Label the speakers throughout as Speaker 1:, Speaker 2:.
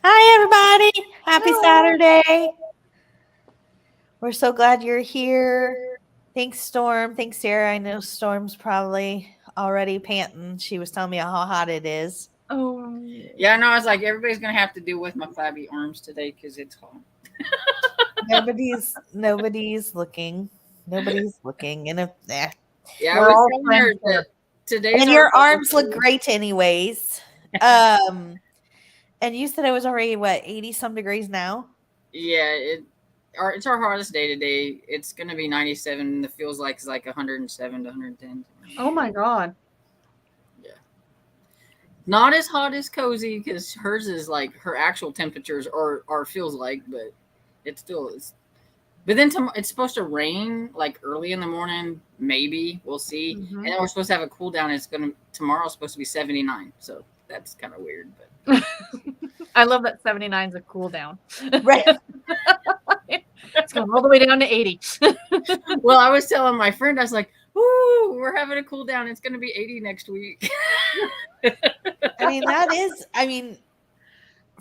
Speaker 1: Hi, everybody. Happy
Speaker 2: Hello.
Speaker 1: Saturday. We're so glad you're here. Thanks, Storm. Thanks, Sarah. I know Storm's probably already panting. She was telling me how hot it is.
Speaker 2: Oh,
Speaker 3: Yeah, no, I was like, everybody's gonna have to deal with my flabby arms today because it's hot.
Speaker 1: Nobody's looking. Nobody's looking. And if
Speaker 3: Yeah, I
Speaker 2: we're
Speaker 3: was
Speaker 2: all
Speaker 3: telling her
Speaker 2: friends
Speaker 3: that
Speaker 2: here.
Speaker 3: today's
Speaker 1: and
Speaker 3: our
Speaker 1: your arms look
Speaker 3: barbecue.
Speaker 1: great anyways. Um and you said it was already what, 80 some degrees now?
Speaker 3: Yeah, it's our hottest day today. It's gonna be 97. The feels like it's like 107 to 110.
Speaker 2: Oh my God.
Speaker 3: Yeah, not as hot as cozy because hers is like her actual temperatures are feels like, but it still is. But then it's supposed to rain like early in the morning. Maybe we'll see. And then we're supposed to have a cool down. It's gonna tomorrow's supposed to be 79. So that's kind of weird. But
Speaker 2: I love that 79 is a cool down.
Speaker 1: Right.
Speaker 2: It's going all the way down to 80.
Speaker 3: well, I was telling my friend, I was like, "Ooh, we're having a cool down. It's gonna be 80 next week."
Speaker 1: I mean,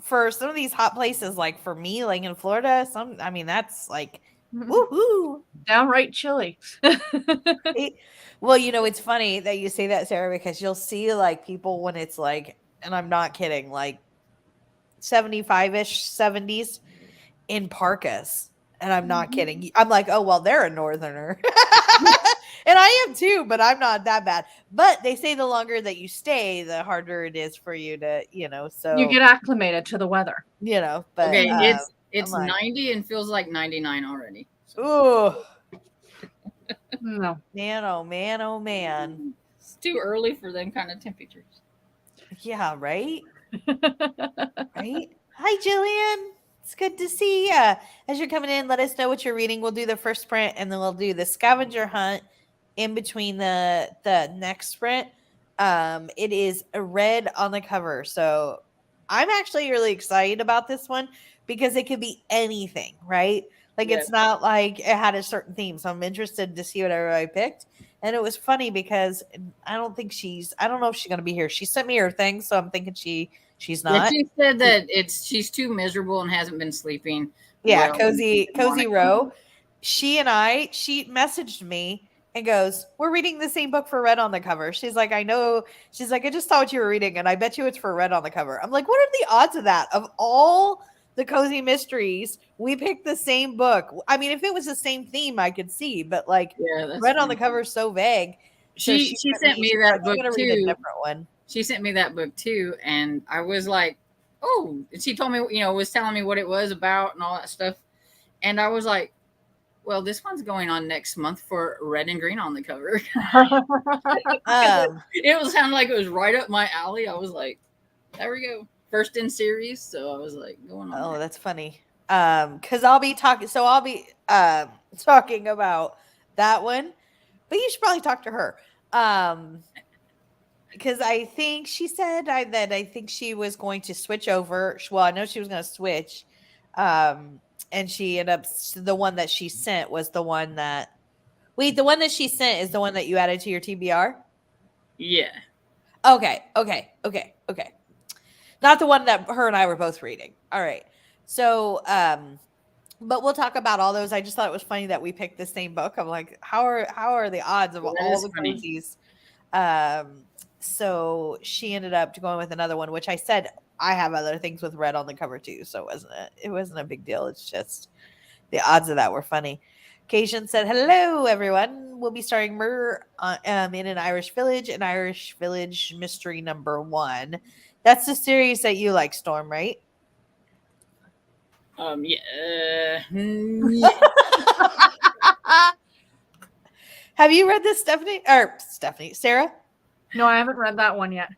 Speaker 1: for some of these hot places, like for me, like in Florida, that's like woohoo.
Speaker 2: Downright chilly.
Speaker 1: Well, it's funny that you say that, Sarah, because you'll see like people when it's like, and I'm not kidding, like 75-ish, 70s in parkas. And I'm not kidding. I'm like, oh, well, they're a northerner. And I am too, but I'm not that bad. But they say the longer that you stay, the harder it is for you to, so
Speaker 2: You get acclimated to the weather.
Speaker 1: but
Speaker 3: Okay,
Speaker 2: Mhm.
Speaker 3: it's
Speaker 1: like,
Speaker 3: 90 and feels like 99 already.
Speaker 1: ooh,
Speaker 2: No.
Speaker 1: man, oh man, oh man.
Speaker 3: It's too early for them kind of temperatures.
Speaker 1: Yeah, right? Right? Hi, Jillian. It's good to see you. As you're coming in, let us know what you're reading. We'll do the first sprint, and then we'll do the scavenger hunt in between the next sprint. It is a red on the cover, so I'm actually really excited about this one because it could be anything, right? Like
Speaker 3: Yeah.
Speaker 1: it's not like it had a certain theme, so I'm interested to see what everybody picked. And it was funny because I don't know if she's gonna be here. She sent me her thing, so I'm thinking she's
Speaker 3: Yeah,
Speaker 1: not.
Speaker 3: she said that she's too miserable and hasn't been sleeping
Speaker 1: Yeah,
Speaker 3: well.
Speaker 1: cozy row. She messaged me and goes, "We're reading the same book for red on the cover." She's like, "I know." She's like, "I just saw what you were reading, and I bet you it's for red on the cover." I'm like, "What are the odds of that? Of all the cozy mysteries, we picked the same book. I mean, if it was the same theme, I could see, but like
Speaker 3: Yeah, that's
Speaker 1: red on the
Speaker 3: funny.
Speaker 1: cover is so vague." So
Speaker 3: She sent me
Speaker 1: she's like,
Speaker 3: that
Speaker 1: "I'm
Speaker 3: book
Speaker 1: gonna read a
Speaker 3: too.
Speaker 1: different one."
Speaker 3: She sent me that book too, and I was like, "Oh!" And she told me, was telling me what it was about and all that stuff, and I was like, "Well, this one's going on next month for red and green on the cover." It was sounding like it was right up my alley. I was like, "There we go, first in series." So I was like, "Going on."
Speaker 1: Oh, that's funny. Because I'll be talking. So I'll be talking about that one, but you should probably talk to her. Because I think she said that I think she was going to switch over. Well, I know she was going to switch. And she ended up the one that she sent was the one that. Wait, the one that she sent is the one that you added to your TBR.
Speaker 3: Yeah.
Speaker 1: Okay. Not the one that her and I were both reading. All right. So, but we'll talk about all those. I just thought it was funny that we picked the same book. I'm like, how are the odds of
Speaker 3: That
Speaker 1: all
Speaker 3: is
Speaker 1: the
Speaker 3: funny.
Speaker 1: cozies? So she ended up going with another one, which I said I have other things with red on the cover too. So it wasn't a big deal. It's just the odds of that were funny. Cation said, "Hello, everyone. We'll be starting murder in an Irish village mystery number 1. That's the series that you like, Storm, right?"
Speaker 3: Yeah. Yeah.
Speaker 1: Have you read this, Sarah?
Speaker 2: No, I haven't read that one yet.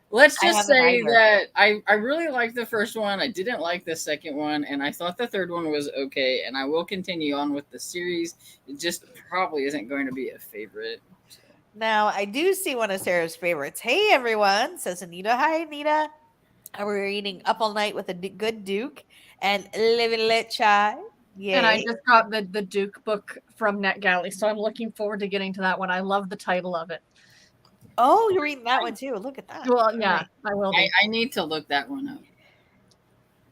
Speaker 3: Let's
Speaker 1: I
Speaker 3: just
Speaker 1: haven't
Speaker 3: say
Speaker 1: either.
Speaker 3: that I really liked the first one. I didn't like the second one, and I thought the third one was okay. And I will continue on with the series. It just probably isn't going to be a favorite. So.
Speaker 1: Now, I do see one of Sarah's favorites. Hey, everyone, says Anita. Hi, Anita. We're reading Up All Night with a Good Duke and Live and Let Child. Yay.
Speaker 2: And I just got the Duke book from NetGalley, so I'm looking forward to getting to that one. I love the title of it.
Speaker 1: Oh, you're reading that one too. Look at that.
Speaker 2: Well, yeah, I will be.
Speaker 3: I need to look that one up.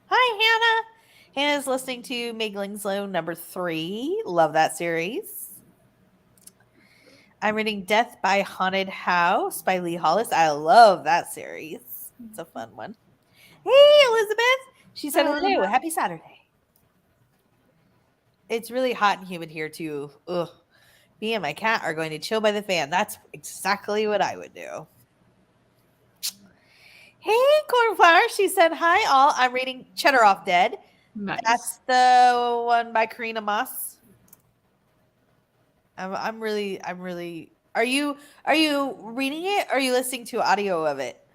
Speaker 1: Hi, Hannah. Hannah's listening to Migling's Low number 3. Love that series. I'm reading Death by Haunted House by Lee Hollis. I love that series. It's a fun one. Hey, Elizabeth. She said hello. Happy Saturday. It's really hot and humid here, too. Ugh. Me and my cat are going to chill by the fan. That's exactly what I would do. Hey, Cornflower. She said, hi, all. I'm reading Cheddar Off Dead.
Speaker 2: Nice.
Speaker 1: That's the one by Karina Moss. I'm really. Are you reading it? Or are you listening to audio of it?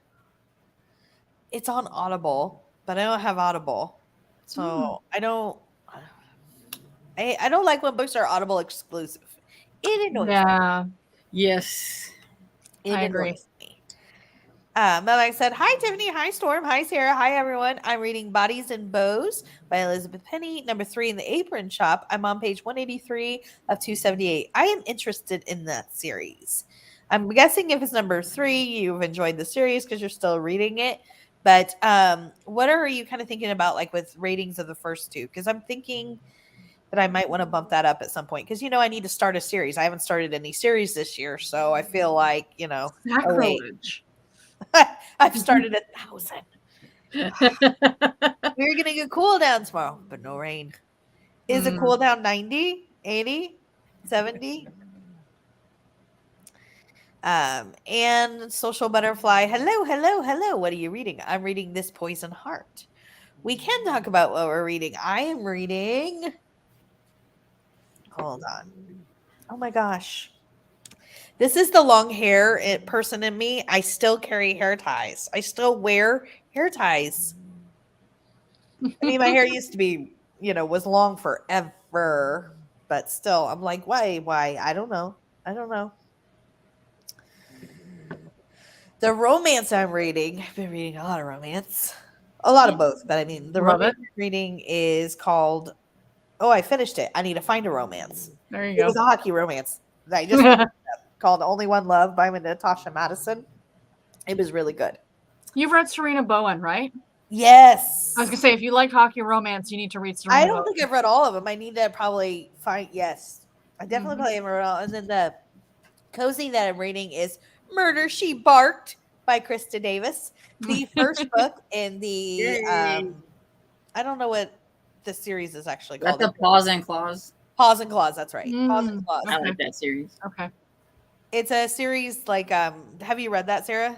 Speaker 1: It's on Audible, but I don't have Audible, so I don't like when books are Audible exclusive. It annoys me.
Speaker 2: Yeah,
Speaker 3: Yes.
Speaker 1: It
Speaker 2: I agree.
Speaker 1: annoys me. Melanie said, hi, Tiffany. Hi, Storm. Hi, Sarah. Hi, everyone. I'm reading Bodies and Bows by Elizabeth Penny, number 3 in the Apron Shop. I'm on page 183 of 278. I am interested in that series. I'm guessing if it's number 3, you've enjoyed the series because you're still reading it. But what are you kind of thinking about, like with ratings of the first 2? Because I'm thinking that I might want to bump that up at some point. Because, I need to start a series. I haven't started any series this year. So I feel like, oh, wait.
Speaker 2: Sacrilege.
Speaker 1: I've started 1,000. We're going to get cool down tomorrow, but no rain. Is it cool down 90, 80, 70? And Social Butterfly. Hello. What are you reading? I'm reading This Poison Heart. We can talk about what we're reading. I am reading. Hold on. Oh my gosh. This is the long hair person in me. I still carry hair ties. I still wear hair ties. I mean, my hair used to be, was long forever, but still, I'm like, why? I don't know. The romance I'm reading, I've been reading a lot of romance. A lot of both, but I mean, the romance I'm reading is called, I finished it. I need to find a romance.
Speaker 2: There you
Speaker 1: It
Speaker 2: go.
Speaker 1: was a hockey romance that I just finished called Only One Love by Natasha Madison. It was really good.
Speaker 2: You've read Serena Bowen, right?
Speaker 1: Yes.
Speaker 2: I was going to say, if you like hockey romance, you need to read Serena
Speaker 1: I don't
Speaker 2: Bowen.
Speaker 1: think I've read all of them. I need to probably find, yes. I definitely probably haven't read all. And then the cozy that I'm reading is Murder, She Barked by Krista Davis. The first book in the, I don't know what the series is actually called.
Speaker 3: That's the Paws and Claws.
Speaker 1: Paws and Claws, that's right. Paws and Claws.
Speaker 3: I like that series.
Speaker 2: Okay.
Speaker 1: It's a series like, have you read that, Sarah?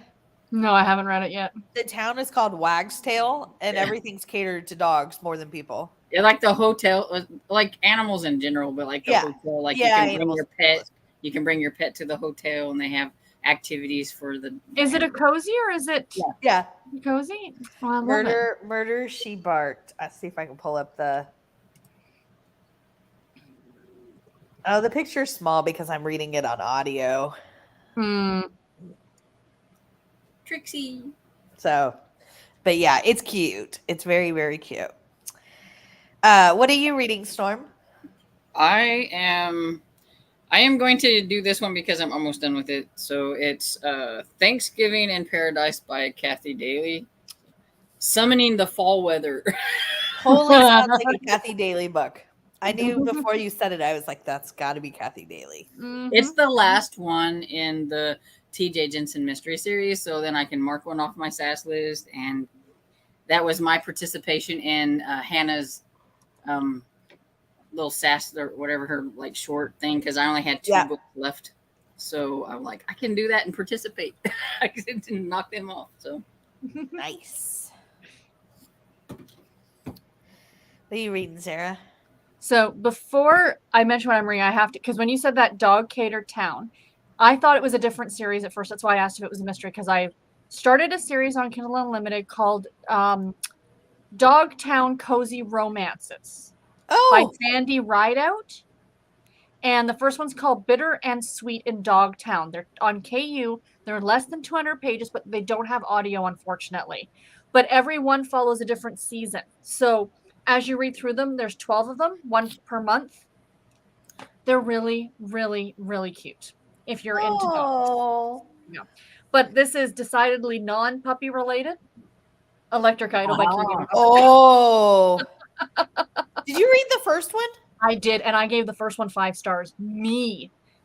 Speaker 2: No, I haven't read it yet.
Speaker 1: The town is called Wagstail, and everything's catered to dogs more than people.
Speaker 3: Yeah, like the hotel, like animals in general, but like the hotel, like you can bring your pet. You can bring your pet to the hotel, and they have activities for the.
Speaker 2: Is it a cozy or is it?
Speaker 1: Yeah.
Speaker 2: Cozy. Oh, I love it.
Speaker 1: Murder, She Barked. I'll see if I can pull up the. Oh, the picture's small because I'm reading it on audio.
Speaker 3: Trixie.
Speaker 1: So, but yeah, it's cute. It's very, very cute. What are you reading, Storm?
Speaker 3: I am going to do this one because I'm almost done with it. So it's Thanksgiving in Paradise by Kathy Daly. Summoning the Fall Weather.
Speaker 1: Totally sounds like a Kathy Daly book. I knew before you said it, I was like, that's got to be Kathy Daly.
Speaker 3: It's the last one in the TJ Jensen mystery series, so then I can mark one off my SAS list. And that was my participation in Hannah's little SAS or whatever her like short thing, because I only had 2 books left. So I'm like, I can do that and participate. I can knock them off. So
Speaker 1: nice. What are you reading, Sarah?
Speaker 2: So before I mention what I'm reading, I have to, because when you said that dog catered town, I thought it was a different series at first. That's why I asked if it was a mystery, because I started a series on Kindle Unlimited called Dogtown Cozy Romances by Sandy Rideout. And the first one's called Bitter and Sweet in Dogtown. They're on KU. They're less than 200 pages, but they don't have audio, unfortunately. But every one follows a different season. So as you read through them, there's 12 of them, 1 per month. They're really, really, really cute if you're into dogs. Yeah. But this is decidedly non-puppy related. Electric Idol by Keegan.
Speaker 1: Oh. Did you read the first one?
Speaker 2: I did, and I gave the first one 5 stars.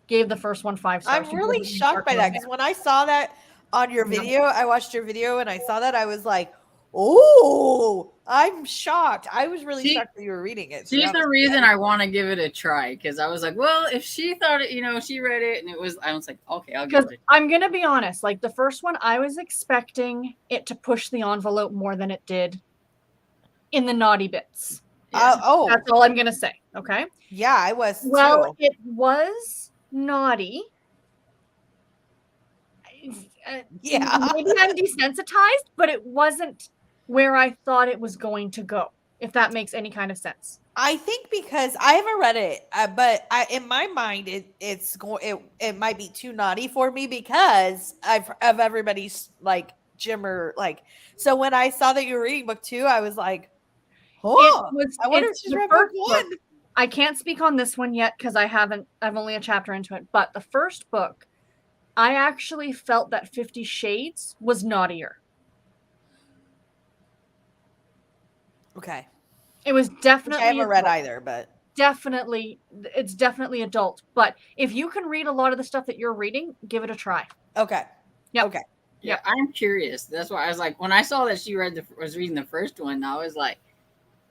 Speaker 2: Gave the first one 5 stars.
Speaker 1: I'm really shocked by that because when I saw that on your video, I watched your video and I saw that, I was like, oh, I'm shocked. I was really shocked that you were reading it.
Speaker 3: She's the reason I want to give it a try, because I was like, well, if she thought it, she read it and I was like, okay, I'll give it.
Speaker 2: I'm going to be honest, like the first one, I was expecting it to push the envelope more than it did in the naughty bits.
Speaker 3: Yeah.
Speaker 2: That's all I'm going to say. Okay.
Speaker 1: Yeah, I was.
Speaker 2: Well, it was naughty.
Speaker 1: Yeah.
Speaker 2: Maybe I'm desensitized, but it wasn't where I thought it was going to go, if that makes any kind of sense.
Speaker 1: I think because I haven't read it, but in my mind, it might be too naughty for me because of everybody's like Jimmer like. So when I saw that you were reading book 2, I was like, oh, I wonder if she's read book 1.
Speaker 2: I can't speak on this one yet because I'm only a chapter into it. But the first book, I actually felt that 50 Shades was naughtier.
Speaker 1: Okay.
Speaker 2: It was definitely.
Speaker 1: I haven't read either, but
Speaker 2: it's definitely adult. But if you can read a lot of the stuff that you're reading, give it a try.
Speaker 1: Okay.
Speaker 2: Yep.
Speaker 1: Okay.
Speaker 3: Yeah, I'm curious. That's why I was like, when I saw that she was reading the first one, I was like,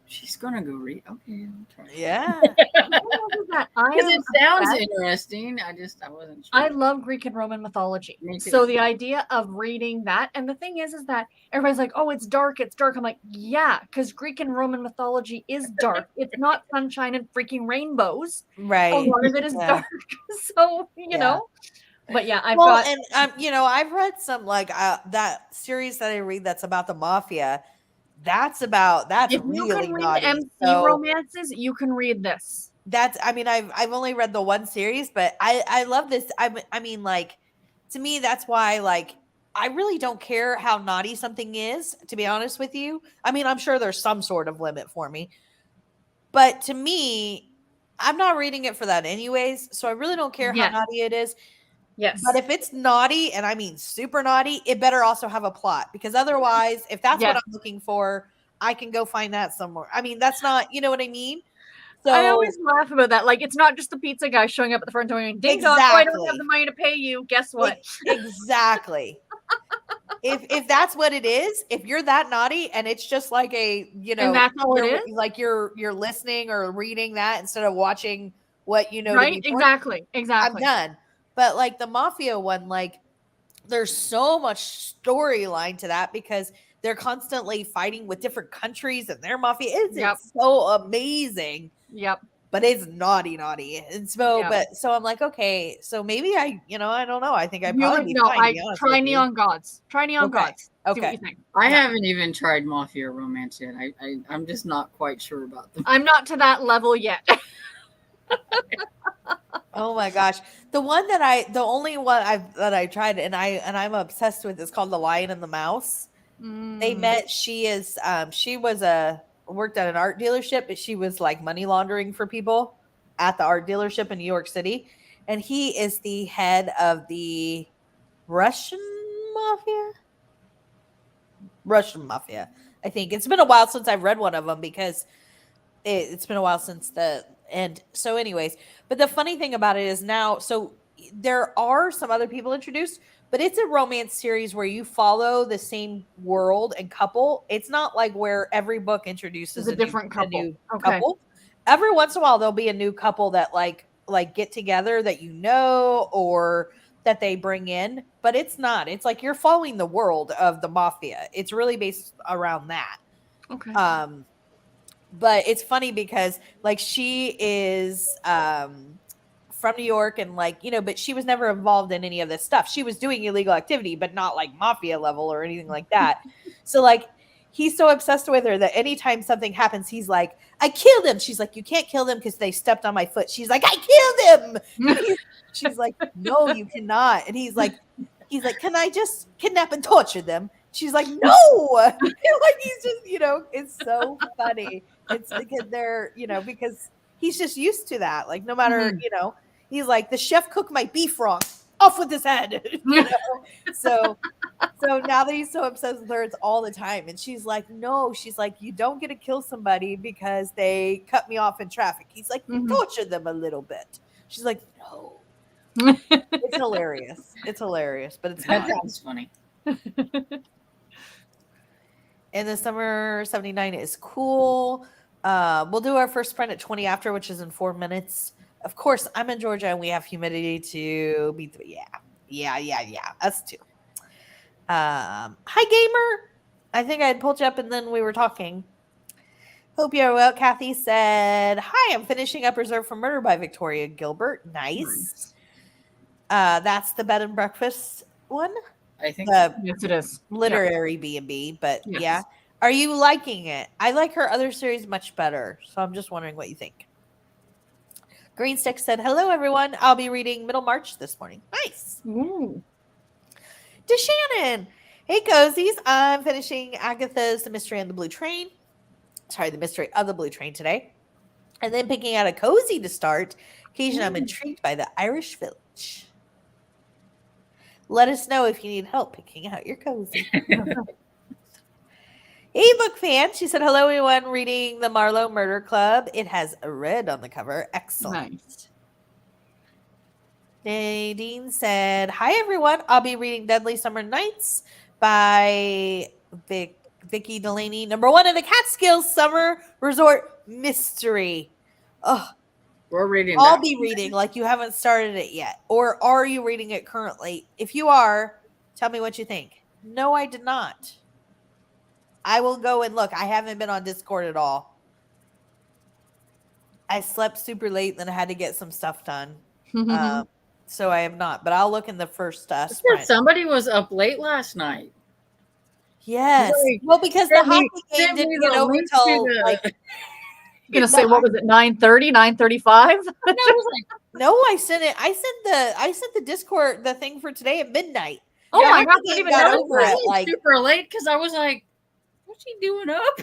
Speaker 3: she's gonna go read. Okay, I'll try.
Speaker 1: Yeah.
Speaker 3: Because it sounds interesting. I wasn't sure.
Speaker 2: I love Greek and Roman mythology. So the idea of reading that, and the thing is that everybody's like, oh, it's dark. I'm like, yeah, because Greek and Roman mythology is dark. It's not sunshine and freaking rainbows.
Speaker 1: Right.
Speaker 2: A lot of it is dark. So, you know. But yeah, I've
Speaker 1: read some like that series that I read that's about the mafia. That's
Speaker 2: if
Speaker 1: really
Speaker 2: you can read
Speaker 1: naughty.
Speaker 2: MC romances, you can read this.
Speaker 1: I've only read the one series, but I love this. I mean, like, to me, that's why, like, I really don't care how naughty something is, to be honest with you. I mean, I'm sure there's some sort of limit for me, but to me, I'm not reading it for that anyways. So I really don't care how naughty it is.
Speaker 2: Yes.
Speaker 1: But if it's naughty, and I mean super naughty, it better also have a plot, because otherwise, if that's what I'm looking for, I can go find that somewhere. I mean, that's not, you know what I mean? So
Speaker 2: I always laugh about that. Like, it's not just the pizza guy showing up at the front door going, ding dong, I don't have the money to pay you. Guess what?
Speaker 1: Exactly. if that's what it is, if you're that naughty and it's just like a,
Speaker 2: and that's all it is,
Speaker 1: like you're listening or reading that instead of watching what you know.
Speaker 2: Right? Exactly.
Speaker 1: I'm done. But like the mafia one, like there's so much storyline to that because they're constantly fighting with different countries and their mafia. It's so amazing.
Speaker 2: Yep.
Speaker 1: But it's naughty. And so, so I'm like, okay, so maybe I don't know. I think I probably
Speaker 2: try Neon Gods. Try Neon Gods.
Speaker 1: Okay.
Speaker 3: I haven't even tried Mafia Romance yet. I'm just not quite sure about them.
Speaker 2: I'm not to that level yet.
Speaker 1: Oh my gosh. The only one that I tried and I'm obsessed with is called The Lion and the Mouse. They met. She worked at an art dealership, but she was like money laundering for people at the art dealership in New York City. And he is the head of the Russian mafia. I think it's been a while since I've read one of them because it's been a while since so anyways, but the funny thing about it is now, so there are some other people introduced, but it's a romance series where you follow the same world and couple. It's not like where every book introduces
Speaker 2: a different couple.
Speaker 1: Couple. Every once in a while, there'll be a new couple that like get together that or that they bring in, but it's not. It's like you're following the world of the mafia. It's really based around that.
Speaker 2: Okay.
Speaker 1: But it's funny because like she is from New York and like, but she was never involved in any of this stuff. She was doing illegal activity, but not like mafia level or anything like that. So like he's so obsessed with her that anytime something happens, he's like, I killed him. She's like, you can't kill them because they stepped on my foot. She's like, I killed him. She's like, no, you cannot. And he's like, can I just kidnap and torture them? She's like, no. Like he's just, it's so funny. It's because they're, because he's just used to that. Like no matter, he's like, the chef cooked my beef wrong. Off with his head. So So now that he's so obsessed with her, it's all the time. And she's like, no, she's like, you don't get to kill somebody because they cut me off in traffic. He's like, you torture them a little bit. She's like, no. It's hilarious. It's hilarious, but it's
Speaker 3: That
Speaker 1: not.
Speaker 3: sounds funny.
Speaker 1: And the summer 79 is cool. We'll do our first sprint at 20 after, which is in 4 minutes. Of course, I'm in Georgia and we have humidity to beat the yeah. Us too. Hi gamer. I think I had pulled you up and then we were talking. Hope you're well. Kathy said, hi, I'm finishing up Reserved for Murder by Victoria Gilbert. Nice. That's the bed and breakfast one.
Speaker 3: I think
Speaker 2: Yes, it is.
Speaker 1: Literary B&B, but
Speaker 2: Yes.
Speaker 1: yeah. Are you liking it? I like her other series much better, so I'm just wondering what you think. Greenstick said, hello, everyone. I'll be reading Middlemarch this morning. Nice.
Speaker 2: Ooh.
Speaker 1: DeShannon. Hey, cozies. I'm finishing Agatha's The Mystery on the Blue Train. Sorry, The Mystery of the Blue Train today. And then picking out a cozy to start. Occasion, I'm intrigued by the Irish Village. Let us know if you need help picking out your cozy. Hey, book fan. She said, hello, everyone. Reading The Marlowe Murder Club. It has a red on the cover. Excellent.
Speaker 2: Nice.
Speaker 1: Nadine said, hi, everyone. I'll be reading Deadly Summer Nights by Vicky Delaney. #1 in the Catskills Summer Resort Mystery. Oh,
Speaker 3: we're reading.
Speaker 1: I'll be reading like you haven't started it yet. Or are you reading it currently? If you are, tell me what you think. No, I did not. I will go and look. I haven't been on Discord at all. I slept super late, then I had to get some stuff done. So I have not, but I'll look in the first sprint.
Speaker 3: Somebody was up late last night.
Speaker 1: Yes. Well, because the hockey game didn't get over till
Speaker 2: You're gonna say what was it, 9:30, 9:35?
Speaker 1: No, I sent it. I sent the Discord the thing for today at midnight.
Speaker 2: Oh my god,
Speaker 1: I got over it like
Speaker 3: super late because I was like, what's she doing up?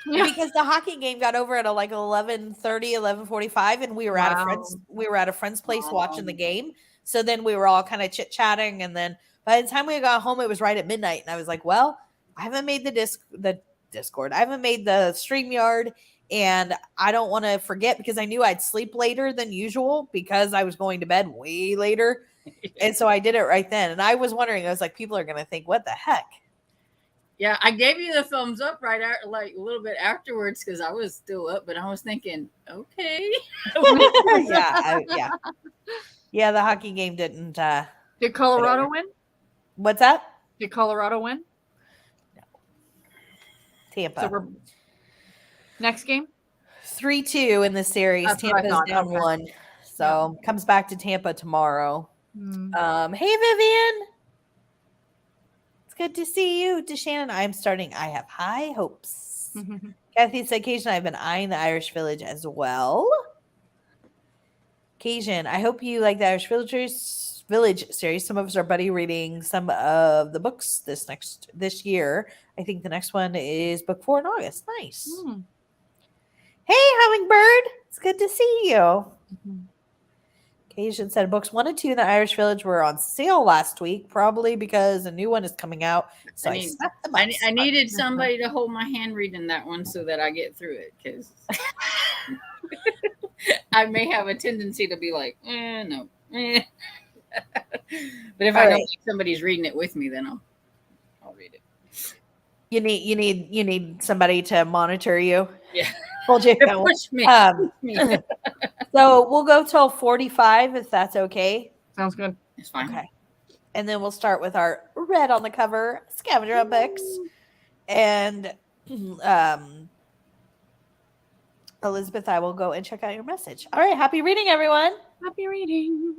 Speaker 1: Because the hockey game got over at like 11:30, 11:45, and we were at a friend's place watching the game. So then we were all kind of chit-chatting, and then by the time we got home, it was right at midnight, and I was like, well, I haven't made the Discord. I haven't made the StreamYard, and I don't want to forget because I knew I'd sleep later than usual because I was going to bed way later. And so I did it right then. And I was wondering, I was like, people are going to think, what the heck?
Speaker 3: Yeah, I gave you the thumbs up right after, like a little bit afterwards because I was still up, but I was thinking, okay.
Speaker 1: Yeah, the hockey game didn't.
Speaker 2: Did Colorado win?
Speaker 1: What's that?
Speaker 2: Did Colorado win?
Speaker 1: No. Tampa.
Speaker 2: So next game?
Speaker 1: 3-2 in the series.
Speaker 2: That's
Speaker 1: Tampa's down 1. So comes back to Tampa tomorrow. Hey, Vivian. It's good to see you. DeShannon, I'm starting. I have high hopes. Kathy said, occasionally I've been eyeing the Irish Village as well. Occasion, I hope you like the Irish Village series. Some of us are buddy reading some of the books this year. I think the next one is book 4 in August. Nice. Hey, Hummingbird. It's good to see you. Occasion said books 1 and 2 in the Irish Village were on sale last week, probably because a new one is coming out. So
Speaker 3: I needed somebody to hold my hand reading that one so that I get through it because I may have a tendency to be like, no. But if I know somebody's reading it with me, then I'll read it.
Speaker 1: You need somebody to monitor you.
Speaker 3: Yeah.
Speaker 1: Hold you
Speaker 3: push me.
Speaker 1: So we'll go till 45 if that's okay.
Speaker 2: Sounds good.
Speaker 3: It's fine.
Speaker 1: Okay. And then we'll start with our red on the cover scavenger books. And Elizabeth, I will go and check out your message. All right. Happy reading, everyone.
Speaker 2: Happy reading.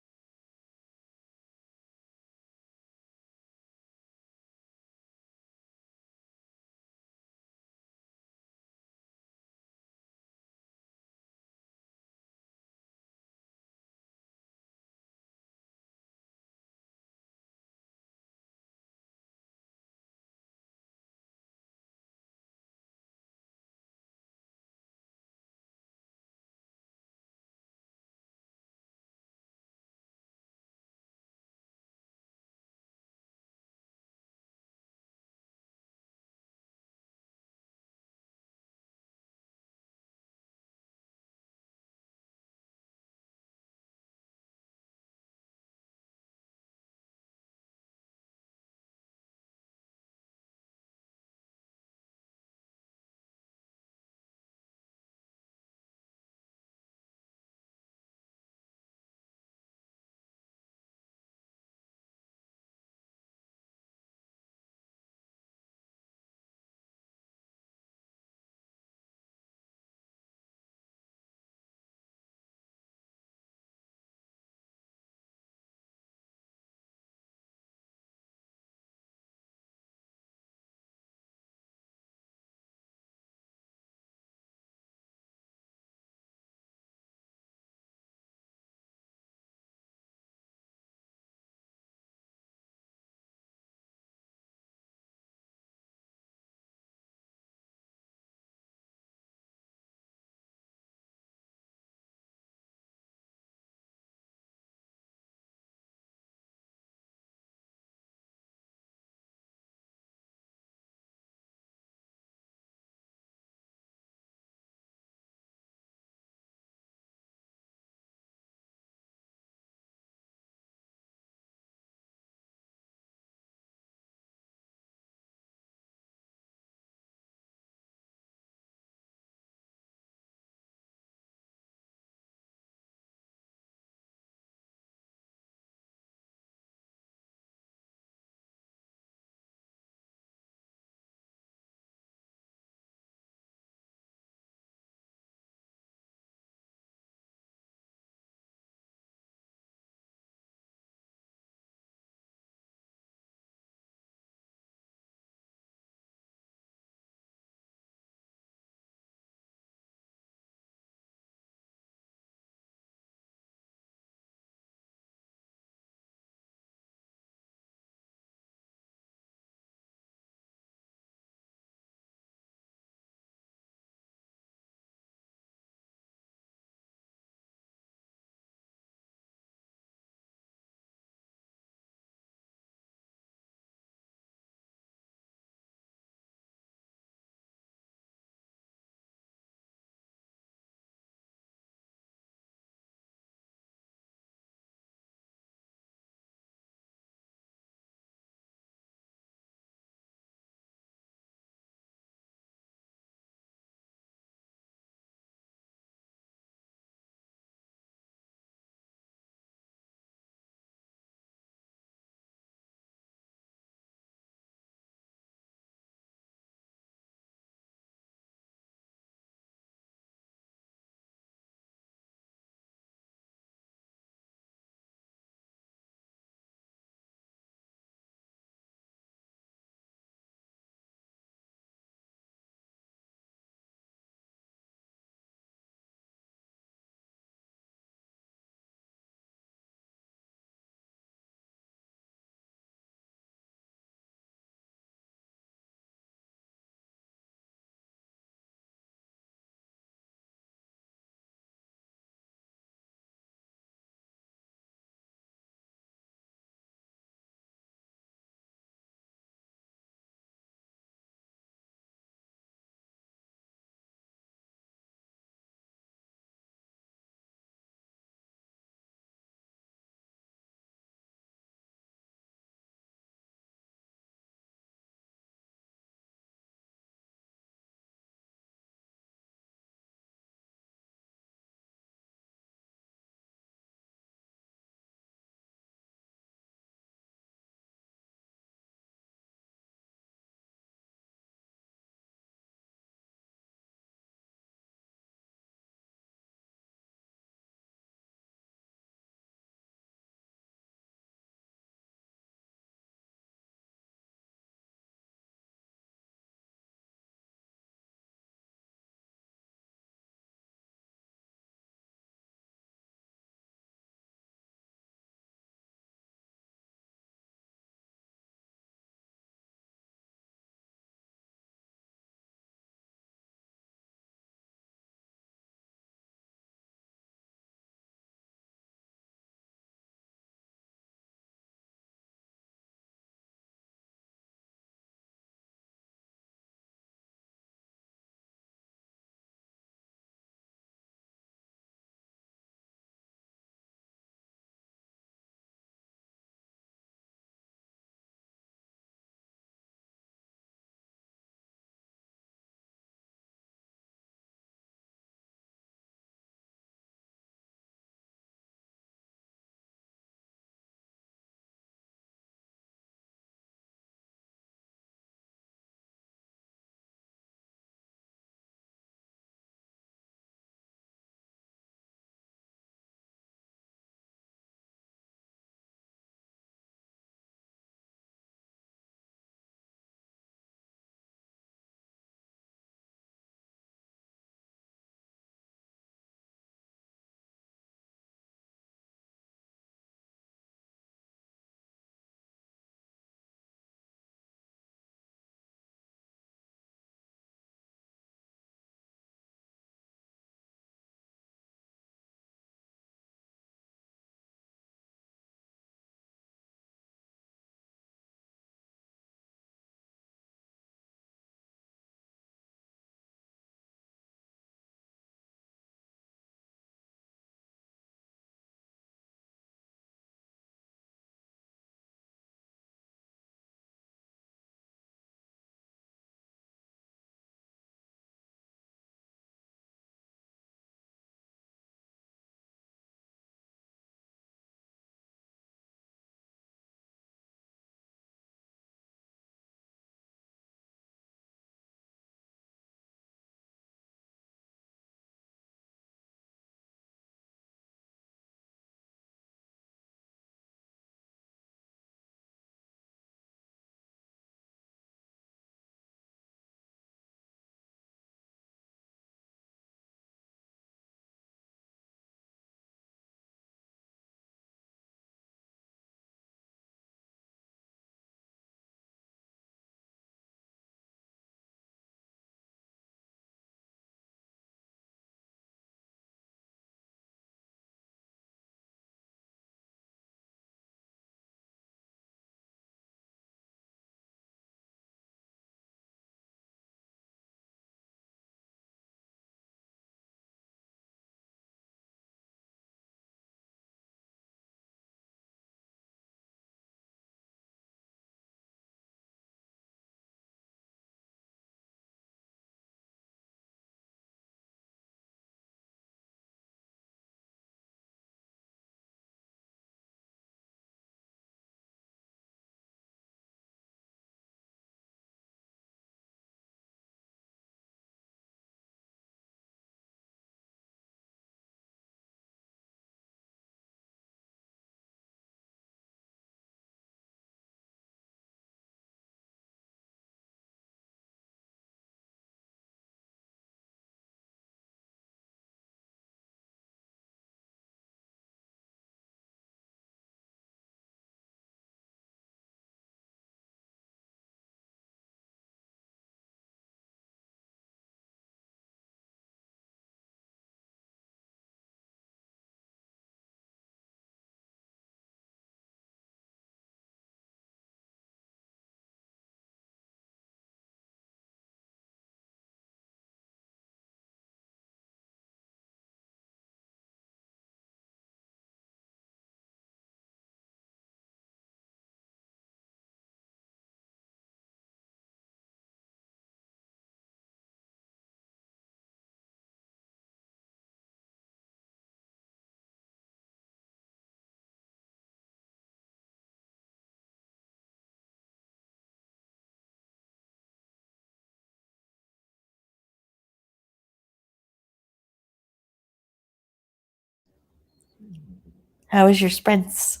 Speaker 1: How was your sprints?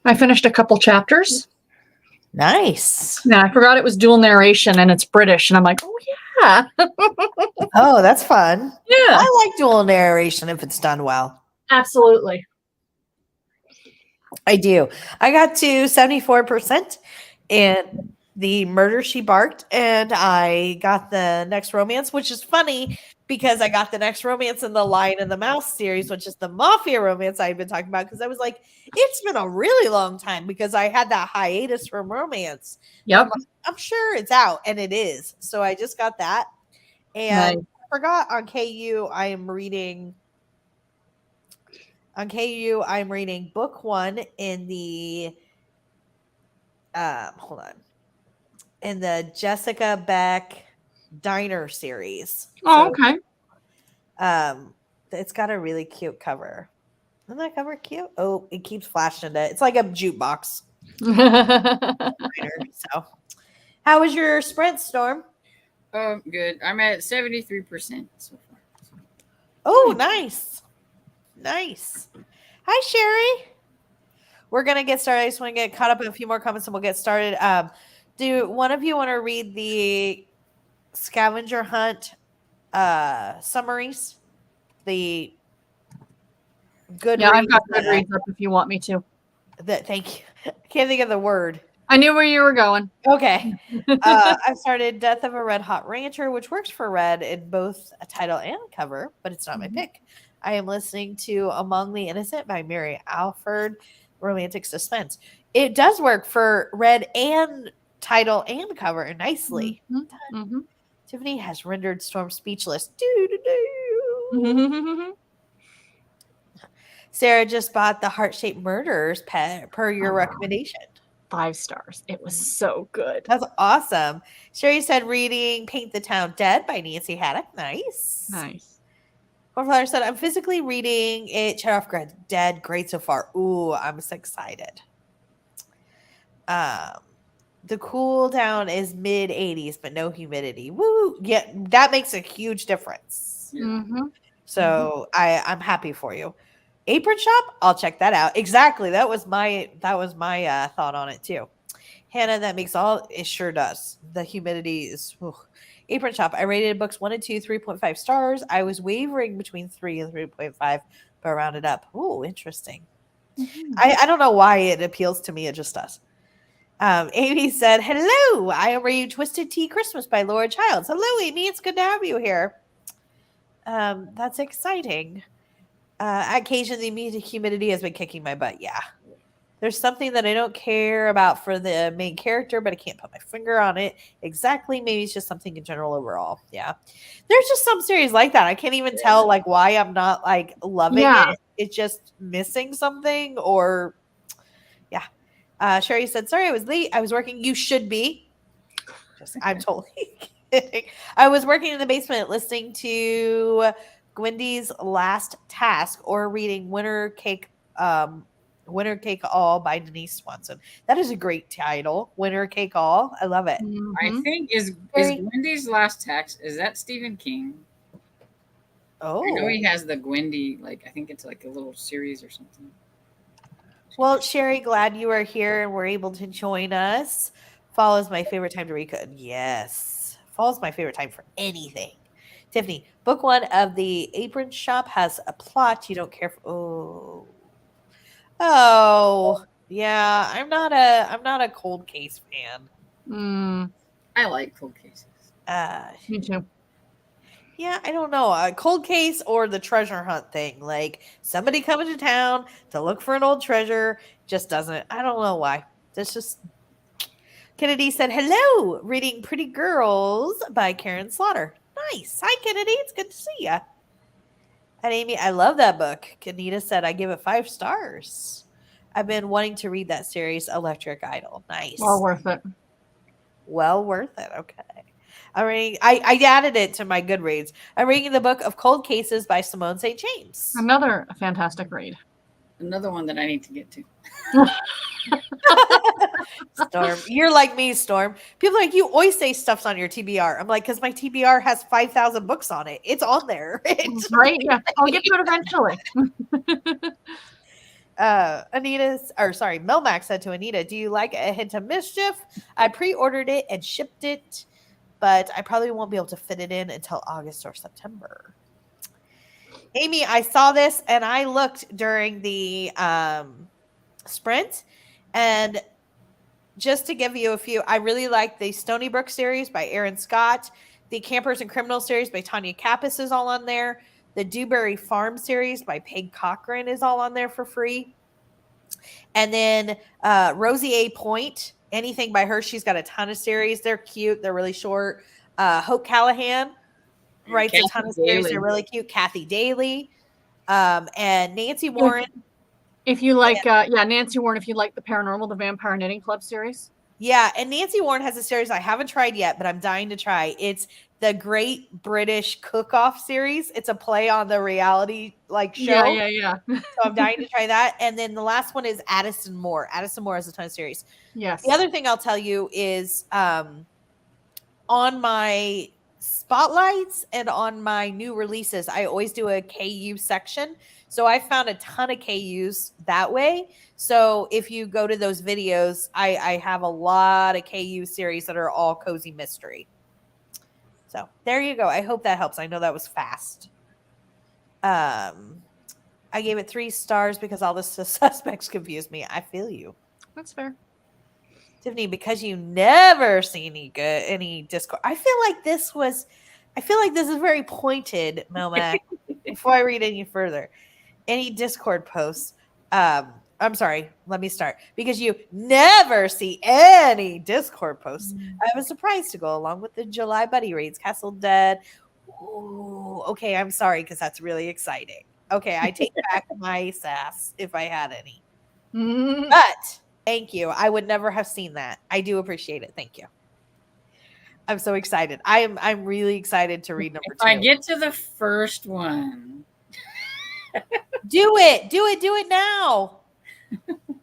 Speaker 2: I finished a couple chapters.
Speaker 1: Nice.
Speaker 2: Yeah, I forgot it was dual narration and it's British, and I'm like, oh yeah.
Speaker 1: Oh, that's fun.
Speaker 2: Yeah,
Speaker 1: I like dual narration if it's done well.
Speaker 2: absolutely.
Speaker 1: I do. I got to 74% in the Murder She Barked, and I got the next romance, which is funny because I got the next romance in the Lion and the Mouse series, which is the Mafia romance I've been talking about, because I was like, it's been a really long time because I had that hiatus from romance.
Speaker 2: Yep.
Speaker 1: I'm sure it's out, and it is. So I just got that. And
Speaker 2: Nice.
Speaker 1: I forgot on KU, I'm reading book 1 in the hold on. In the Jessica Beck Diner series.
Speaker 2: Oh, okay.
Speaker 1: It's got a really cute cover. Isn't that cover cute? Oh, it keeps flashing it. It's like a jukebox. So, how was your sprint, Storm?
Speaker 3: Good. I'm at 73% so far.
Speaker 1: Oh, nice. Nice. Hi, Sherry. We're going to get started. I just want to get caught up in a few more comments and we'll get started. Do one of you want to read the scavenger hunt summaries? The good
Speaker 2: Yeah, I've
Speaker 1: reads
Speaker 2: got
Speaker 1: that
Speaker 2: Goodreads up if you want me to.
Speaker 1: thank you. I can't think of the word.
Speaker 2: I knew where you were going.
Speaker 1: Okay. I've started Death of a Red Hot Rancher, which works for Red in both a title and cover, but it's not my pick. I am listening to Among the Innocent by Mary Alford, romantic suspense. It does work for Red and title and cover nicely.
Speaker 2: Mm-hmm.
Speaker 1: Tiffany has rendered Storm speechless. Do-do-do. Sarah just bought the Heart-Shaped Murderers per your recommendation.
Speaker 2: 5 stars. It was so good.
Speaker 1: That's awesome. Sherry said reading Paint the Town Dead by Nancy Haddock. Nice. Cornflower said, I'm physically reading it. Shut Off Dead. Great so far. Ooh, I'm so excited. The cool down is mid 80s, but no humidity. Woo! Yeah, that makes a huge difference.
Speaker 2: Mm-hmm.
Speaker 1: So I'm happy for you. Apron Shop, I'll check that out. Exactly. That was my thought on it too. Hannah, that makes all it sure does. The humidity is Apron Shop. I rated books 1 and 2, 3.5 stars. I was wavering between 3 and 3.5, but rounded up. Oh, interesting.
Speaker 2: Mm-hmm.
Speaker 1: I don't know why it appeals to me. It just does. Amy said, hello, I am reading Twisted Tea Christmas by Laura Childs. Hello, Amy. It's good to have you here. That's exciting. Occasionally, the immediate humidity has been kicking my butt. Yeah. There's something that I don't care about for the main character, but I can't put my finger on it exactly. Maybe it's just something in general overall. Yeah. There's just some series like that. I can't even tell like why I'm not like loving it. It's just missing something or Sherry said, sorry, I was late. I was working. You should be. I'm totally kidding. I was working in the basement listening to Gwendy's Last Task or reading Winter Cake All by Denise Swanson. That is a great title. Winter Cake All. I love it.
Speaker 2: Mm-hmm.
Speaker 3: I think is Gwendy's Last Task. Is that Stephen King?
Speaker 1: Oh.
Speaker 3: I know he has the Gwendy, like I think it's like a little series or something.
Speaker 1: Well, Sherry, glad you are here and were able to join us. Fall is my favorite time to read. Yes. Fall is my favorite time for anything. Tiffany, book 1 of the Apron Shop has a plot you don't care for. Oh, yeah. I'm not a cold case fan.
Speaker 3: I like cold cases.
Speaker 2: Me too.
Speaker 1: Yeah, I don't know. A cold case or the treasure hunt thing. Like somebody coming to town to look for an old treasure just doesn't. I don't know why. That's just. Kennedy said, hello, reading Pretty Girls by Karen Slaughter. Nice. Hi, Kennedy. It's good to see you. And Amy, I love that book. Kanita said, I give it 5 stars. I've been wanting to read that series, Electric Idol. Nice.
Speaker 2: Well worth it.
Speaker 1: Well worth it. Okay. I added it to my Goodreads. I'm reading the book of Cold Cases by Simone St. James.
Speaker 2: Another fantastic read.
Speaker 3: another one that I need to get to.
Speaker 1: Storm, you're like me, Storm. People are like, you always say stuff's on your TBR. I'm like, because my TBR has 5,000 books on it. It's on there. It's
Speaker 2: Right? Yeah. I'll get to it eventually.
Speaker 1: Melmac said to Anita, do you like A Hint of Mischief? I pre-ordered it and shipped it, but I probably won't be able to fit it in until August or September. Amy, I saw this and I looked during the sprint, and just to give you a few, I really like the Stony Brook series by Aaron Scott. The Campers and Criminals series by Tanya Kappas is all on there. The Dewberry Farm series by Peg Cochran is all on there for free. And then Rosie A. Point, anything by her. She's got a ton of series. They're cute. They're really short. Hope Callahan writes a ton of series. They're really cute. Kathy Daly. And Nancy Warren.
Speaker 2: If you like, Nancy Warren, if you like the Paranormal, the Vampire Knitting Club series.
Speaker 1: Yeah, and Nancy Warren has a series I haven't tried yet, but I'm dying to try. It's the Great British Cook-Off series. It's a play on the reality show.
Speaker 2: Yeah.
Speaker 1: So I'm dying to try that. And then the last one is Addison Moore. Addison Moore has a ton of series.
Speaker 2: Yes.
Speaker 1: The other thing I'll tell you is on my spotlights and on my new releases, I always do a KU section. So I found a ton of KUs that way. So if you go to those videos, I have a lot of KU series that are all cozy mystery. So there you go. I hope that helps. I know that was fast. I gave it 3 stars because all the suspects confused me. I feel you.
Speaker 2: That's fair.
Speaker 1: Tiffany, because you never see any Discord. I feel like this is very pointed, Melmac. Before I read any further, any Discord posts. I'm sorry, let me start. Because you never see any Discord posts. I was surprised to go along with the July Buddy Reads, Castle Dead. Ooh, okay, I'm sorry, because that's really exciting. Okay, I take back my sass if I had any. But thank you. I would never have seen that. I do appreciate it. Thank you. I'm so excited. I'm really excited to read number 2.
Speaker 3: If I get to the first one.
Speaker 1: Do it now.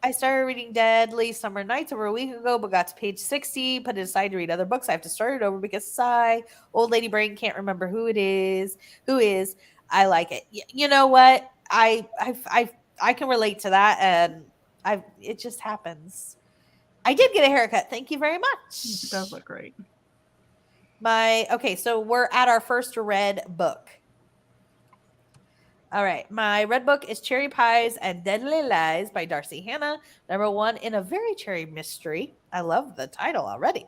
Speaker 1: I started reading Deadly Summer Nights over a week ago, but got to page 60, put it aside to read other books. I have to start it over because old lady brain can't remember who it is. I like it. You know what? I can relate to that, and it just happens. I did get a haircut. Thank you very much.
Speaker 2: It does look great.
Speaker 1: So we're at our first read book. All right. My red book is Cherry Pies and Deadly Lies by Darcy Hannah. Number 1 in a very cherry mystery. I love the title already.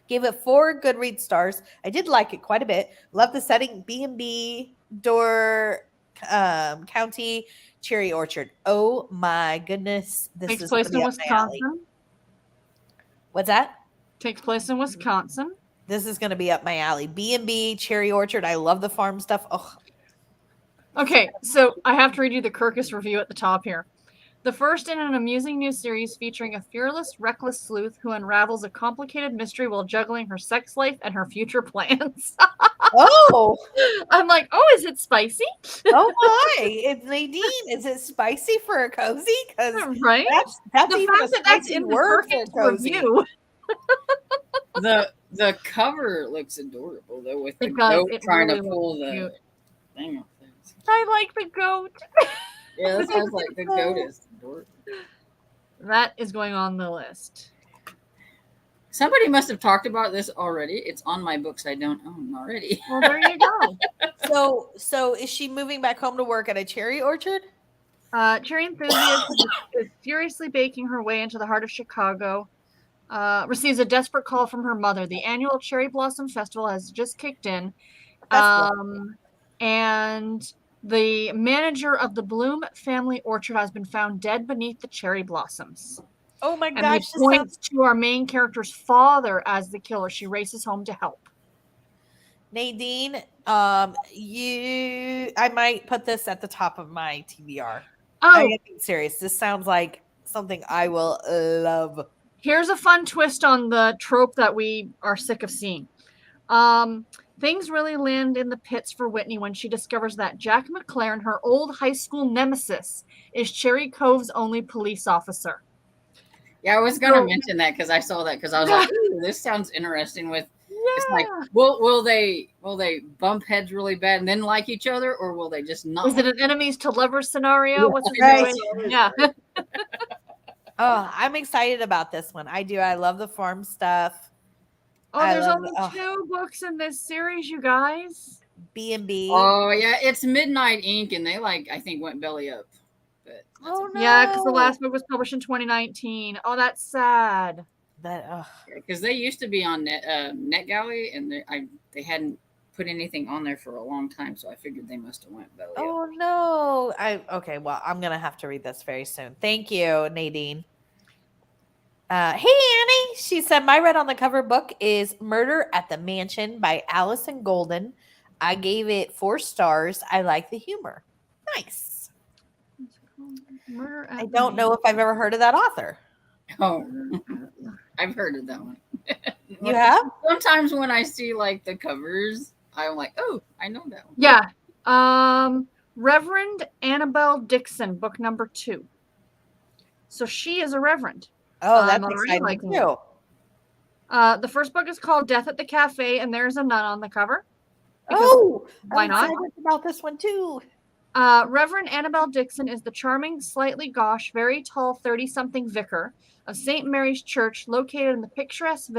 Speaker 1: Gave it 4 Goodreads stars. I did like it quite a bit. Love the setting. B&B, Door County, Cherry Orchard. Oh my goodness. This
Speaker 2: Takes
Speaker 1: is
Speaker 2: place in Wisconsin.
Speaker 1: What's that?
Speaker 2: Takes place in Wisconsin.
Speaker 1: This is going to be up my alley. B&B, Cherry Orchard. I love the farm stuff. Oh.
Speaker 2: Okay, so I have to read you the Kirkus review at the top here. The first in an amusing new series featuring a fearless, reckless sleuth who unravels a complicated mystery while juggling her sex life and her future plans.
Speaker 1: Oh!
Speaker 2: I'm like, is it spicy?
Speaker 1: Oh my! It's Nadine. Is it spicy for a cozy? Because
Speaker 2: right?
Speaker 1: That's
Speaker 2: the
Speaker 1: even
Speaker 2: fact
Speaker 1: a
Speaker 2: that that's
Speaker 1: spicy
Speaker 2: in the
Speaker 1: word for
Speaker 2: Kirkus
Speaker 1: cozy.
Speaker 2: review.
Speaker 3: The cover looks adorable though, with the
Speaker 2: It does.
Speaker 3: goat
Speaker 2: It
Speaker 3: trying
Speaker 2: really
Speaker 3: to pull
Speaker 2: looks
Speaker 3: the
Speaker 2: cute.
Speaker 3: thing off.
Speaker 2: I like the goat.
Speaker 3: Yeah, that sounds like the goat is adorable.
Speaker 2: That is going on the list.
Speaker 3: Somebody must have talked about this already. It's on my books I don't own already.
Speaker 2: Well, there you go.
Speaker 1: So is she moving back home to work at a cherry orchard?
Speaker 2: Cherry enthusiast is furiously baking her way into the heart of Chicago. Receives a desperate call from her mother. The annual Cherry Blossom Festival has just kicked in. And the manager of the Bloom family orchard has been found dead beneath the cherry blossoms.
Speaker 1: Oh my
Speaker 2: And
Speaker 1: gosh!
Speaker 2: he points to our main character's father as the killer. She races home to help.
Speaker 1: Nadine, I might put this at the top of my TBR. I'm being serious. This sounds like something I will love.
Speaker 2: Here's a fun twist on the trope that we are sick of seeing. Things really land in the pits for Whitney when she discovers that Jack McLaren, her old high school nemesis, is Cherry Cove's only police officer.
Speaker 3: Yeah, I was gonna mention that because I saw that because I was like, ooh, this sounds interesting. It's like, will they bump heads really bad and then like each other, or will they just not?
Speaker 2: Is it an enemies to lovers scenario?
Speaker 3: Yeah,
Speaker 2: What's the
Speaker 1: right.
Speaker 2: situation? Yeah.
Speaker 1: Oh, I'm excited about this one. I do. I love the farm stuff.
Speaker 2: Oh, there's only 2 books in this series, you guys.
Speaker 1: B&B.
Speaker 3: Oh yeah, it's Midnight Ink, and they I think went belly up. But
Speaker 1: no.
Speaker 2: Yeah, because the last book was published in 2019. Oh, that's sad.
Speaker 3: Because they used to be on NetGalley, and they hadn't put anything on there for a long time, so I figured they must have went belly up.
Speaker 1: Oh no. Okay, well, I'm gonna have to read this very soon. Thank you, Nadine. Hey Annie, she said my read on the cover book is Murder at the Mansion by Allison Golden. I gave it 4 stars. I like the humor. Nice. I don't know if I've ever heard of that author.
Speaker 3: Oh, I've heard of that one.
Speaker 1: You have?
Speaker 3: Sometimes when I see the covers, I'm like, oh, I know that one.
Speaker 2: Yeah. Reverend Annabelle Dixon, book number 2. So she is a reverend.
Speaker 1: Oh, that's exciting too.
Speaker 2: The first book is called Death at the Cafe, and there's a nun on the cover.
Speaker 1: Why not? I'm excited about this one too.
Speaker 2: Reverend Annabelle Dixon is the charming, slightly gauche, very tall 30-something vicar of St. Mary's Church, located in the picturesque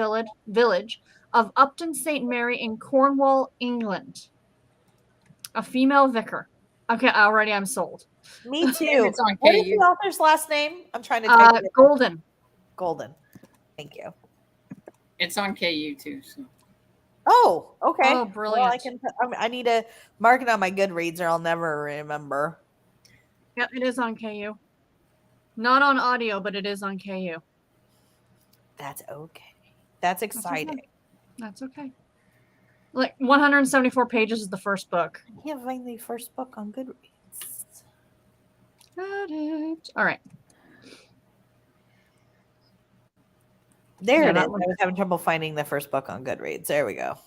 Speaker 2: village of Upton St. Mary in Cornwall, England. A female vicar. Okay, already I'm sold.
Speaker 1: Me too. What is the author's last name? I'm trying to type it.
Speaker 2: Golden.
Speaker 1: Thank you.
Speaker 3: It's on KU too. So.
Speaker 1: Oh, okay.
Speaker 2: Oh, brilliant.
Speaker 1: Well, I need to mark it on my Goodreads or I'll never remember.
Speaker 2: Yeah, it is on KU. Not on audio, but it is on KU.
Speaker 1: That's okay. That's exciting.
Speaker 2: That's okay. 174 pages is the first book.
Speaker 1: I can't find the first book on Goodreads.
Speaker 2: Got it. All right.
Speaker 1: There it is. I was having trouble finding the first book on Goodreads. There we go.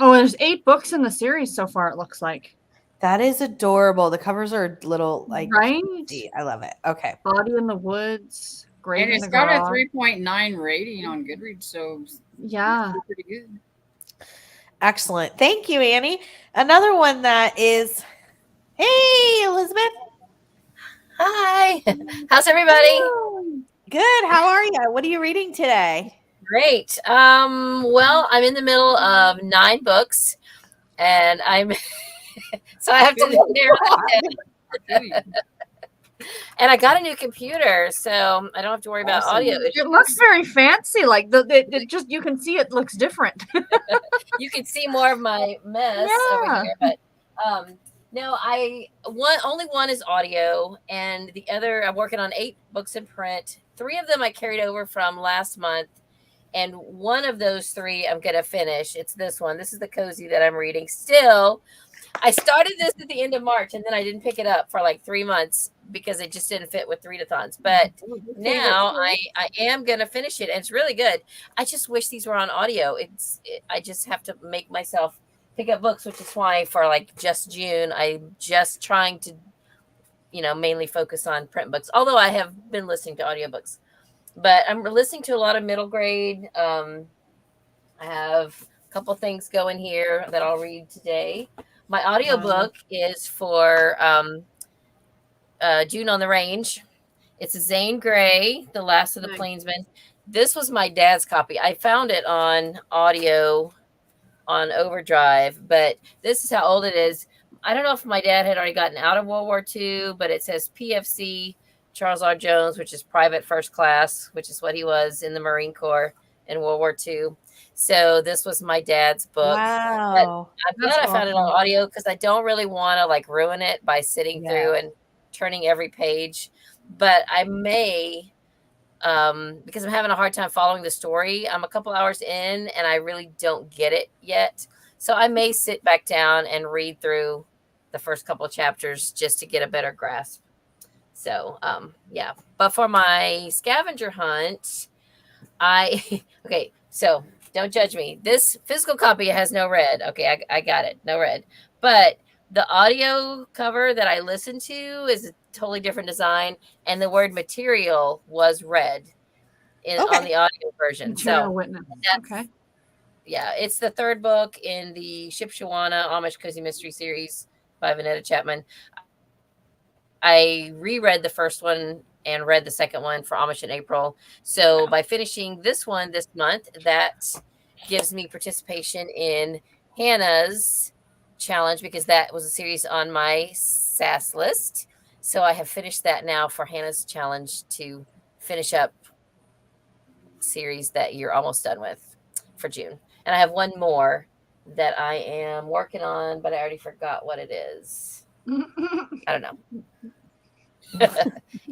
Speaker 2: Oh, there's 8 books in the series so far, it looks like.
Speaker 1: That is adorable. The covers are little
Speaker 2: right?
Speaker 1: Crazy. I love it. Okay.
Speaker 2: Body in the Woods. Grave
Speaker 3: and it's got a 3.9 rating on Goodreads, so
Speaker 2: yeah,
Speaker 3: pretty good.
Speaker 1: Excellent. Thank you, Annie. Another one that is, hey, Elizabeth.
Speaker 4: Hi. How's everybody?
Speaker 1: Good. How are you? What are you reading today?
Speaker 4: Great. Well, I'm in the middle of 9 books, and I'm so I have to narrow that down. And I got a new computer, so I don't have to worry about audio.
Speaker 2: It looks very fancy. It just you can see it looks different.
Speaker 4: You can see more of my mess over here, but no, only one is audio, and the other I'm working on 8 books in print. 3 of them I carried over from last month, and one of those 3 I'm gonna finish. It's this one. This is the cozy that I'm reading still. I started this at the end of March, and then I didn't pick it up for 3 months because it just didn't fit with the readathons. But now I am going to finish it, and it's really good. I just wish these were on audio. I just have to make myself pick up books, which is why for just June, I'm just trying to, mainly focus on print books. Although I have been listening to audiobooks, but I'm listening to a lot of middle grade. I have a couple things going here that I'll read today. My audiobook is for June on the Range. It's a Zane Grey, The Last of the Planesmen. This was my dad's copy. I found it on audio on Overdrive, but this is how old it is. I don't know if my dad had already gotten out of World War II, but it says PFC, Charles R. Jones, which is Private First Class, which is what he was in the Marine Corps in World War II. So this was my dad's book.
Speaker 1: Wow.
Speaker 4: I'm glad I found it on audio because I don't really want to ruin it by sitting through and turning every page. But I may, because I'm having a hard time following the story. I'm a couple hours in and I really don't get it yet. So I may sit back down and read through the first couple of chapters just to get a better grasp. So, yeah. But for my scavenger hunt, so don't judge me. This physical copy has no red. Okay, I got it. No red. But the audio cover that I listened to is a totally different design, and the word material was red on the audio version.
Speaker 2: Material
Speaker 4: So
Speaker 2: witness.
Speaker 4: that's,
Speaker 2: Okay.
Speaker 4: yeah, it's the third book in the Shipshawana Amish Cozy Mystery series by Vanetta Chapman. I reread the first one and read the second one for Amish in April. So by finishing this one this month, that gives me participation in Hannah's challenge, because that was a series on my SAS list. So I have finished that now for Hannah's challenge to finish up series that you're almost done with for June. And I have one more that I am working on, but I already forgot what it is. I don't know.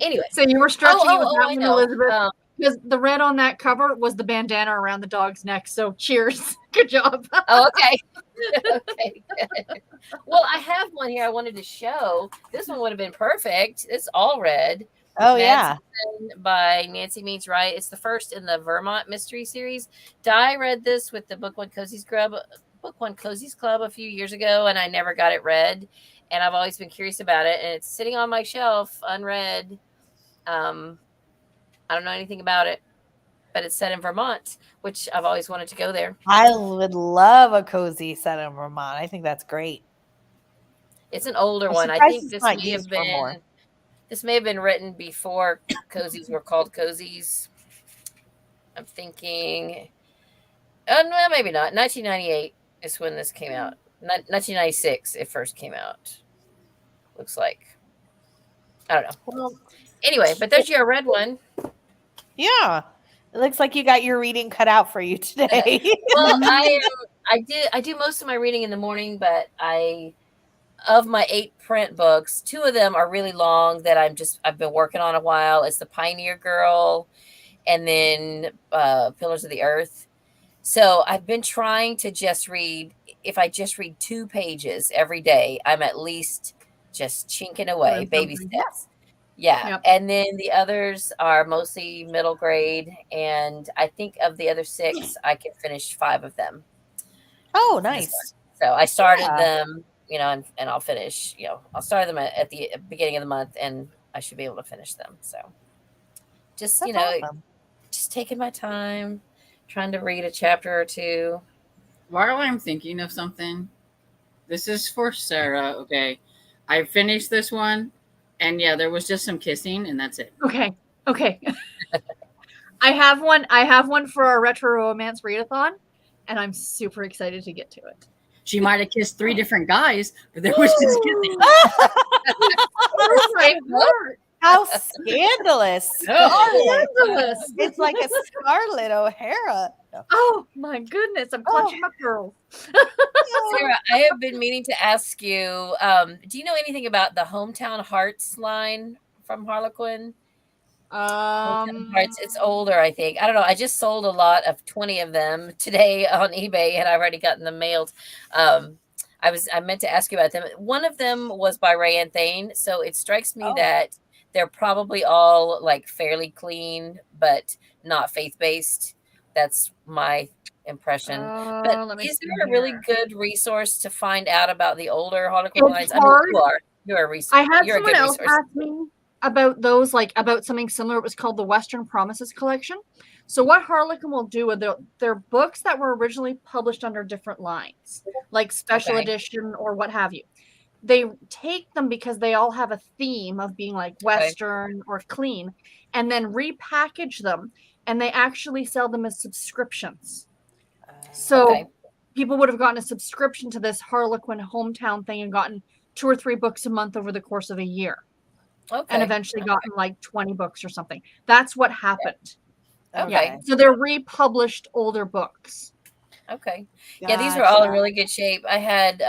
Speaker 4: Anyway,
Speaker 2: So you were stretching it with that
Speaker 4: I
Speaker 2: one,
Speaker 4: know.
Speaker 2: Elizabeth, because the red on that cover was the bandana around the dog's neck. So cheers. Good job.
Speaker 4: Oh, okay. Okay. Good. Well, I have one here I wanted to show. This one would have been perfect. It's all red.
Speaker 1: Oh, yeah.
Speaker 4: By Nancy Means Right. It's the first in the Vermont Mystery Series. Di read this with the Book One Cozies Club a few years ago, and I never got it read. And I've always been curious about it, and it's sitting on my shelf unread. I don't know anything about it, but it's set in Vermont, which I've always wanted to go there.
Speaker 1: I would love a cozy set in Vermont. I think that's great.
Speaker 4: It's an older
Speaker 1: I'm
Speaker 4: one. I
Speaker 1: surprised
Speaker 4: think
Speaker 1: it's not used for more.
Speaker 4: this may have been written before cozies were called cozies. I'm thinking, no, maybe not. 1998 is when this came out. 1996 it first came out. Looks like. I don't know.
Speaker 1: Well,
Speaker 4: anyway, but there's your red one.
Speaker 1: Yeah. It looks like you got your reading cut out for you today.
Speaker 4: Well, I do most of my reading in the morning, but of my 8 print books, 2 of them are really long that I've been working on a while. It's The Pioneer Girl and then Pillars of the Earth. So I've been trying to just read, if I just read 2 pages every day, I'm at least just chinking away, baby steps. Yeah. Yep. And then the others are mostly middle grade. And I think of the other 6, I can finish 5 of them.
Speaker 1: Oh, nice.
Speaker 4: So I started them, and I'll finish, I'll start them at the beginning of the month, and I should be able to finish them. So just,
Speaker 1: That's awesome.
Speaker 4: Just taking my time, trying to read a chapter or 2.
Speaker 3: While I'm thinking of something, this is for Sarah. Okay. I finished this one, and yeah, there was just some kissing, and that's it.
Speaker 2: Okay. I have one for our retro romance readathon, and I'm super excited to get to it.
Speaker 3: She might have kissed 3 different guys, but there was just kissing.
Speaker 2: Oh my word.
Speaker 1: How scandalous.
Speaker 2: Scandalous.
Speaker 1: It's like a Scarlett O'Hara.
Speaker 2: Oh my goodness. I'm clutching my pearls.
Speaker 4: Sarah, I have been meaning to ask you, do you know anything about the Hometown Hearts line from Harlequin? Hearts, it's older, I think. I don't know. I just sold a lot of 20 of them today on eBay, and I've already gotten them mailed. I meant to ask you about them. One of them was by Rayanne Thane, so it strikes me that they're probably all like fairly clean, but not faith-based. That's my impression. But is there a really good resource to find out about the older Harlequin lines? I mean, you're a resource.
Speaker 2: I had someone else ask me about those, about something similar. It was called the Western Promises Collection. So what Harlequin will do with their books that were originally published under different lines, like special edition or what have you. They take them because they all have a theme of being like Western or clean, and then repackage them, and they actually sell them as subscriptions. So people would have gotten a subscription to this Harlequin hometown thing and gotten 2 or 3 books a month over the course of a year. And eventually gotten like 20 books or something. That's what happened.
Speaker 4: Okay.
Speaker 2: So they're republished older books.
Speaker 4: Okay. Yeah, these are all in really good shape. I had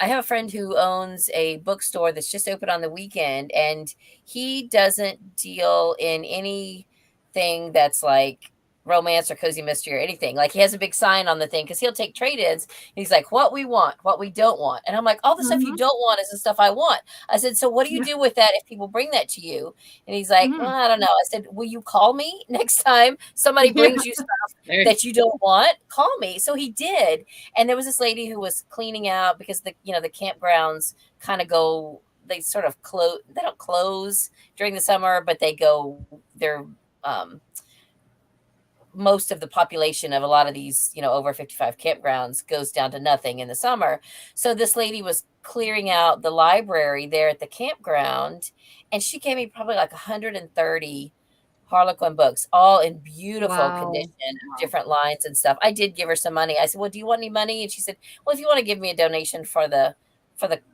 Speaker 4: I have a friend who owns a bookstore that's just open on the weekend, and he doesn't deal in anything that's like romance or cozy mystery or anything. Like he has a big sign on the thing because he'll take trade-ins. He's like, what we want, what we don't want. And I'm like, all the stuff you don't want is the stuff I want. I said, so what do you do with that if people bring that to you? And he's like, well, I don't know. I said, will you call me next time somebody brings you stuff that you don't want? Call me. So he did. And there was this lady who was cleaning out because the campgrounds kind of go, they sort of close. They don't close during the summer, but they're most of the population of a lot of these, over 55 campgrounds goes down to nothing in the summer. So this lady was clearing out the library there at the campground, and she gave me probably like 130 Harlequin books, all in beautiful condition, different lines and stuff. I did give her some money. I said, well, do you want any money? And she said, well, if you want to give me a donation for the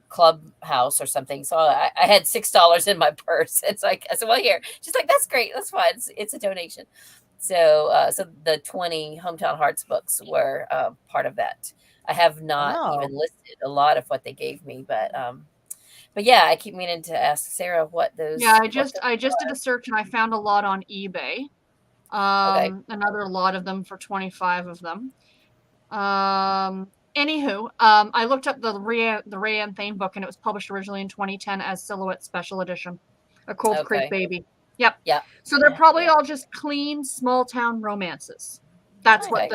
Speaker 4: clubhouse or something. So I had $6 in my purse. It's like, I said, well, here. She's like, that's great. That's fine. It's a donation. So the 20 Hometown Hearts books were part of that. I have not even listed a lot of what they gave me, but yeah, I keep meaning to ask Sarah what those.
Speaker 2: Yeah, I just did a search and I found a lot on eBay. Another lot of them for 25 of them. Anywho, I looked up the Ray Ann Thane book, and it was published originally in 2010 as Silhouette Special Edition, a Cold Creek Baby. Yep. Yeah. So they're probably all just clean small town romances. That's what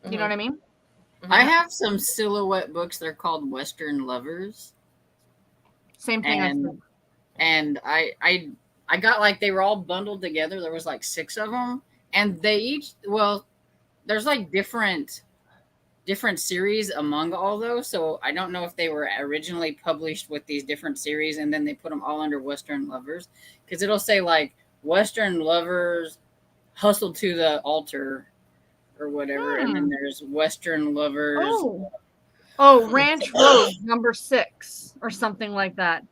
Speaker 2: you know what I mean?
Speaker 3: I have some Silhouette books. They're called Western Lovers.
Speaker 2: Same thing.
Speaker 3: And I got like, they were all bundled together. There was like 6 of them, and they each, there's like different series among all those. So I don't know if they were originally published with these different series and then they put them all under Western Lovers, because it'll say like Western Lovers Hustled to the Altar or whatever. And then there's Western Lovers.
Speaker 2: Ranch Road number 6 or something like that.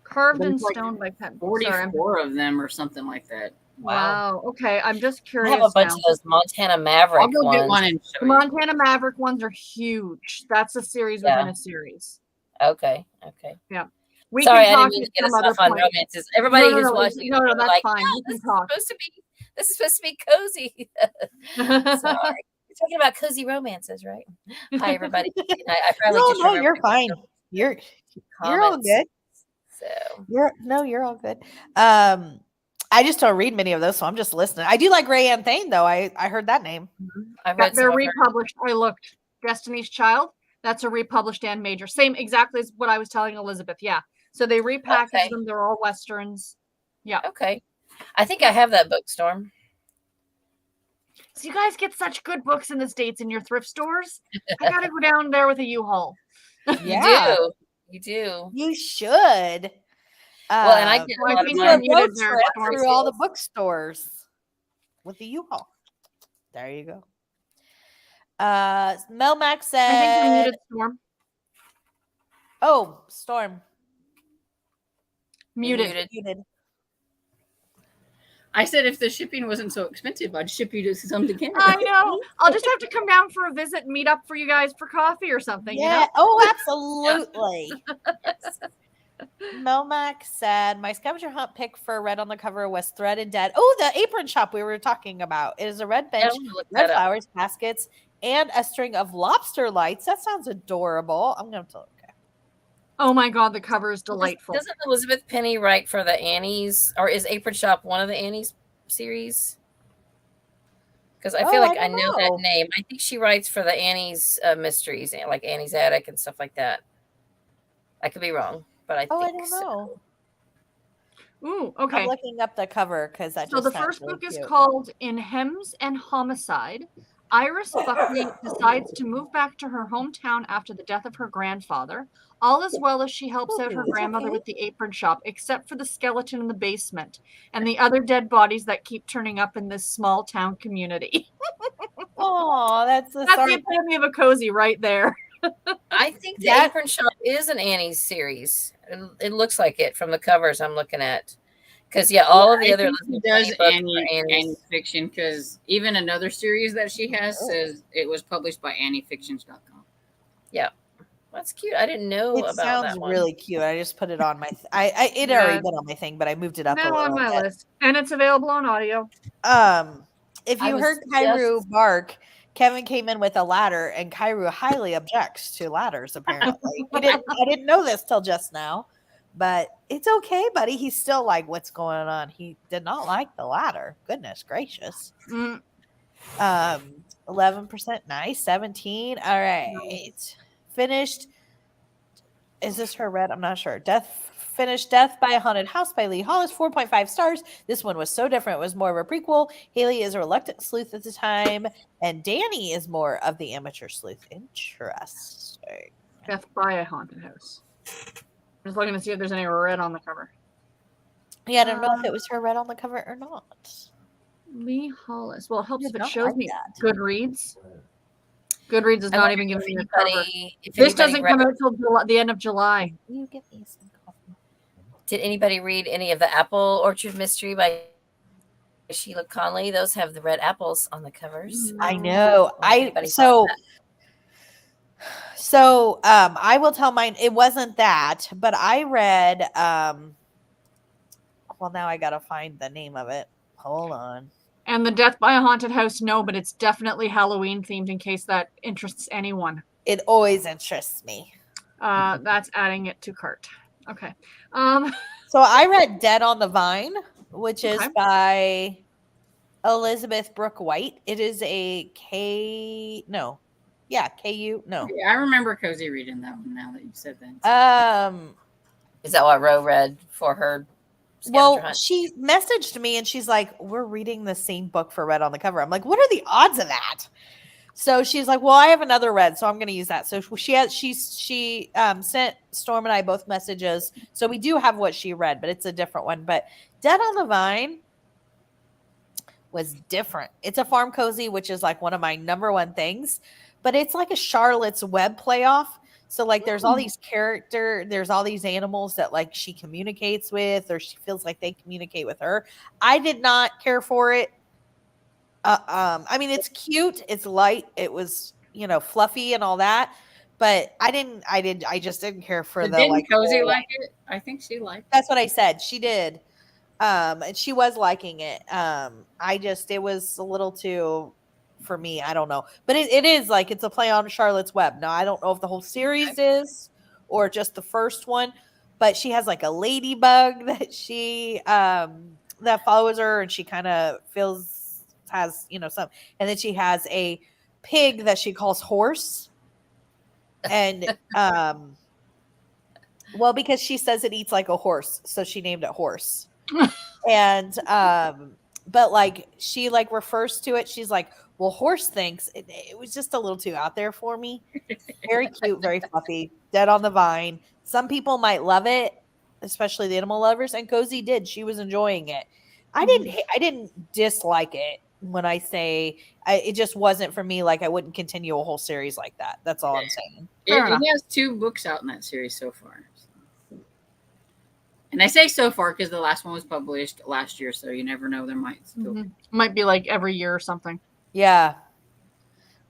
Speaker 2: Carved in stone by Pat.
Speaker 3: 44 of them or something like that.
Speaker 2: Wow. Okay. I'm just curious.
Speaker 4: I have a bunch of those Montana Maverick ones.
Speaker 3: Get one and show
Speaker 2: the Montana Maverick ones are huge. That's a series within a series.
Speaker 4: Okay.
Speaker 2: Yeah.
Speaker 4: Sorry, I didn't mean to get us off on romances. Everybody who's watching,
Speaker 2: no, that's
Speaker 4: like,
Speaker 2: fine. You can talk.
Speaker 4: This is supposed to be cozy. Sorry. You're talking about cozy romances, right? Hi, everybody. I probably
Speaker 1: No, you're fine. You're all good.
Speaker 4: So
Speaker 1: you're all good. I just don't read many of those, so I'm just listening. I do like Ray Ann Thane, though. I heard that name.
Speaker 2: They're republished. I looked. Destiny's Child. That's a republished and major. Same exactly as what I was telling Elizabeth. Yeah. So they repackaged them. They're all Westerns. Yeah.
Speaker 4: Okay. I think I have that book, Storm.
Speaker 2: So you guys get such good books in the States in your thrift stores. I got to go down there with a U-Haul.
Speaker 1: Yeah.
Speaker 4: You do.
Speaker 1: You should.
Speaker 4: Well, and I did a lot of my
Speaker 1: through all the bookstores with the U-Haul. There you go. Melmac said,
Speaker 2: I think we muted Storm.
Speaker 1: Oh, Storm.
Speaker 2: Muted.
Speaker 3: I said if the shipping wasn't so expensive, I'd ship you to some to Canada.
Speaker 2: I know. I'll just have to come down for a visit and meet up for you guys for coffee or something.
Speaker 1: Yeah.
Speaker 2: You know?
Speaker 1: Oh, absolutely. Melmac said, my scavenger hunt pick for red on the cover was Thread and Dead. Oh, the apron shop we were talking about. It is a red bench, red flowers, baskets, and a string of lobster lights. That sounds adorable. I'm going to look.
Speaker 2: Oh my God, the cover is delightful.
Speaker 4: Doesn't Elizabeth Penny write for the Annie's, or is Apron Shop one of the Annie's series? Because I feel like I know that name. I think she writes for the Annie's mysteries, like Annie's Attic and stuff like that. I could be wrong, but I think
Speaker 1: I don't know.
Speaker 2: Ooh, okay.
Speaker 1: I'm looking up the cover because that.
Speaker 2: So the first book is called In Hems and Homicide. Iris Buckley decides to move back to her hometown after the death of her grandfather. All as well as she helps out her grandmother with the apron shop, except for the skeleton in the basement and the other dead bodies that keep turning up in this small town community.
Speaker 1: Oh, that's the
Speaker 2: epitome of a cozy right there.
Speaker 4: I think the apron shop is an Annie's series. It looks like it from the covers I'm looking at. Because all of the other
Speaker 3: does Annie fiction, because even another series that she has says it was published by AnnieFictions.com.
Speaker 4: Yeah, that's cute. I didn't know about that one. It sounds
Speaker 1: really cute. I just put it on my. It already been on my thing, but I moved it up.
Speaker 2: Now on my list, and it's available on audio.
Speaker 1: If
Speaker 4: I
Speaker 1: you
Speaker 4: was
Speaker 1: heard Kairu bark, Kevin came in with a ladder, and Kairu highly objects to ladders. Apparently, I didn't know this till just now, but it's okay, buddy. He's still like, "What's going on?" He did not like the ladder. Goodness gracious. 11%, nice. 17. All right, finished. Is this her red? I'm not sure. Finished Death by a Haunted House by Lee Hollis, 4.5 stars. This one was so different. It was more of a prequel. Haley is a reluctant sleuth at the time, and Danny is more of the amateur sleuth. Interesting.
Speaker 2: Death by a Haunted House. I'm just looking to see if there's any red on the cover.
Speaker 1: Yeah, I don't know if it was her red on the cover or not.
Speaker 2: Lee Hollis. Well, it helps if it
Speaker 1: not
Speaker 2: shows
Speaker 1: like
Speaker 2: me
Speaker 1: that.
Speaker 2: Goodreads. Goodreads is
Speaker 4: I
Speaker 2: not
Speaker 4: wonder
Speaker 2: even giving
Speaker 4: if
Speaker 2: me a cover.
Speaker 4: if
Speaker 2: This
Speaker 4: anybody
Speaker 2: doesn't
Speaker 4: read-
Speaker 2: come out till the end of July.
Speaker 1: You give me some coffee.
Speaker 4: Did anybody read any of the Apple Orchard Mystery by Sheila Conley? Those have the red apples on the covers.
Speaker 1: I know.
Speaker 4: Anybody saw
Speaker 1: So I will tell mine. It wasn't that, but I read. Well, now I gotta find the name of it. Hold on.
Speaker 2: And the Death by a Haunted House, no, but it's definitely Halloween themed in case that interests anyone.
Speaker 1: It always interests me.
Speaker 2: That's adding it to cart. Okay.
Speaker 1: So I read Dead on the Vine, which is
Speaker 2: Okay.
Speaker 1: by Elizabeth Brooke White. It is a KU. No.
Speaker 3: Yeah, I remember Cozy reading that one now that you said that.
Speaker 4: Is that what Ro read for her? Scavenger
Speaker 1: Well,
Speaker 4: hunt?
Speaker 1: she messaged me and she's like, "We're reading the same book for Red on the cover." I'm like, "What are the odds of that?" So she's like, "Well, I have another Red, so I'm going to use that." So she sent Storm and I both messages. So we do have what she read, but it's a different one. But Dead on the Vine was different. It's a farm cozy, which is like one of my number one things. But it's like a Charlotte's Web playoff. So like there's all these there's all these animals that like she communicates with, or she feels like they communicate with her. I did not care for it. I mean, it's cute, it's light, it was, fluffy and all that, but I just didn't care for
Speaker 3: But
Speaker 1: the
Speaker 3: didn't
Speaker 1: like
Speaker 3: Cozy
Speaker 1: whole-
Speaker 3: like it? I think she liked it.
Speaker 1: That's what I said. She did. And she was liking it. It was a little too for me. I don't know. But it is like it's a play on Charlotte's Web. Now I don't know if the whole series is or just the first one, but she has like a ladybug that she that follows her, and she kind of has some, and then she has a pig that she calls Horse. And well, because she says it eats like a horse, so she named it Horse. And but like she like refers to it, she's like, well, Horse thinks it was just a little too out there for me. Very cute, very fluffy. Dead on the Vine. Some people might love it, especially the animal lovers, and Cozy did. She was enjoying it. I didn't dislike it. When I say it just wasn't for me, like I wouldn't continue a whole series like that. That's all I'm saying.
Speaker 3: It has 2 books out in that series so far. And I say so far because the last one was published last year, so you never know. There might still
Speaker 2: Might be like every year or something.
Speaker 1: Yeah.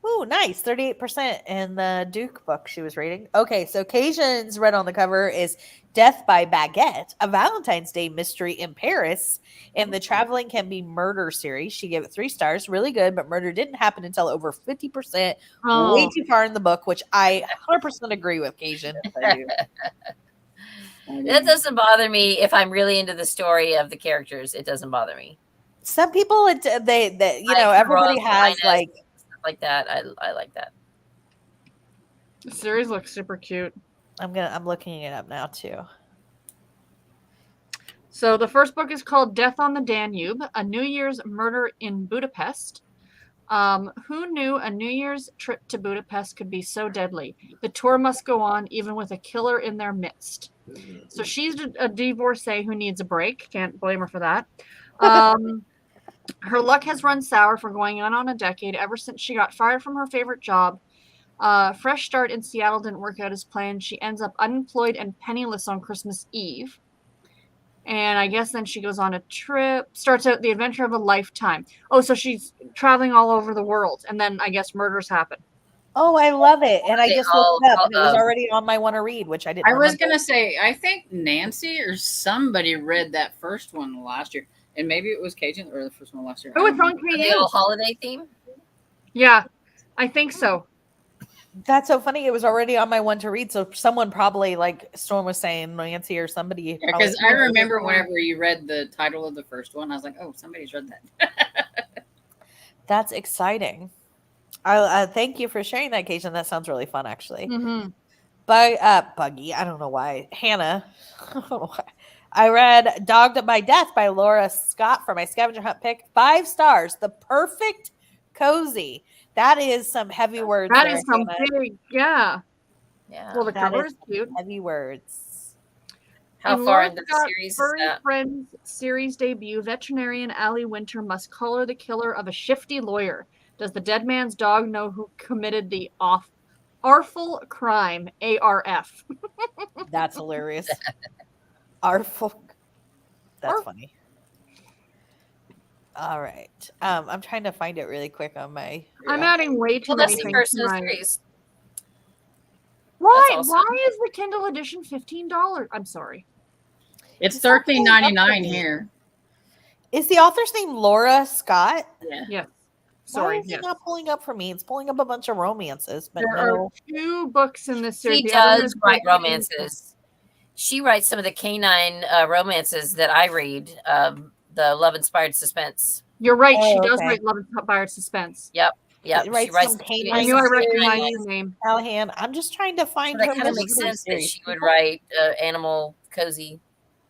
Speaker 1: Ooh, nice. 38% in the Duke book she was reading. Okay, so Cajun's red on the cover is Death by Baguette, a Valentine's Day mystery in Paris, in the Traveling Can Be Murder series. She gave it 3 stars. Really good, but murder didn't happen until over 50%.
Speaker 2: Oh.
Speaker 1: Way too far in the book, which I 100% agree with, Cajun. I do.
Speaker 4: That doesn't bother me if I'm really into the story of the characters. It doesn't bother me.
Speaker 1: Some people, everybody has like
Speaker 4: stuff like that. I like that.
Speaker 2: The series looks super cute.
Speaker 1: I'm looking it up now too.
Speaker 2: So the first book is called Death on the Danube, a New Year's Murder in Budapest. Who knew a New Year's trip to Budapest could be so deadly? The tour must go on even with a killer in their midst. So she's a divorcee who needs a break. Can't blame her for that. Her luck has run sour for going on a decade ever since she got fired from her favorite job. Fresh start in Seattle didn't work out as planned. She ends up unemployed and penniless on Christmas Eve. And I guess then she goes on a trip, starts out the adventure of a lifetime. Oh, so she's traveling all over the world. And then I guess murders happen.
Speaker 1: Oh, I love it. And I
Speaker 4: They
Speaker 1: just
Speaker 4: all-
Speaker 1: looked it up and it was already on my want to read, which I didn't
Speaker 3: I was
Speaker 1: remember.
Speaker 3: gonna say, I think Nancy or somebody read that first one last year. and maybe it was Cajun or the first one last year.
Speaker 2: Oh, it's on
Speaker 4: Are they
Speaker 2: KU.
Speaker 4: all holiday theme?
Speaker 2: Yeah, I think so.
Speaker 1: That's so funny. It was already on my one to read. So someone probably, like Storm was saying, Nancy or somebody.
Speaker 3: Because I remember whenever you read the title of the first one, I was like, oh, somebody's read that.
Speaker 1: That's exciting. I thank you for sharing that, Cajun. That sounds really fun, actually.
Speaker 2: Mm-hmm.
Speaker 1: Buggy. I don't know why. Hannah. I don't know why. I read Dogged by Death by Laura Scott for my scavenger hunt pick. 5 stars. The perfect cozy. That is some heavy words.
Speaker 2: That
Speaker 1: there,
Speaker 2: is some
Speaker 1: Hannah.
Speaker 2: big, yeah.
Speaker 4: Yeah.
Speaker 2: Well, the
Speaker 1: That
Speaker 2: cover
Speaker 1: is
Speaker 2: is cute.
Speaker 1: heavy words.
Speaker 4: How
Speaker 2: And
Speaker 4: far
Speaker 2: Laura
Speaker 4: into the
Speaker 2: Scott
Speaker 4: series is
Speaker 2: Furry
Speaker 4: that?
Speaker 2: Friends series debut, veterinarian Allie Winter must collar the killer of a shifty lawyer. Does the dead man's dog know who committed the artful crime? ARF.
Speaker 1: That's hilarious. Artful. That's funny. All right. I'm trying to find it really quick on my.
Speaker 2: I'm adding way too
Speaker 4: Well,
Speaker 2: many
Speaker 4: that's the
Speaker 2: things
Speaker 4: first
Speaker 2: to
Speaker 4: in the
Speaker 2: my...
Speaker 4: series.
Speaker 2: Why?
Speaker 4: That's awesome.
Speaker 2: Why is the Kindle edition $15? I'm sorry.
Speaker 3: It's
Speaker 1: It's not pulling up for
Speaker 3: $13.99
Speaker 1: me.
Speaker 3: here.
Speaker 1: Is the author's name Laura Scott?
Speaker 3: Yeah.
Speaker 2: Yes.
Speaker 1: Why
Speaker 2: Sorry.
Speaker 1: is
Speaker 2: Yes.
Speaker 1: it not pulling up for me? It's pulling up a bunch of romances, but
Speaker 2: There
Speaker 1: no.
Speaker 2: are 2 books in this series.
Speaker 4: She
Speaker 2: The other one
Speaker 4: does
Speaker 2: is
Speaker 4: write
Speaker 2: broken.
Speaker 4: romances. She writes some of the canine romances that I read. The love-inspired suspense.
Speaker 2: You're right. She
Speaker 1: Oh,
Speaker 2: does
Speaker 1: okay.
Speaker 2: write Love Inspired Suspense.
Speaker 4: Yep.
Speaker 1: It
Speaker 4: She
Speaker 1: writes
Speaker 4: writes
Speaker 1: some
Speaker 4: the
Speaker 1: canine
Speaker 2: I knew I
Speaker 1: series.
Speaker 2: recognized the name.
Speaker 1: Callahan. I'm just trying to
Speaker 4: So
Speaker 1: find
Speaker 4: that
Speaker 1: her
Speaker 4: kind of
Speaker 1: most
Speaker 4: makes
Speaker 1: recent
Speaker 4: sense that
Speaker 1: series.
Speaker 4: she would write animal cozy.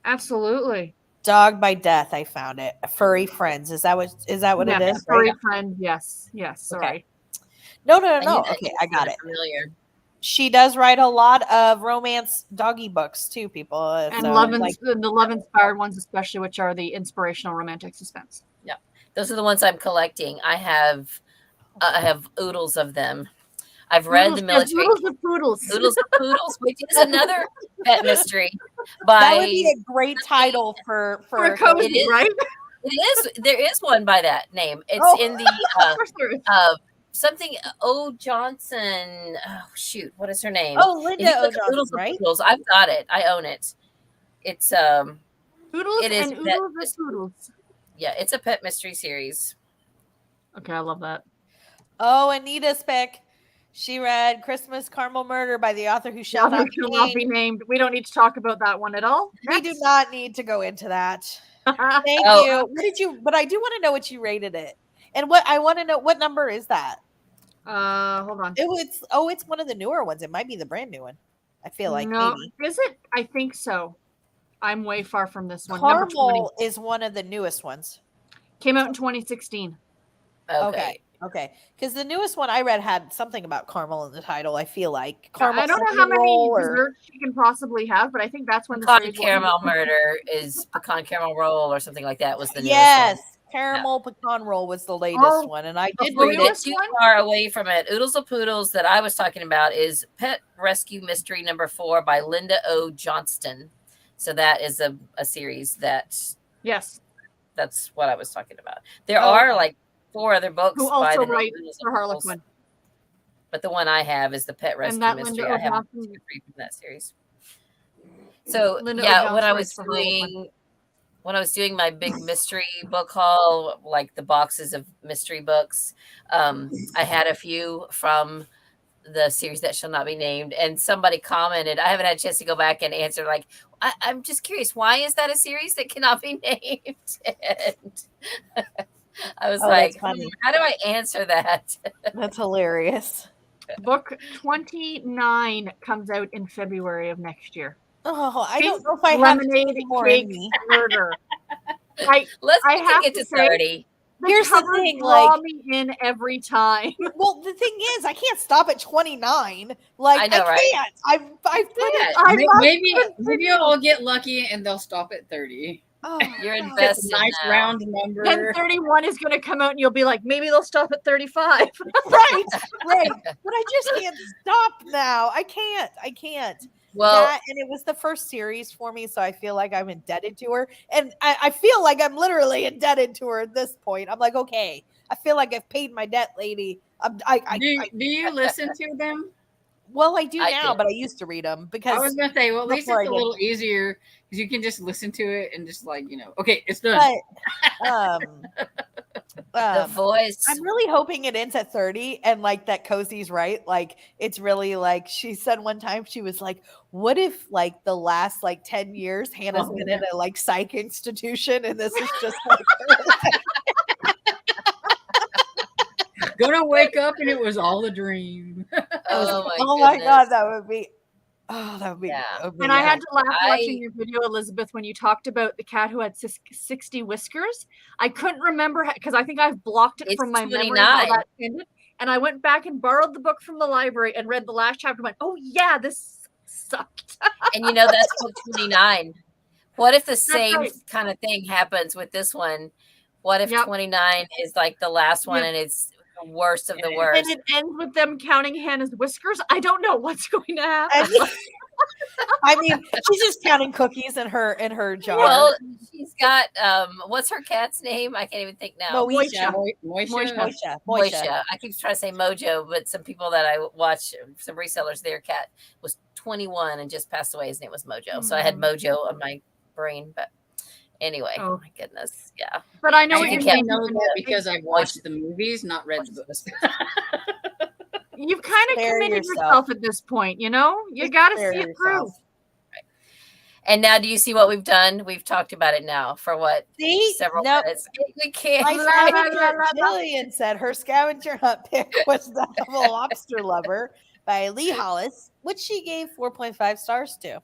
Speaker 2: Absolutely.
Speaker 1: Dogged by Death. I found it. Furry Friends. Is that what
Speaker 2: Yes,
Speaker 1: it is?
Speaker 2: Furry
Speaker 1: Right?
Speaker 2: Friend. Yes. Yes. Sorry.
Speaker 1: No.
Speaker 4: I knew that
Speaker 1: Okay,
Speaker 4: name
Speaker 1: I got
Speaker 4: sounded
Speaker 1: it.
Speaker 4: familiar.
Speaker 1: She does write a lot of romance doggy books too, people.
Speaker 2: And
Speaker 1: So,
Speaker 2: the Love Inspired ones, especially, which are the inspirational romantic suspense.
Speaker 4: Those are the ones I'm collecting. I have oodles of them. I've read the military.
Speaker 2: Oodles of poodles.
Speaker 4: Oodles of Poodles, which is another pet mystery
Speaker 1: that would be
Speaker 4: by.
Speaker 1: a great title for
Speaker 2: For a cozy,
Speaker 4: It is.
Speaker 2: right?
Speaker 4: It is. There is one by that name. It's
Speaker 1: Oh.
Speaker 4: in the
Speaker 2: Of course there is.
Speaker 4: something. O. Johnson. Oh shoot, what is her name?
Speaker 1: Oh,
Speaker 4: If you
Speaker 1: Linda O.
Speaker 4: look at
Speaker 1: Johnson,
Speaker 4: Oodles of
Speaker 1: right?
Speaker 4: Poodles, I've got it. I own it. It's
Speaker 2: Oodles
Speaker 4: it is
Speaker 2: and
Speaker 4: pet-
Speaker 2: oodles of poodles.
Speaker 4: yeah, it's a pet mystery series.
Speaker 2: Okay, I love that.
Speaker 1: Oh, Anita's pick. She read Christmas Caramel Murder by the author who shall not be
Speaker 2: Shall not be
Speaker 1: named.
Speaker 2: named. We don't need to talk about that one at all.
Speaker 1: We do not need to go into that.
Speaker 2: not.
Speaker 1: Thank
Speaker 4: Oh.
Speaker 1: you. What did you? But I do want to know what you rated it, and what I want to know. What number is that?
Speaker 2: Hold on.
Speaker 1: It's one of the newer ones. It might be the brand new one. I feel like
Speaker 2: No,
Speaker 1: maybe.
Speaker 2: is it? I think so. I'm way far from this one. Number 20
Speaker 1: Caramel is one of the newest ones.
Speaker 2: came out in 2016.
Speaker 4: Okay.
Speaker 1: Okay. Because the newest one I read had something about caramel in the title. I feel like
Speaker 2: I don't know how many desserts she can possibly have, but I think that's when the
Speaker 4: Pecan
Speaker 2: series
Speaker 4: caramel murder is pecan caramel roll or something like that was the newest
Speaker 1: Yes,
Speaker 4: one.
Speaker 1: caramel pecan roll was the latest
Speaker 2: Oh,
Speaker 1: one, and I did
Speaker 2: the
Speaker 1: read it.
Speaker 2: newest
Speaker 4: Too
Speaker 2: one?
Speaker 4: far away from it. Oodles of Poodles that I was talking about is Pet Rescue Mystery number 4 by Linda O. Johnston. So that is a series that's what I was talking about. There are like 4 other books
Speaker 2: who
Speaker 4: by
Speaker 2: also
Speaker 4: the
Speaker 2: writes
Speaker 4: Oodles of
Speaker 2: for
Speaker 4: Poodles,
Speaker 2: Harlequin.
Speaker 4: but the one I have is the Pet Rescue
Speaker 2: that
Speaker 4: Mystery.
Speaker 2: Linda
Speaker 4: I haven't
Speaker 2: O'Johnson-
Speaker 4: read from that series. So
Speaker 2: Linda
Speaker 4: yeah,
Speaker 2: O'Johnson
Speaker 4: when I
Speaker 2: writes
Speaker 4: was
Speaker 2: for Harlequin.
Speaker 4: doing my big mystery book haul, like the boxes of mystery books, I had a few from the series that shall not be named, and somebody commented. I haven't had a chance to go back and answer. Like, I'm just curious, why is that a series that cannot be named? And I was like,
Speaker 1: funny.
Speaker 4: how do I answer that?
Speaker 1: That's hilarious.
Speaker 2: Book 29 comes out in February of next year.
Speaker 1: Oh, I
Speaker 2: Pink
Speaker 1: don't know if I have
Speaker 2: lemonade
Speaker 1: anymore in
Speaker 2: cake
Speaker 1: me.
Speaker 2: murder.
Speaker 4: Let's
Speaker 2: I have
Speaker 4: get
Speaker 2: to
Speaker 4: to
Speaker 2: say-
Speaker 4: 30.
Speaker 1: Here's the
Speaker 2: covers
Speaker 1: thing,
Speaker 2: draw
Speaker 1: like-
Speaker 2: me in every time.
Speaker 1: Well, the thing is, I can't stop at 29. Like,
Speaker 4: I know, right?
Speaker 1: can't. I put it.
Speaker 2: I love
Speaker 3: Maybe I'll get lucky and they'll stop at 30.
Speaker 1: Oh,
Speaker 4: You're
Speaker 1: God.
Speaker 3: That's
Speaker 4: invested
Speaker 3: a nice
Speaker 4: now.
Speaker 3: round number.
Speaker 2: Then 31 is going to come out and you'll be like, maybe they'll stop at 35.
Speaker 1: Right. But I just can't stop now. I can't.
Speaker 4: Well,
Speaker 1: That, and it was the first series for me, so I feel like I'm indebted to her. And I feel like I'm literally indebted to her at this point. I'm like, okay, I feel like I've paid my debt, lady.
Speaker 3: Do you listen to them?
Speaker 1: Well, I do
Speaker 4: I
Speaker 1: now,
Speaker 4: did.
Speaker 1: but I used to read them because
Speaker 3: I was gonna say, well, at least
Speaker 1: before
Speaker 3: it's
Speaker 1: I
Speaker 3: a
Speaker 1: did.
Speaker 3: little easier because you can just listen to it and just like okay, it's done.
Speaker 1: But
Speaker 4: The voice.
Speaker 1: I'm really hoping it ends at 30 and like that Cozy's right. Like it's really like she said one time, she was like, what if like the last like 10 years Hannah's been in a like psych institution and this is just like
Speaker 3: Gonna wake up and it was all a dream.
Speaker 4: Oh
Speaker 1: my god,
Speaker 4: goodness.
Speaker 1: that would be
Speaker 4: Yeah.
Speaker 2: And I had to laugh
Speaker 4: I-
Speaker 2: watching your video, Elizabeth, when you talked about the cat who had 60 whiskers. I couldn't remember because I think I've blocked it
Speaker 4: It's
Speaker 2: from my memory how
Speaker 4: 29.
Speaker 2: that ended. And I went back and borrowed the book from the library and read the last chapter and went, oh yeah, this sucked.
Speaker 4: And that's book 29. What if the same
Speaker 2: right.
Speaker 4: kind of thing happens with this one? What if
Speaker 2: Yep.
Speaker 4: 29 is like the last one
Speaker 2: Yep.
Speaker 4: and it's the worst of the
Speaker 2: And
Speaker 4: worst?
Speaker 2: it ends with them counting Hannah's whiskers. I don't know what's going to happen.
Speaker 1: I mean, she's just counting cookies in her jar.
Speaker 4: Well, she's got what's her cat's name? I can't even think now.
Speaker 1: Moesha.
Speaker 4: Moesha. I keep trying to say Mojo, but some people that I watch, some resellers, their cat was 21 and just passed away. His name was Mojo. So I had Mojo on my brain, but anyway,
Speaker 2: Oh.
Speaker 4: my goodness, yeah.
Speaker 2: But I know
Speaker 3: I
Speaker 2: what you're
Speaker 3: think I
Speaker 2: saying.
Speaker 3: know that because I've watched the movies, not read the books.
Speaker 2: You've kind of
Speaker 1: Spare
Speaker 2: committed
Speaker 1: yourself.
Speaker 2: yourself at this point, you got to
Speaker 1: Spare
Speaker 2: see it through.
Speaker 1: yourself.
Speaker 4: And now, do you see what we've done? We've talked about it now for what?
Speaker 1: See?
Speaker 4: Several
Speaker 1: No,
Speaker 4: minutes. We can't.
Speaker 1: my scavenger, Jillian said her scavenger hunt pick was The Lobster Lover by Lee Hollis, which she gave 4.5 stars to.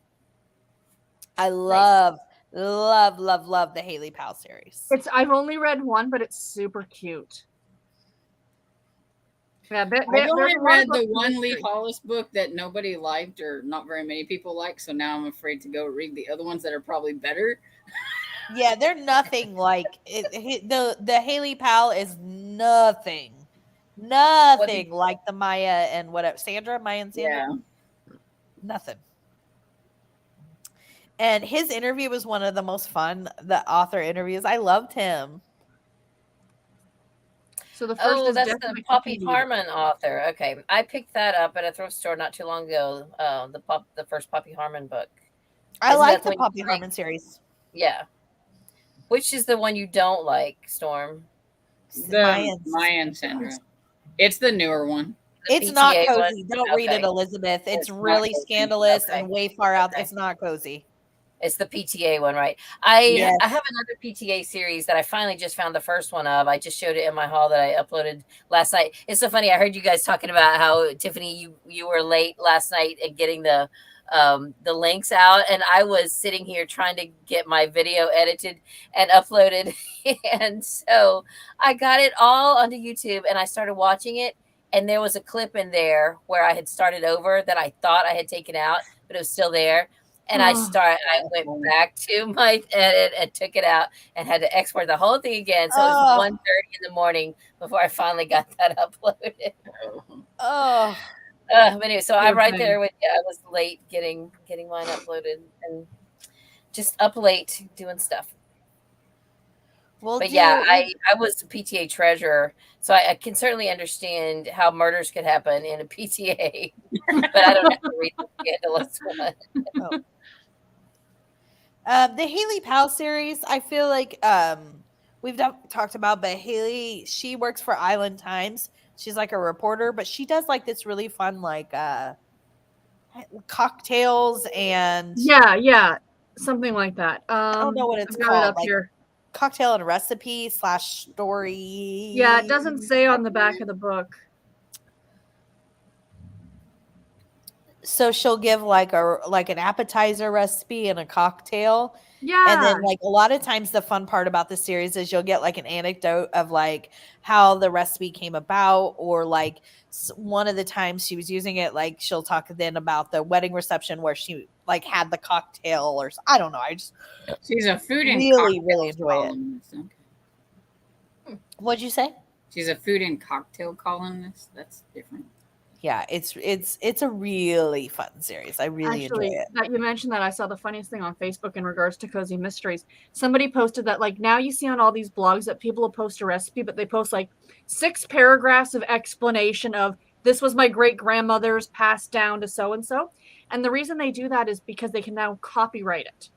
Speaker 1: I love the Haley Powell series.
Speaker 2: I've only read one, but it's super cute. Yeah,
Speaker 3: I've only read the one Lee Hollis book that nobody liked or not very many people like, so now I'm afraid to go read the other ones that are probably better.
Speaker 1: Yeah, they're nothing like the Haley Powell is nothing like the Maya and Maya and Sandra.
Speaker 3: Yeah.
Speaker 1: Nothing. And his interview was one of the most fun, the author interviews. I loved him.
Speaker 2: So the first is
Speaker 4: that's the
Speaker 2: definitely
Speaker 4: Poppy
Speaker 2: Cookie
Speaker 4: Harmon author. Okay, I picked that up at a thrift store not too long ago. The first Poppy Harmon book.
Speaker 1: I
Speaker 4: Isn't
Speaker 1: like
Speaker 4: that
Speaker 1: the
Speaker 4: when
Speaker 1: Poppy
Speaker 4: you
Speaker 1: Harmon series.
Speaker 4: Yeah. Which is the one you don't like, Storm?
Speaker 3: The Maya and Sandra. It's the newer one.
Speaker 1: It's not
Speaker 4: PTA
Speaker 1: cozy.
Speaker 4: one?
Speaker 1: Don't read it,
Speaker 4: Okay.
Speaker 1: Elizabeth. It's
Speaker 3: It's not
Speaker 1: really
Speaker 3: cozy.
Speaker 1: scandalous
Speaker 4: Okay.
Speaker 1: and way far out.
Speaker 4: Okay.
Speaker 1: It's not cozy.
Speaker 4: It's the PTA one, right? I
Speaker 1: Yes.
Speaker 4: have another PTA series that I finally just found the first one of. I just showed it in my haul that I uploaded last night. It's so funny. I heard you guys talking about how, Tiffany, you were late last night at getting the links out, and I was sitting here trying to get my video edited and uploaded. And so I got it all onto YouTube and I started watching it, and there was a clip in there where I had started over that I thought I had taken out, but it was still there. And I went back to my edit and took it out and had to export the whole thing again. So it was 1:30 in the morning before I finally got that uploaded.
Speaker 1: Oh,
Speaker 4: But anyway, so I'm right there with you. I was late getting mine uploaded and just up late doing stuff.
Speaker 1: well,
Speaker 4: But yeah, I was a PTA treasurer, so I can certainly understand how murders could happen in a PTA. But I don't have to read the scandalous one.
Speaker 1: The Haley Powell series, I feel like we've talked about, but Haley, she works for Island Times. She's like a reporter, but she does like this really fun like cocktails and
Speaker 2: something like that.
Speaker 1: I don't know what it's
Speaker 2: I've got it
Speaker 1: called.
Speaker 2: up
Speaker 1: Like
Speaker 2: here.
Speaker 1: cocktail and recipe / story.
Speaker 2: Yeah, it doesn't say on the back of the book.
Speaker 1: So she'll give like an appetizer recipe and a cocktail.
Speaker 2: Yeah.
Speaker 1: And then like a lot of times the fun part about the series is you'll get like an anecdote of like how the recipe came about, or like one of the times she was using it, like she'll talk then about the wedding reception where she like had the cocktail, or I don't know. I just
Speaker 3: She's a food and
Speaker 1: really
Speaker 3: cocktail
Speaker 1: enjoy it.
Speaker 3: columnist. Okay.
Speaker 1: What'd you say?
Speaker 3: She's a food and cocktail columnist. That's different.
Speaker 1: Yeah, it's a really fun series. I really enjoy it.
Speaker 2: That you mentioned that, I saw the funniest thing on Facebook in regards to Cozy Mysteries. Somebody posted that, like, now you see on all these blogs that people will post a recipe, but they post like 6 paragraphs of explanation of this was my great grandmother's passed down to so and so. And the reason they do that is because they can now copyright it.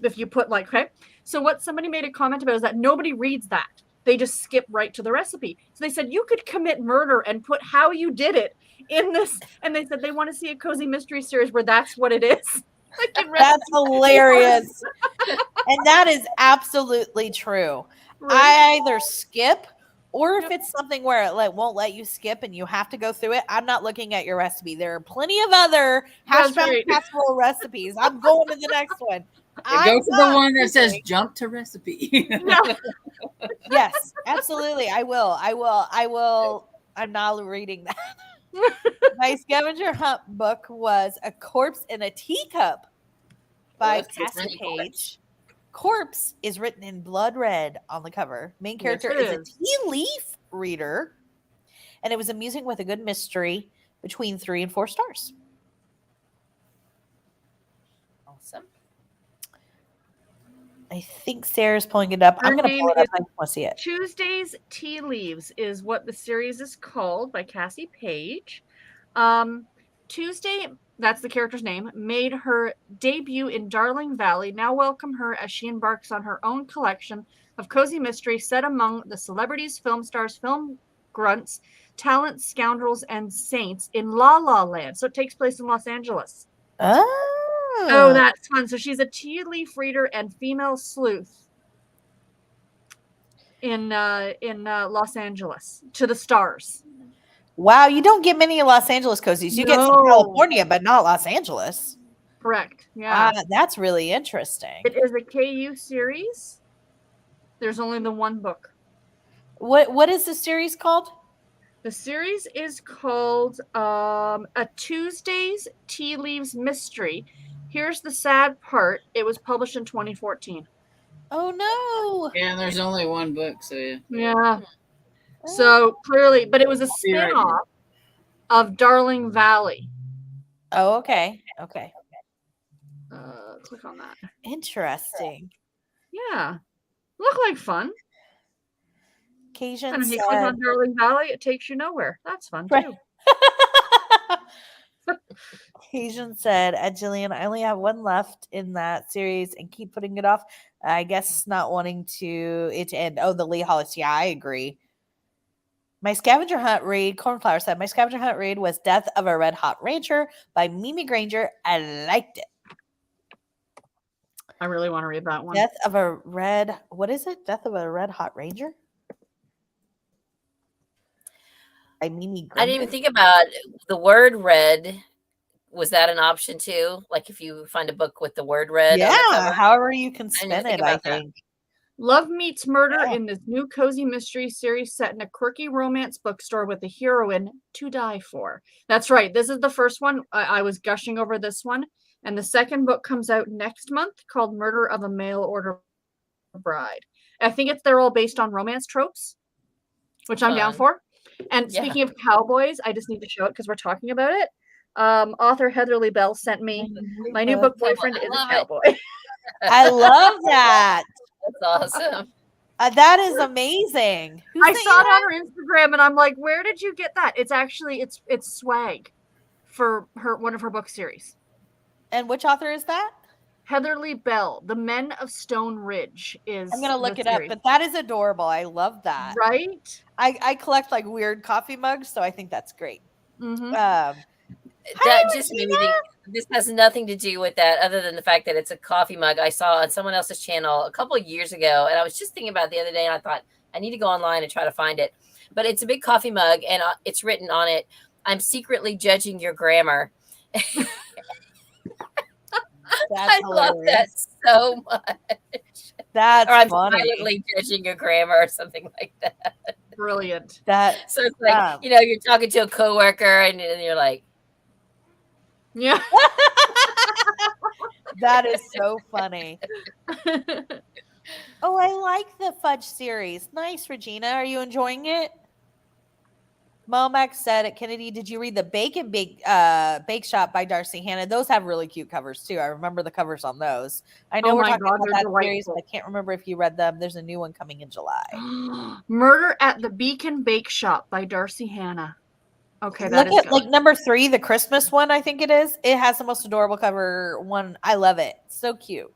Speaker 2: If you put like, okay. So what somebody made a comment about is that nobody reads that. They just skip right to the recipe. So they said you could commit murder and put how you did it in this. And they said they want to see a cozy mystery series where that's what it is.
Speaker 1: That's hilarious. And that is absolutely true.
Speaker 2: Right?
Speaker 1: I either skip, or if it's something where it won't let you skip and you have to go through it, I'm not looking at your recipe. There are plenty of other hash brown casserole recipes. I'm going to the next one.
Speaker 3: Go to the one that says jump to recipe.
Speaker 1: Yes, absolutely. I will. I'm not reading that. My scavenger hunt book was A Corpse in a Teacup by Cassie Page. Corpse is written in blood red on the cover. Main character is a tea leaf reader, and it was amusing with a good mystery between 3 and 4 stars.
Speaker 4: Awesome.
Speaker 1: I think Sarah's pulling it up. I'm going to pull it up. I want to see it.
Speaker 2: Tuesday's Tea Leaves is what the series is called by Cassie Page. Tuesday, that's the character's name, made her debut in Darling Valley. Now welcome her as she embarks on her own collection of cozy mystery set among the celebrities, film stars, film grunts, talents, scoundrels, and saints in La La Land. So it takes place in Los Angeles. Oh, that's fun. So she's a tea leaf reader and female sleuth in Los Angeles to the stars.
Speaker 1: Wow, you don't get many Los Angeles cozies. You get some California, but not Los Angeles.
Speaker 2: Correct. Yeah.
Speaker 1: That's really interesting.
Speaker 2: It is a KU series. There's only the one book.
Speaker 1: What is the series called?
Speaker 2: The series is called A Tuesday's Tea Leaves Mystery. Here's the sad part. It was published in 2014.
Speaker 1: Oh, no.
Speaker 3: Yeah, there's only one book, so yeah.
Speaker 2: Yeah. So clearly, but it was a spin-off of Darling Valley.
Speaker 1: Oh, okay. Okay.
Speaker 2: Click on that.
Speaker 1: Interesting.
Speaker 2: Yeah. Look like fun.
Speaker 1: Cajun
Speaker 2: And if you
Speaker 1: said,
Speaker 2: click on Darling Valley, it takes you nowhere. That's fun
Speaker 1: right.
Speaker 2: too.
Speaker 1: Cajun said, Jillian, I only have one left in that series and keep putting it off. I guess not wanting it to end. Oh, the Lee Hollis. Yeah, I agree. My scavenger hunt read, Cornflower said, my scavenger hunt read was Death of a Red Hot Rancher by Mimi Granger. I liked it.
Speaker 2: I really want to read that one.
Speaker 1: What is it? Death of a Red Hot Ranger? By Mimi Granger.
Speaker 4: I didn't even think about the word red. Was that an option too? Like if you find a book with the word red.
Speaker 1: Yeah, however you can spin it, I think.
Speaker 2: Love meets murder in this new cozy mystery series set in a quirky romance bookstore with a heroine to die for. That's right. This is the first one. I was gushing over this one. And the second book comes out next month called Murder of a Mail Order Bride. I think they're all based on romance tropes, which I'm down for. And speaking of cowboys, I just need to show it because we're talking about it. Author Heatherly Bell sent me my new book boyfriend is a cowboy.
Speaker 1: I love that.
Speaker 4: That's awesome.
Speaker 1: That is amazing.
Speaker 2: I saw it on her Instagram and I'm like, where did you get that? It's actually it's swag for one of her book series.
Speaker 1: And which author is that?
Speaker 2: Heatherly Bell. The Men of Stone Ridge is.
Speaker 1: I'm gonna look it up, but that is adorable. I love that.
Speaker 2: Right?
Speaker 1: I collect like weird coffee mugs, so I think that's great.
Speaker 2: Mm-hmm.
Speaker 4: That just made me think this has nothing to do with that other than the fact that it's a coffee mug I saw on someone else's channel a couple of years ago. And I was just thinking about it the other day and I thought I need to go online and try to find it. But it's a big coffee mug and it's written on it, I'm secretly judging your grammar. I love that so much.
Speaker 1: That's
Speaker 4: or I'm
Speaker 1: funny.
Speaker 4: silently judging your grammar or something like that.
Speaker 2: Brilliant.
Speaker 4: So it's like, you're talking to a coworker and you're like,
Speaker 2: yeah.
Speaker 1: That is so funny. Oh, I like the fudge series. Nice, Regina. Are you enjoying it? Momax said at Kennedy, did you read the Bake Shop by Darcy Hannah? Those have really cute covers too. I remember the covers on those. I know we're talking about that series, but I can't remember if you read them. There's a new one coming in July.
Speaker 2: Murder at the Beacon Bake Shop by Darcy Hannah. Okay, that
Speaker 1: Look
Speaker 2: is
Speaker 1: at
Speaker 2: good.
Speaker 1: like number 3, the Christmas one. I think it is. It has the most adorable cover one. I love it. So cute.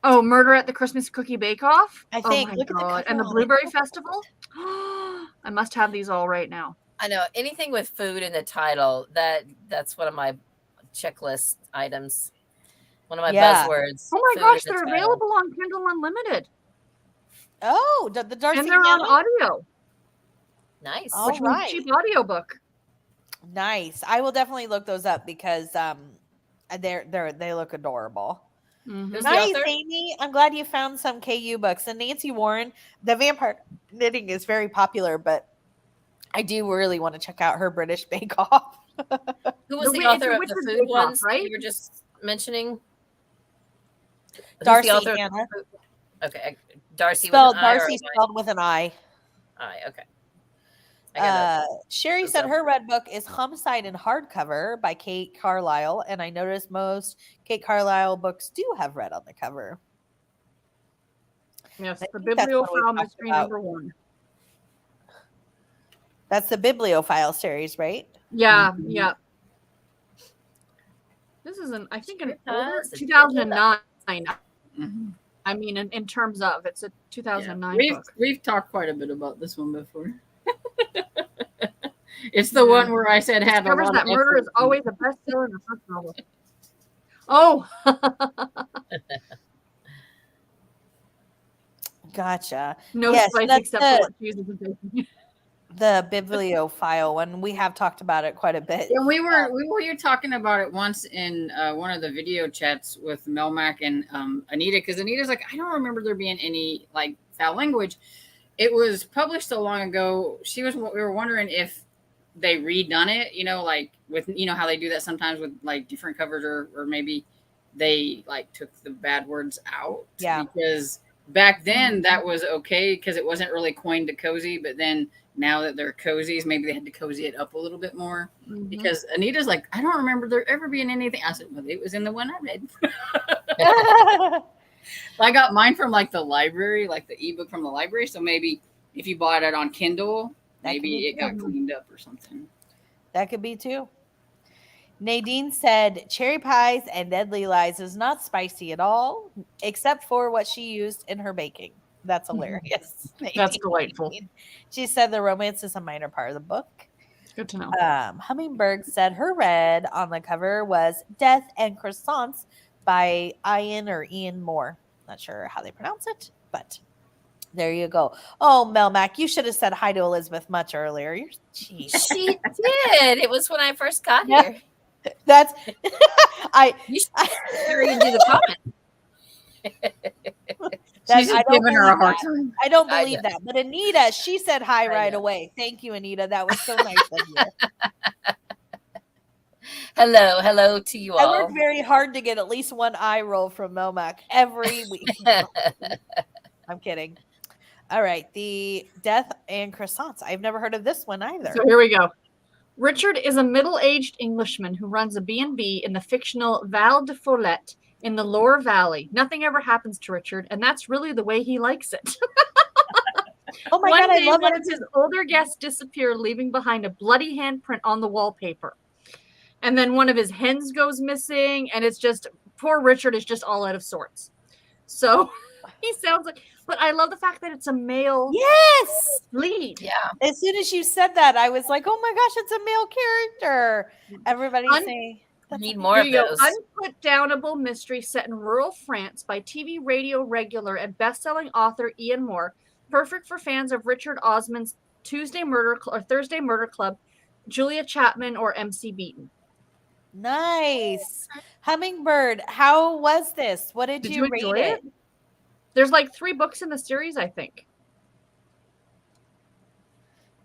Speaker 2: Oh, Murder at the Christmas Cookie Bake Off.
Speaker 1: I
Speaker 2: Oh
Speaker 1: think.
Speaker 2: my
Speaker 1: Look at the
Speaker 2: god!
Speaker 1: cover
Speaker 2: And the
Speaker 1: on it.
Speaker 2: Blueberry Festival. I must have these all right now.
Speaker 4: I know anything with food in the title. That's one of my checklist items. One of my
Speaker 1: Yeah.
Speaker 4: buzzwords.
Speaker 2: Oh my
Speaker 4: food
Speaker 2: gosh,
Speaker 4: in the
Speaker 2: they're
Speaker 4: title.
Speaker 2: available on Kindle Unlimited,
Speaker 1: Oh, the Darcy
Speaker 2: and they're on
Speaker 1: Hannah?
Speaker 2: audio,
Speaker 4: Nice.
Speaker 1: Oh.
Speaker 2: which means
Speaker 1: Alright.
Speaker 2: cheap audiobook.
Speaker 1: Nice. I will definitely look those up because they look adorable.
Speaker 2: Mhm.
Speaker 4: Who's the
Speaker 1: Nice,
Speaker 4: author?
Speaker 1: Amy. I'm glad you found some KU books. And Nancy Warren, the vampire knitting is very popular, but I do really want to check out her British Bake Off.
Speaker 4: Who was
Speaker 2: The
Speaker 4: the
Speaker 2: Wi-
Speaker 4: author
Speaker 2: it's a
Speaker 4: of the
Speaker 2: Witch's
Speaker 4: food
Speaker 2: Bake Off,
Speaker 4: ones
Speaker 2: right?
Speaker 4: you were just mentioning? Who's
Speaker 1: Darcy
Speaker 4: the author of
Speaker 1: Hannah.
Speaker 4: the food? Okay, Darcy
Speaker 1: Spelled
Speaker 4: with an I or
Speaker 1: Darcy
Speaker 4: a Y?
Speaker 1: spelled with an I.
Speaker 4: I. Okay. I gotta
Speaker 1: Sherry
Speaker 4: look
Speaker 1: said
Speaker 4: up.
Speaker 1: her red book is Homicide in hardcover by Kate Carlisle, and I noticed most Kate Carlisle books do have red on the cover.
Speaker 2: Yes,
Speaker 1: I
Speaker 2: the
Speaker 1: think that's what we
Speaker 2: Bibliophile
Speaker 1: talked
Speaker 2: Mystery
Speaker 1: about.
Speaker 2: #1.
Speaker 1: That's the Bibliophile series, right?
Speaker 2: Yeah,
Speaker 3: Mhm.
Speaker 2: yeah. This is I think an older
Speaker 4: It's a
Speaker 2: 2009.
Speaker 3: Mhm.
Speaker 2: I mean, in terms of, it's a 2009
Speaker 3: Yeah.
Speaker 2: book.
Speaker 3: We've talked quite a bit about this one before. It's the one where I said had a
Speaker 2: Discovers
Speaker 3: lot
Speaker 2: that
Speaker 3: of
Speaker 2: murder is
Speaker 3: effort.
Speaker 2: always a bestseller in the first novel. Oh,
Speaker 1: Gotcha.
Speaker 2: no
Speaker 1: Yes,
Speaker 2: spice
Speaker 1: that's
Speaker 2: except for what cheese is baking.
Speaker 1: the Bibliophile one. We have talked about it quite a bit.
Speaker 3: Yeah, we were talking about it once in one of the video chats with Melmac and Anita, because Anita's like, I don't remember there being any like foul language. It was published so long ago. We were wondering if they redone it, like with how they do that sometimes with like different covers, or maybe they like took the bad words out.
Speaker 1: Yeah.
Speaker 3: Because back then that was okay because it wasn't really coined to cozy, but then now that they're cozies, maybe they had to cozy it up a little bit more.
Speaker 2: Mhm.
Speaker 3: Because Anita's like, I don't remember there ever being anything. I said, well, it was in the one I read. I got mine from like the library, like the ebook from the library. So maybe if you bought it on Kindle,
Speaker 1: That could
Speaker 3: maybe
Speaker 1: be
Speaker 3: it got
Speaker 1: too.
Speaker 3: cleaned up or something.
Speaker 1: That could be too. Nadine said cherry pies and deadly lies is not spicy at all, except for what she used in her baking. That's hilarious.
Speaker 2: That's delightful.
Speaker 1: She said the romance is a minor part of the book.
Speaker 2: Good to know.
Speaker 1: Hummingbird said her red on the cover was Death and Croissants by Ian Moore. Not sure how they pronounce it, but there you go. Oh, Melmac, you should have said hi to Elizabeth much earlier. Jeez.
Speaker 4: She did. It was when I first got
Speaker 1: Yeah.
Speaker 4: here.
Speaker 1: That's
Speaker 4: You should read do the comment.
Speaker 3: She's just giving her a hard time.
Speaker 1: I don't
Speaker 4: I
Speaker 1: believe
Speaker 4: know.
Speaker 1: that. But Anita, she said hi
Speaker 4: I
Speaker 1: right
Speaker 4: know.
Speaker 1: away. Thank you, Anita. That was so nice of you.
Speaker 4: Hello to you
Speaker 1: I
Speaker 4: all.
Speaker 1: work very hard to get at least one eye roll from Melmac every week. I'm kidding. All right. The Death and Croissants. I've never heard of this one either.
Speaker 2: So here we go. Richard is a middle-aged Englishman who runs a B&B in the fictional Val de Follette in the Loire Valley. Nothing ever happens to Richard, and that's really the way he likes it.
Speaker 1: Oh my
Speaker 2: One
Speaker 1: God, I
Speaker 2: day,
Speaker 1: love
Speaker 2: one
Speaker 1: it.
Speaker 2: of his older guests disappear, leaving behind a bloody handprint on the wallpaper. And then one of his hens goes missing, and it's just, poor Richard is just all out of sorts. So he sounds like, but I love the fact that it's a male
Speaker 1: Yes.
Speaker 2: lead.
Speaker 4: Yeah.
Speaker 1: As soon as you said that, I was like, oh my gosh, it's a male character. Everybody's saying
Speaker 4: Need more
Speaker 2: Here
Speaker 4: of
Speaker 2: you go.
Speaker 4: those.
Speaker 2: Unputdownable mystery set in rural France by TV radio regular and best-selling author Ian Moore. Perfect for fans of Richard Osman's Thursday Murder Club, Julia Chapman, or MC Beaton.
Speaker 1: nice. Hummingbird, how was this? What did you
Speaker 2: enjoy
Speaker 1: rate it?
Speaker 2: There's like 3 books in the series, I think.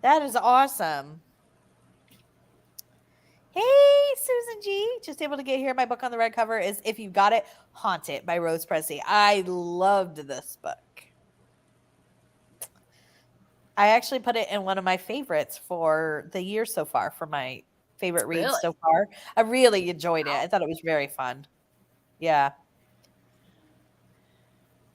Speaker 1: That is awesome. Hey, Susan G. Just able to get here. My book on the red cover is If You Got It, Haunt It by Rose Presley. I loved this book. I actually put it in one of my favorites for the year so far, for my favorite reads
Speaker 4: Really?
Speaker 1: so far. I really enjoyed it. I thought it was very fun. Yeah.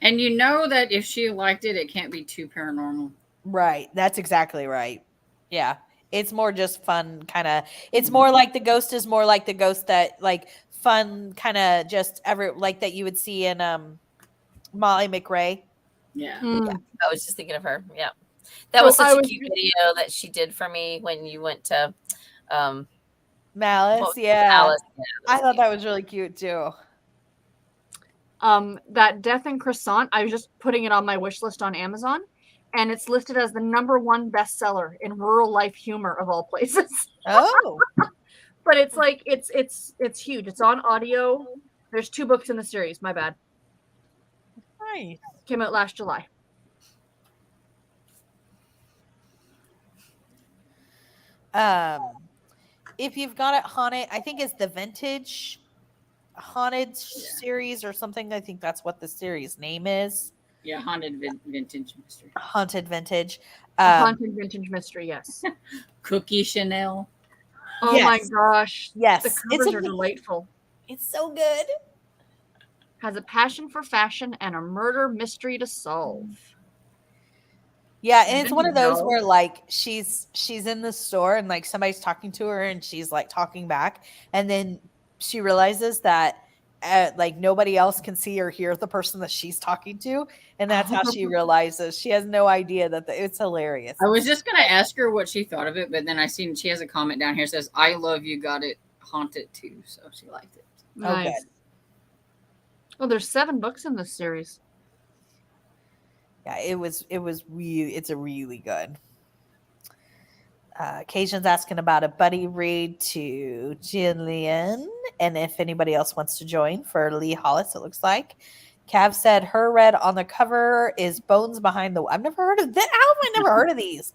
Speaker 3: And you know that if she liked it, it can't be too paranormal.
Speaker 1: Right. That's exactly right. Yeah. It's more just fun kind of. It's more like the ghost is more like the ghost that like fun kind of just ever like that you would see in Molly McRae.
Speaker 3: Yeah.
Speaker 2: Mm.
Speaker 4: I was just thinking of her. Yeah. That
Speaker 2: So
Speaker 4: was such
Speaker 2: I
Speaker 4: a
Speaker 2: was
Speaker 4: cute
Speaker 2: just-
Speaker 4: video that she did for me when you went to
Speaker 1: Malice,
Speaker 4: what-
Speaker 1: yeah.
Speaker 4: Alice. Yeah,
Speaker 1: I thought
Speaker 4: cute.
Speaker 1: that was really cute too.
Speaker 2: That Death and Croissant, I was just putting it on my wish list on Amazon, and it's listed as the #1 bestseller in rural life humor of all places.
Speaker 1: Oh,
Speaker 2: But it's like it's huge. It's on audio. There's 2 books in the series. My bad.
Speaker 1: nice.
Speaker 2: Came out last July.
Speaker 1: If you've got it haunted, I think it's the vintage haunted series or something. I think that's what the series name is.
Speaker 3: Yeah, haunted vintage mystery.
Speaker 1: Haunted vintage.
Speaker 2: A haunted vintage mystery, yes.
Speaker 3: Cookie Chanel.
Speaker 2: Oh my
Speaker 1: Yes.
Speaker 2: gosh.
Speaker 1: Yes,
Speaker 2: The covers
Speaker 1: it's
Speaker 2: are delightful.
Speaker 1: It's so good.
Speaker 2: Has a passion for fashion and a murder mystery to solve.
Speaker 1: Yeah, and it's one of
Speaker 2: Vintage
Speaker 1: those
Speaker 2: doll.
Speaker 1: where like she's in the store and like somebody's talking to her and she's like talking back, and then she realizes that like nobody else can see or hear the person that she's talking to, and that's how she realizes. She has no idea that it's hilarious.
Speaker 3: I was just gonna ask her what she thought of it, but then I seen she has a comment down here that says, "I love you, got it haunted too," so she liked it.
Speaker 1: Oh,
Speaker 2: Nice. Oh, there's 7 books in this series.
Speaker 1: Yeah, it's a really good. Cajun's asking about a buddy read to Jillian, and if anybody else wants to join for Lee Hollis, it looks like. Cav said her read on the cover is Bones Behind the. I've never heard of that. How have I never heard of these?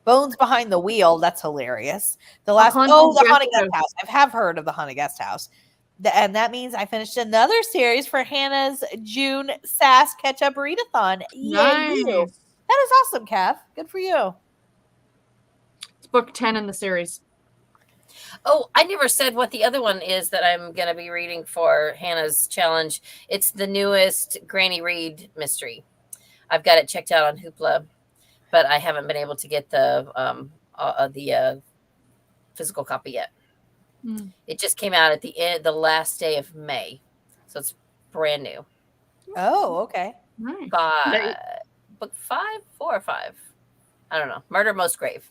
Speaker 1: Bones Behind the Wheel. That's hilarious. The last.
Speaker 2: Haunted
Speaker 1: The Haunted
Speaker 2: Guest
Speaker 1: Guest House. I have heard of the Haunted Guest House. And that means I finished another series for Hannah's June Sass Catch Up Readathon. Yay,
Speaker 2: Nice.
Speaker 1: you. That is awesome, Cav. Good for you.
Speaker 2: It's book 10 in the series.
Speaker 4: Oh, I never said what the other one is that I'm going to be reading for Hannah's challenge. It's the newest Granny Reed mystery. I've got it checked out on Hoopla, but I haven't been able to get the physical copy yet. It just came out at the last day of May, so it's brand new.
Speaker 1: Oh, okay.
Speaker 2: Nice.
Speaker 4: Book 5, 4 or 5. I don't know. Murder Most Grave.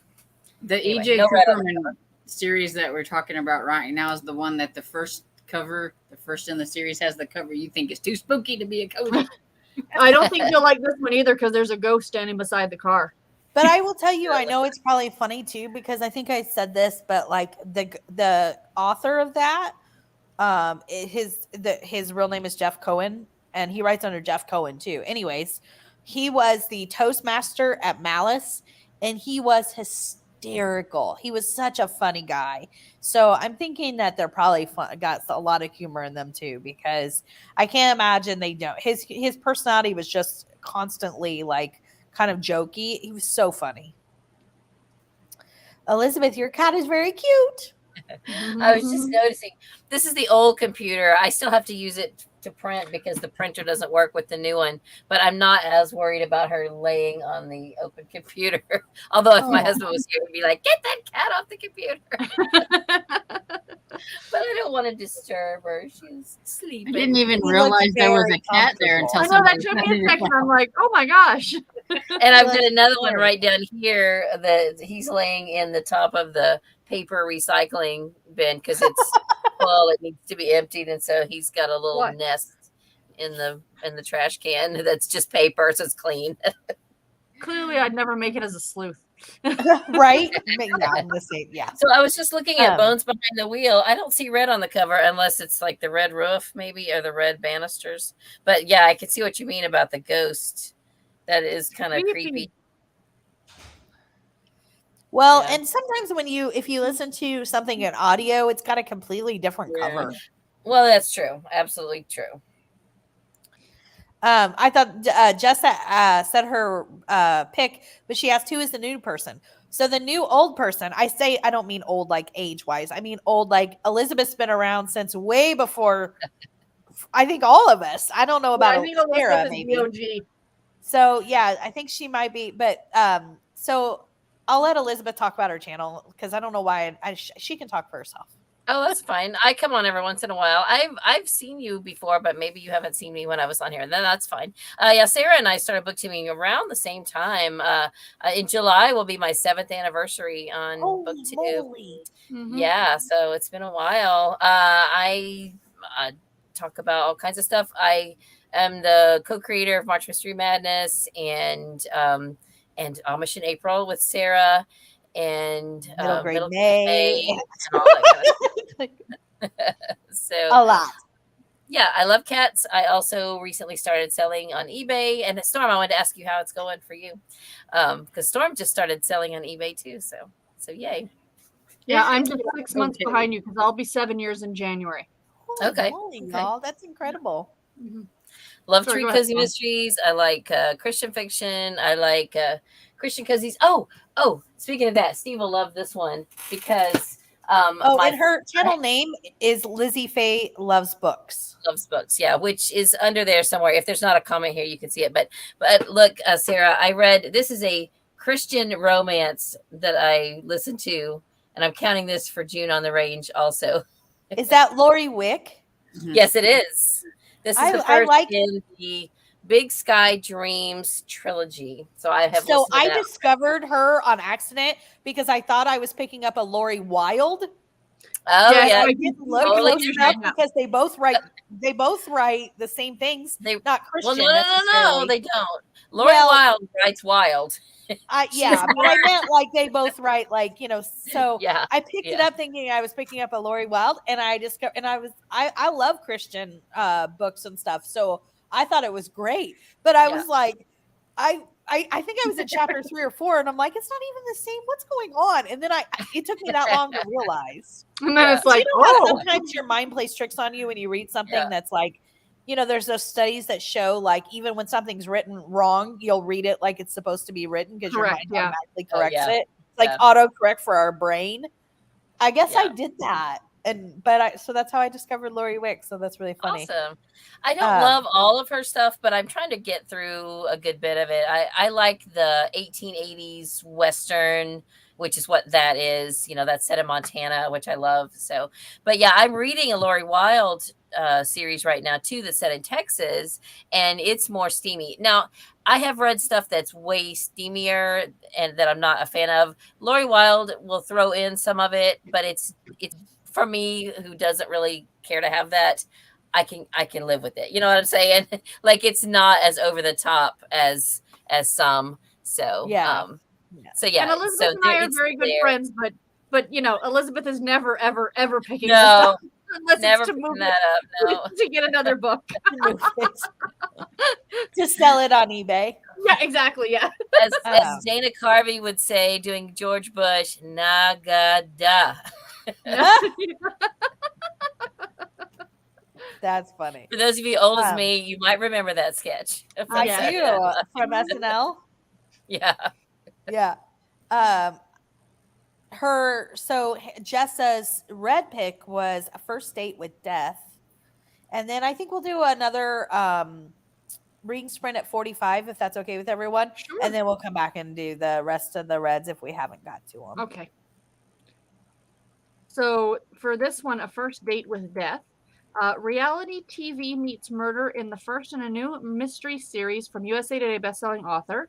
Speaker 3: The
Speaker 4: Anyway,
Speaker 3: E.J.
Speaker 4: no red on the
Speaker 3: Cooperman series that we're talking about right now is the one that the first in the series has the cover you think is too spooky to be a cozy.
Speaker 2: I don't think you'll like this one either because there's a ghost standing beside the car.
Speaker 1: But I will tell you, I know it's probably funny too, because I think I said this, but like the author of that, his real name is Jeff Cohen, and he writes under Jeff Cohen too. Anyways, he was the Toastmaster at Malice, and he was hysterical. He was such a funny guy. So I'm thinking that they're probably got a lot of humor in them too, because I can't imagine they don't. His personality was just constantly like kind of jokey. He was so funny. Elizabeth, your cat is very cute.
Speaker 4: I was just noticing this is the old computer. I still have to use it to print because the printer doesn't work with the new one, but I'm not as worried about her laying on the open computer. Although if my husband was here, he'd be like, "Get that cat off the computer." But I don't want to disturb her. She's
Speaker 3: I
Speaker 4: sleeping.
Speaker 3: didn't even
Speaker 1: He
Speaker 3: realize
Speaker 1: looks
Speaker 3: there was
Speaker 1: very
Speaker 3: a cat there until
Speaker 2: I know that
Speaker 3: somebody
Speaker 2: took
Speaker 3: said
Speaker 2: me a
Speaker 3: it.
Speaker 2: second. I'm like, oh my gosh.
Speaker 4: And I've got another one right down here that he's laying in the top of the paper recycling bin because it's full. It needs to be emptied, and so he's got a little
Speaker 2: What?
Speaker 4: nest in the trash can that's just paper, so it's clean.
Speaker 2: Clearly, I'd never make it as a sleuth.
Speaker 1: Right? Yeah, I'm the same. Yeah.
Speaker 4: So I was just looking at Bones Behind the Wheel. I don't see red on the cover unless it's like the red roof, maybe, or the red banisters. But yeah, I can see what you mean about the ghost. That is kind of creepy.
Speaker 1: Well,
Speaker 4: Yeah.
Speaker 1: and sometimes if you listen to something in audio, it's got a completely different
Speaker 3: Yeah.
Speaker 1: cover.
Speaker 4: Well, that's true. Absolutely true.
Speaker 1: I thought Jess said her pick, but she asked who is the new person. So the new old person, I don't mean old like age wise. I mean old like Elizabeth's been around since way before. I think all of us. I don't know about
Speaker 2: I think
Speaker 1: Sarah,
Speaker 2: Elizabeth is
Speaker 1: maybe.
Speaker 2: the OG.
Speaker 1: So yeah, I think she might be. But so I'll let Elizabeth talk about her channel because I don't know why she can talk for herself.
Speaker 4: Oh, that's fine. I come on every once in a while. I've seen you before, but maybe you haven't seen me when I was on here. Then that's fine. Yeah, Sarah and I started booktubing around the same time. In July will be my 7th anniversary on BookTube.
Speaker 2: Mhm.
Speaker 4: Yeah, so it's been a while. I talk about all kinds of stuff. I am the co-creator of March Mystery Madness and Amish in April with Sarah. And
Speaker 1: Middle grade
Speaker 4: Middle
Speaker 1: May.
Speaker 4: and all that kind of stuff. So
Speaker 1: A lot.
Speaker 4: Yeah, I love cats. I also recently started selling on eBay. And Storm, I wanted to ask you how it's going for you, because Storm just started selling on eBay too. So yay.
Speaker 2: Yeah, I'm just 6 months behind you because I'll be 7 years in January.
Speaker 4: Okay.
Speaker 1: Holy y'all, that's incredible.
Speaker 2: Mhm.
Speaker 4: Love
Speaker 2: Sorry,
Speaker 4: Tree
Speaker 2: go ahead,
Speaker 4: Cozy
Speaker 2: Mom.
Speaker 4: Mysteries. I like Christian fiction. I like Christian cozies. Oh, speaking of that, Steve will love this one because
Speaker 1: And her channel name is Lizzie Faye Loves Books.
Speaker 4: Loves Books, yeah, which is under there somewhere. If there's not a comment here, you can see it. But look, Sarah, I read this is a Christian romance that I listened to, and I'm counting this for June on the Range also.
Speaker 1: Is that Lori Wick?
Speaker 4: Yes, it is. This is the first in the Big Sky Dreams trilogy. So I have.
Speaker 1: So I discovered her on accident because I thought I was picking up a Lori Wilde.
Speaker 4: Oh yeah,
Speaker 1: I didn't look close enough because they both write the same things. They're not Christian.
Speaker 4: Well, no, they don't. Lori Wilde writes wild.
Speaker 1: But I meant like they both write so
Speaker 4: yeah.
Speaker 1: I picked it up thinking I was picking up a Lori Wilde, and I discovered, and I love Christian books and stuff, so I thought it was great. But I was like, I think I was in chapter 3 or 4, and I'm like, it's not even the same. What's going on? And then it took me that long to realize.
Speaker 2: And then it's like,
Speaker 1: sometimes your mind plays tricks on you when you read something that's like, there's those studies that show like even when something's written wrong, you'll read it like it's supposed to be written because your mind automatically corrects it. It's like autocorrect for our brain. I guess I did that. So that's how I discovered Lori Wick. So that's really funny.
Speaker 4: Awesome. I don't love all of her stuff, but I'm trying to get through a good bit of it. I like the 1880s Western, which is what that is. That's set in Montana, which I love. So, but yeah, I'm reading a Lori Wilde series right now too that's set in Texas, and it's more steamy. Now, I have read stuff that's way steamier and that I'm not a fan of. Lori Wilde will throw in some of it, but it's for me who doesn't really care to have that. I can live with it. You know what I'm saying? Like it's not as over the top as some. So So yeah,
Speaker 2: and Elizabeth and I are very good friends, but Elizabeth is never ever picking this up unless
Speaker 4: never
Speaker 2: it's to move
Speaker 4: that up. No,
Speaker 2: to get another book
Speaker 1: to sell it on eBay.
Speaker 2: Yeah, exactly. Yeah,
Speaker 4: as Dana Carvey would say, doing George Bush, Nagada.
Speaker 1: That's funny.
Speaker 4: For those of you old as me, you might remember that sketch.
Speaker 1: I do from SNL.
Speaker 4: Yeah.
Speaker 1: Jessa's red pick was A First Date with Death, and then I think we'll do another reading sprint at 45 if that's okay with everyone.
Speaker 2: Sure.
Speaker 1: And then we'll come back and do the rest of the reds if we haven't got to them.
Speaker 2: Okay. So for this one, A First Date with Death, reality TV meets murder in the first in a new mystery series from USA Today bestselling author.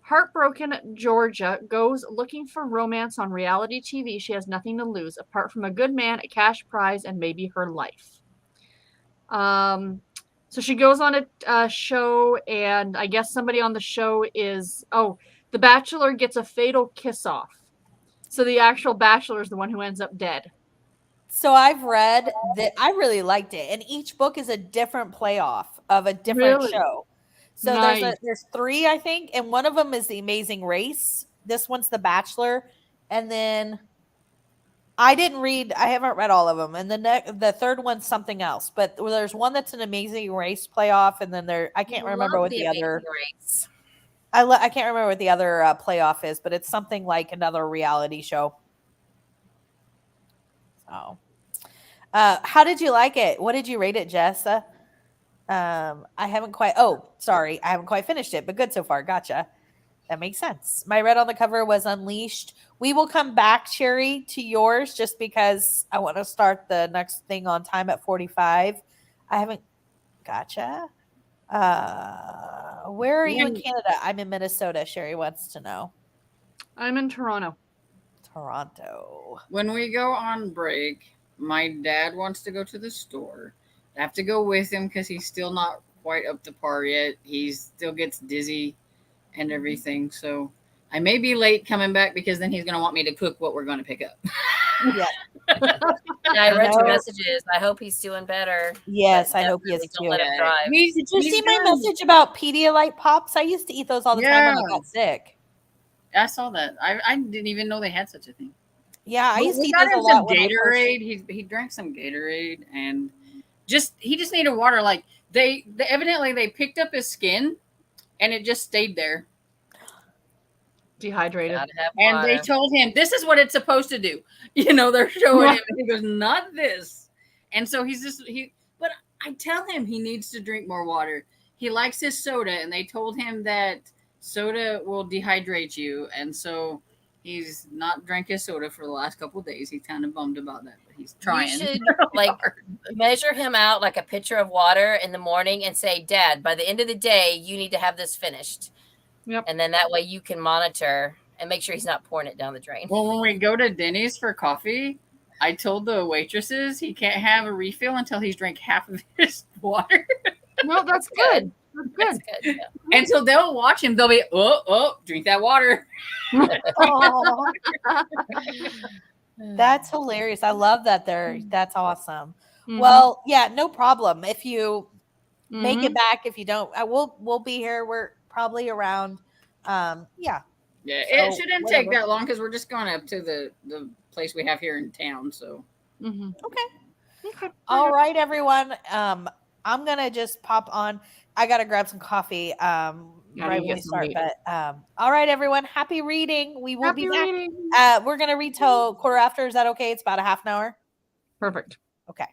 Speaker 2: Heartbroken Georgia goes looking for romance on reality TV. She has nothing to lose apart from a good man, a cash prize, and maybe her life. So she goes on a show, and I guess somebody on the show is, the bachelor gets a fatal kiss off. So the actual bachelor is the one who ends up dead.
Speaker 1: So I've read that. I really liked it. And each book is a different playoff of a different show. So there's 3, I think. And one of them is The Amazing Race. This one's The Bachelor. And then I haven't read all of them. And the third one's something else. But there's one that's an Amazing Race playoff. And then I can't remember what the other race. I can't remember what the other playoff is, but it's something like another reality show. Oh, how did you like it? What did you rate it, Jessa? I haven't quite finished it, but good so far. Gotcha. That makes sense. My red on the cover was Unleashed. We will come back, Sherry, to yours just because I want to start the next thing on time at 45. I haven't. Gotcha. Where are you in Canada? I'm in Minnesota. Sherry wants to know.
Speaker 2: I'm in Toronto.
Speaker 1: Toronto.
Speaker 3: When we go on break, my dad wants to go to the store. I have to go with him because he's still not quite up to par yet. He still gets dizzy and everything. So I may be late coming back because then he's going to want me to cook what we're going to pick up.
Speaker 1: Yeah.
Speaker 4: I read your messages. I hope he's doing better.
Speaker 1: Yes, I hope he is
Speaker 4: Don't
Speaker 1: too.
Speaker 4: let him drive.
Speaker 1: Did you see my message about Pedialyte Pops? I used to eat those all the time when I got sick.
Speaker 3: I saw that. I didn't even know they had such a thing.
Speaker 1: Yeah, I used to eat
Speaker 3: got
Speaker 1: those a
Speaker 3: him
Speaker 1: lot.
Speaker 3: some Gatorade. He drank some Gatorade and he just needed water. Like they evidently they picked up his skin and it just stayed there.
Speaker 2: Dehydrated.
Speaker 3: And they told him this is what it's supposed to do. You know, they're showing him and he goes, not this. And so but I tell him he needs to drink more water. He likes his soda, and they told him that soda will dehydrate you, and so he's not drank his soda for the last couple of days. He's kind of bummed about that, but he's trying.
Speaker 4: You should measure him out like a pitcher of water in the morning and say, Dad, by the end of the day, you need to have this finished.
Speaker 2: Yep.
Speaker 4: And then that way you can monitor and make sure he's not pouring it down the drain.
Speaker 3: Well, when we go to Denny's for coffee, I told the waitresses he can't have a refill until he's drank half of his water.
Speaker 2: No, that's good. That's good.
Speaker 4: Yeah.
Speaker 3: And so they'll watch him. They'll be, drink that water.
Speaker 1: That's hilarious. I love that. That's awesome.
Speaker 2: Mhm.
Speaker 1: Well, yeah, no problem. If you make it back, if you don't, we'll be here. We're probably around. Yeah.
Speaker 3: Yeah,
Speaker 1: So,
Speaker 3: it shouldn't take that long because we're just going up to the place we have here in town. So
Speaker 1: Okay. All right, everyone. I'm gonna just pop on. I gotta grab some coffee. Right when we start. But all right, everyone. Happy reading. We will be back. We're gonna read till quarter after. Is that okay? It's about a half an hour.
Speaker 2: Perfect.
Speaker 1: Okay.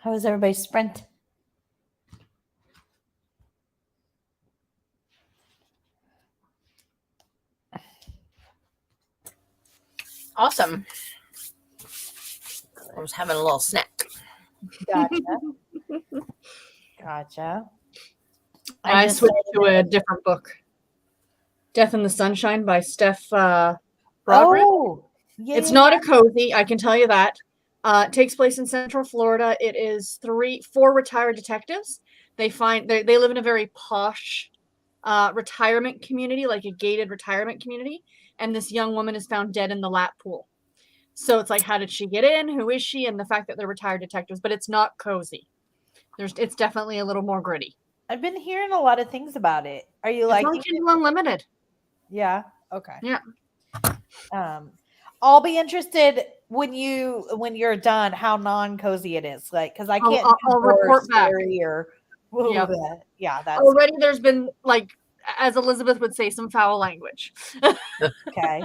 Speaker 1: How was everybody's sprint?
Speaker 4: Awesome. I was having a little snack.
Speaker 1: Gotcha. Gotcha.
Speaker 2: I switched to a different book. Death in the Sunshine by Steph Broderick.
Speaker 1: Oh, yeah,
Speaker 2: It's not a cozy, I can tell you that. It takes place in Central Florida. It is 4 retired detectives. They live in a very posh retirement community, like a gated retirement community. And this young woman is found dead in the lap pool. So it's like, how did she get in? Who is she? And the fact that they're retired detectives, but it's not cozy. It's definitely a little more gritty.
Speaker 1: I've been hearing a lot of things about it. Are you
Speaker 2: It's
Speaker 1: liking
Speaker 2: on
Speaker 1: it?
Speaker 2: Kindle Unlimited.
Speaker 1: Yeah. Okay.
Speaker 2: Yeah.
Speaker 1: I'll be interested when you're done how non-cozy it is. Like, because I can't
Speaker 2: I'll report back.
Speaker 1: Or yeah, that's
Speaker 2: already there's been, like, as Elizabeth would say, some foul language.
Speaker 1: okay.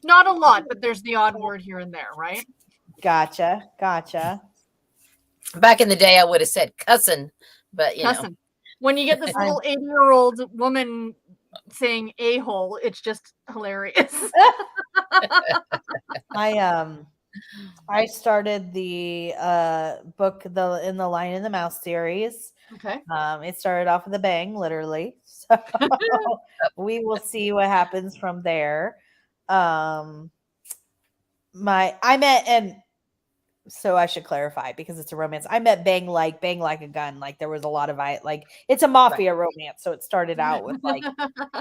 Speaker 2: Not a lot, but there's the odd word here and there, right?
Speaker 1: Gotcha.
Speaker 4: Back in the day, I would have said cussing, but you know.
Speaker 2: When you get this little 80-year-old woman saying a-hole, it's just hilarious.
Speaker 1: I started the book in the Lion and the Mouse series.
Speaker 2: Okay.
Speaker 1: It started off with a bang, literally. So we will see what happens from there. So I should clarify because it's a romance. I met bang like a gun. Like there was a lot of it's a mafia romance. So it started out with like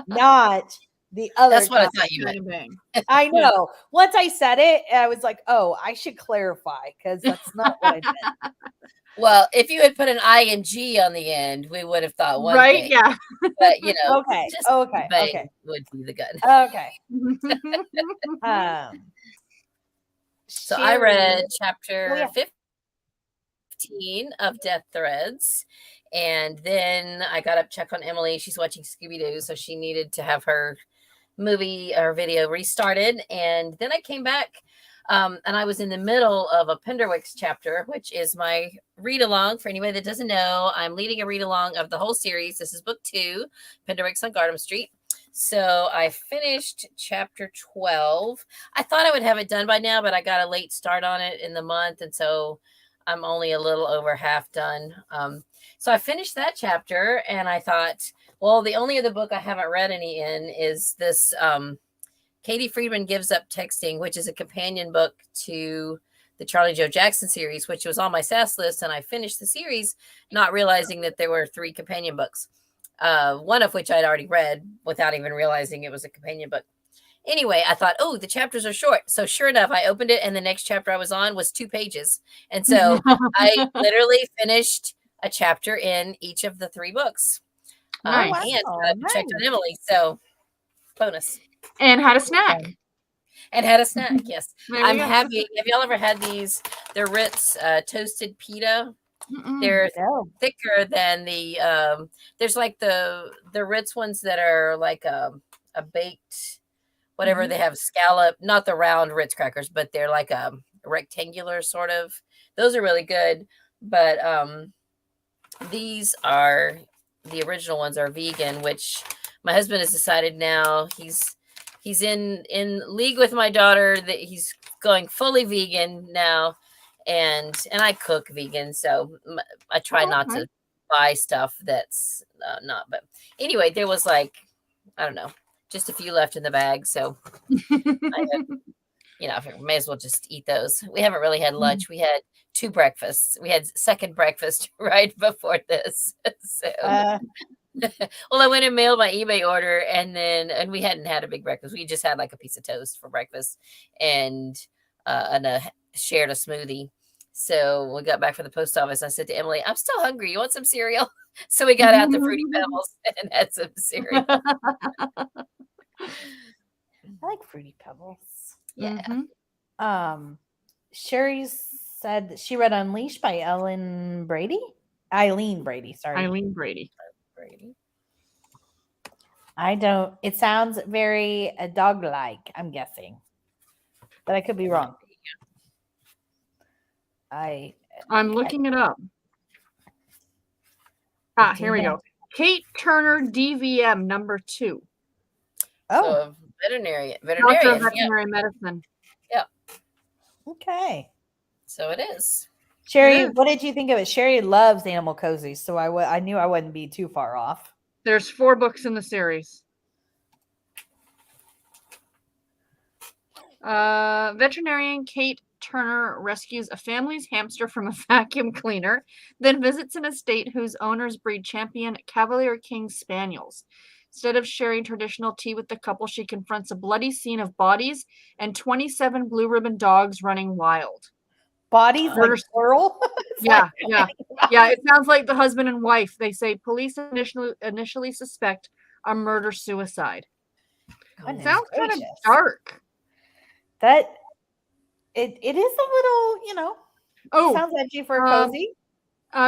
Speaker 1: not the other.
Speaker 4: That's what I thought you meant.
Speaker 1: I know. Once I said it, I was like, oh, I should clarify because that's not what I meant.
Speaker 4: Well, if you had put an ing on the end, we would have thought one
Speaker 2: right,
Speaker 4: thing.
Speaker 2: yeah.
Speaker 4: But you know,
Speaker 1: okay.
Speaker 4: Would be the gun.
Speaker 1: Okay.
Speaker 4: So I read chapter 15 of Death Threads, and then I got up to check on Emily. She's watching Scooby-Doo, so she needed to have her movie or video restarted. And then I came back, and I was in the middle of a Penderwicks chapter, which is my read-along. For anybody that doesn't know, I'm leading a read-along of the whole series. This is book 2, Penderwicks on Gardam Street. So I finished chapter 12. I thought I would have it done by now, but I got a late start on it in the month. And so I'm only a little over half done. So I finished that chapter and I thought, well, the only other book I haven't read any in is this Katie Friedman Gives Up Texting, which is a companion book to the Charlie Joe Jackson series, which was on my SAS list. And I finished the series not realizing that there were 3 companion books. One of which I'd already read without even realizing it was a companion book. Anyway, I thought, oh, the chapters are short. So sure enough, I opened it and the next chapter I was on was 2 pages. And so I literally finished a chapter in each of the 3 books.
Speaker 2: Nice.
Speaker 4: And I checked on Emily. So bonus.
Speaker 2: And had a snack.
Speaker 4: And had a snack, yes. I'm
Speaker 2: go.
Speaker 4: happy. Have y'all ever had these? They're Ritz toasted pita. They're thicker than the there's like the Ritz ones that are like a baked whatever. They have scallop, not the round Ritz crackers, but they're like a rectangular sort of. Those are really good, but these are the original ones are vegan, which my husband has decided now he's in league with my daughter that he's going fully vegan now. And I cook vegan, so I try not to buy stuff that's not. But anyway, there was like, I don't know, just a few left in the bag. So, I may as well just eat those. We haven't really had lunch. We had 2 breakfasts. We had second breakfast right before this. So, well, I went and mailed my eBay order, and we hadn't had a big breakfast. We just had like a piece of toast for breakfast and shared a smoothie. So we got back from the post office. I said to Emily, I'm still hungry. You want some cereal? So we got out the Fruity Pebbles and had some cereal.
Speaker 1: I like Fruity Pebbles.
Speaker 4: Yeah.
Speaker 1: Sherry said that she read Unleashed by Eileen Brady. Sorry.
Speaker 2: Eileen Brady.
Speaker 1: It sounds very dog-like, I'm guessing. But I could be wrong. I
Speaker 2: I'm looking it up. Here we go. Kate Turner, DVM, number 2.
Speaker 1: Oh,
Speaker 4: So veterinarian.
Speaker 2: Doctor of Veterinary Medicine.
Speaker 1: okay.
Speaker 4: So it is.
Speaker 1: Sherry,
Speaker 2: Yeah.
Speaker 1: what did you think of it? Sherry loves animal cozies, so I knew I wouldn't be too far off.
Speaker 2: There's 4 books in the series. Veterinarian Kate Turner rescues a family's hamster from a vacuum cleaner, then visits an estate whose owners breed champion Cavalier King Spaniels. Instead of sharing traditional tea with the couple, she confronts a bloody scene of bodies and 27 blue ribbon dogs running wild.
Speaker 1: Bodies like plural?
Speaker 2: Yeah. It sounds like the husband and wife. They say police initially suspect a murder-suicide. It sounds kind of dark.
Speaker 1: That it is a little, sounds edgy for a cozy.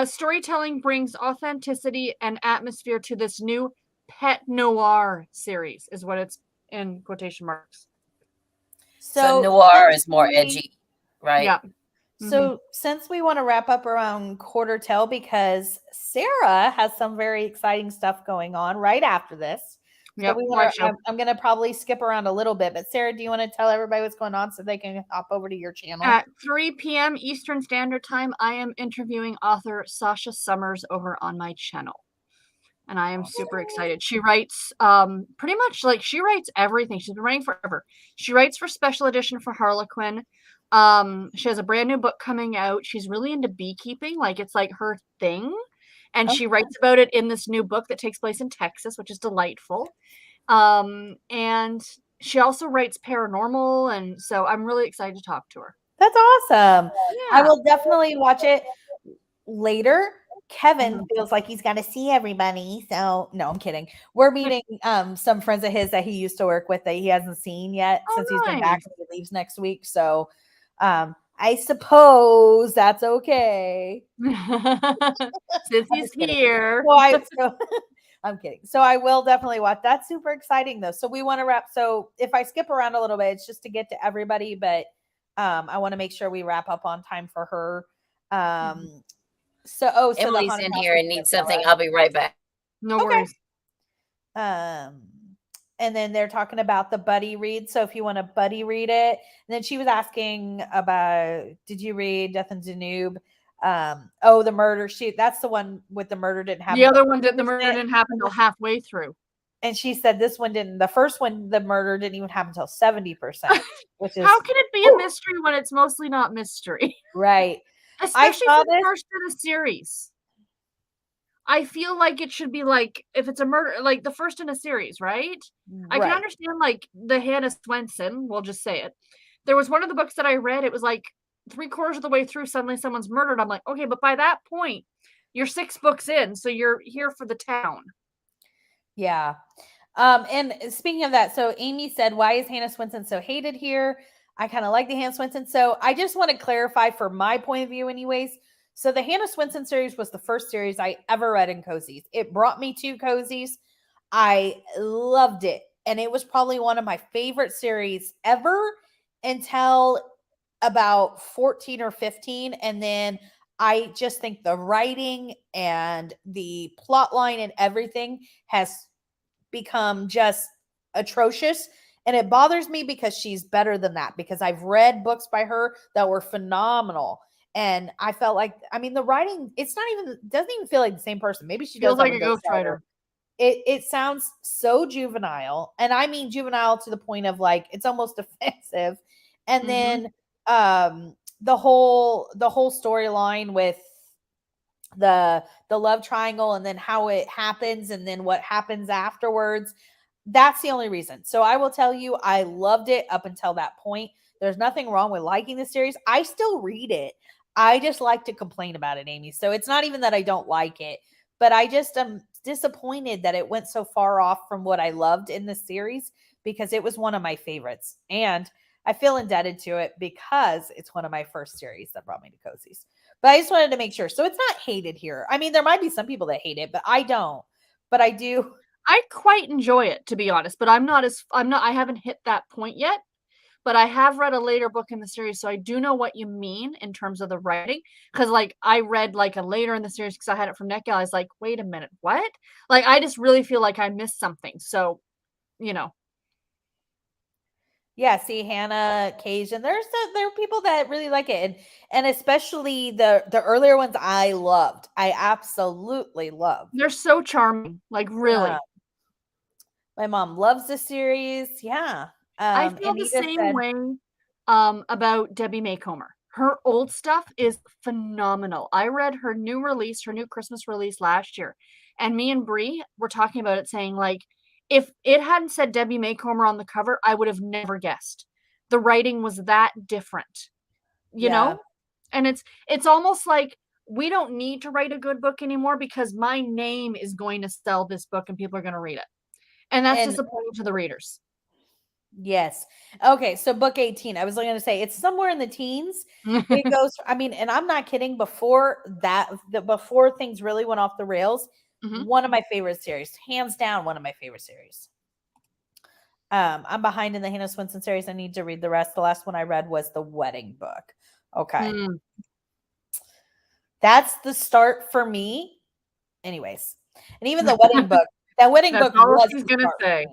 Speaker 2: Storytelling brings authenticity and atmosphere to this new pet noir series, is what it's in quotation marks.
Speaker 4: So noir is more edgy, right?
Speaker 2: Yeah.
Speaker 1: So since we want to wrap up around quarter tell, because Sarah has some very exciting stuff going on right after this.
Speaker 2: Yep,
Speaker 1: So I'm going to probably skip around a little bit, but Sarah, do you want to tell everybody what's going on so they can hop over to your channel?
Speaker 2: At 3 p.m. Eastern Standard Time, I am interviewing author Sasha Summers over on my channel. And I am super excited. She writes pretty much like she writes everything. She's been writing forever. She writes for Special Edition for Harlequin. She has a brand new book coming out. She's really into beekeeping. Like it's like her thing. And she writes about it in this new book that takes place in Texas, which is delightful. And she also writes paranormal. And so I'm really excited to talk to her.
Speaker 1: That's awesome.
Speaker 2: Yeah.
Speaker 1: I will definitely watch it later. Kevin feels like he's got to see everybody. So no, I'm kidding. We're meeting some friends of his that he used to work with that he hasn't seen yet since he's been back and he leaves next week. So I suppose that's okay.
Speaker 2: Since he's here.
Speaker 1: I'm kidding. So I will definitely watch. That's super exciting though. So we want to wrap. So if I skip around a little bit, it's just to get to everybody, but I want to make sure we wrap up on time for her. So
Speaker 4: Emily's in here and needs something. I'll be right back.
Speaker 2: No worries.
Speaker 1: And then they're talking about the buddy read. So if you want to buddy read it, and then she was asking about, did you read Death in Danube? The murder sheet. That's the one with the murder didn't happen.
Speaker 2: The other one the murder didn't happen until halfway through.
Speaker 1: And she said this one didn't. The first one, the murder didn't even happen until 70%. Which is
Speaker 2: how can it be a mystery when it's mostly not mystery?
Speaker 1: Right.
Speaker 2: Especially for the first in a series. I feel like it should be like if it's a murder, like the first in a series, right? I can understand like the Hannah Swenson. We'll just say it. There was one of the books that I read. It was like 3/4 of the way through, suddenly someone's murdered. I'm like, okay, but by that point, you're 6 books in, so you're here for the town.
Speaker 1: Yeah. And speaking of that, so Amy said, why is Hannah Swenson so hated here? I kind of like the Hannah Swenson. So I just want to clarify for my point of view anyways. So the Hannah Swenson series was the first series I ever read in cozies. It brought me to cozies. I loved it. And it was probably one of my favorite series ever until about 14 or 15. And then I just think the writing and the plot line and everything has become just atrocious. And it bothers me because she's better than that, because I've read books by her that were phenomenal. And I felt like, I mean, the writing, doesn't even feel like the same person. Maybe she
Speaker 2: feels
Speaker 1: does
Speaker 2: like a ghostwriter.
Speaker 1: It sounds so juvenile. And I mean juvenile to the point of like, it's almost offensive. And then the whole storyline with the love triangle and then how it happens and then what happens afterwards. That's the only reason. So I will tell you, I loved it up until that point. There's nothing wrong with liking the series. I still read it. I just like to complain about it, Amy. So it's not even that I don't like it, but I just am disappointed that it went so far off from what I loved in the series, because it was one of my favorites. And I feel indebted to it because it's one of my first series that brought me to cozies. But I just wanted to make sure. So it's not hated here. I mean, there might be some people that hate it, but I don't. But I do.
Speaker 2: I quite enjoy it, to be honest, but I haven't hit that point yet. but I have read a later book in the series, so I do know what you mean in terms of the writing. Because like I read like a later in the series because I had it from NetGal. I was like, wait a minute, what? Like I just really feel like I missed something. So, you know.
Speaker 1: Yeah, see Hannah, Cage, and there are people that really like it, and especially the earlier ones I loved. I absolutely loved.
Speaker 2: They're so charming, like really.
Speaker 1: My mom loves the series. Yeah.
Speaker 2: I feel the same way about Debbie Macomber. Her old stuff is phenomenal. I read her new Christmas release last year, and me and Bree were talking about it, saying like, if it hadn't said Debbie Macomber on the cover, I would have never guessed. The writing was that different, you know? And it's almost like we don't need to write a good book anymore because my name is going to sell this book and people are going to read it. And that's disappointing to the readers.
Speaker 1: Yes. Okay. So book 18, I was going to say it's somewhere in the teens. It goes, I mean, and I'm not kidding. Before things really went off the rails, one of my favorite series, hands down, one of my favorite series. I'm behind in the Hannah Swenson series. I need to read the rest. The last one I read was the wedding book. Okay. That's the start for me. Anyways. And even the wedding book, that wedding book was
Speaker 2: she's gonna say.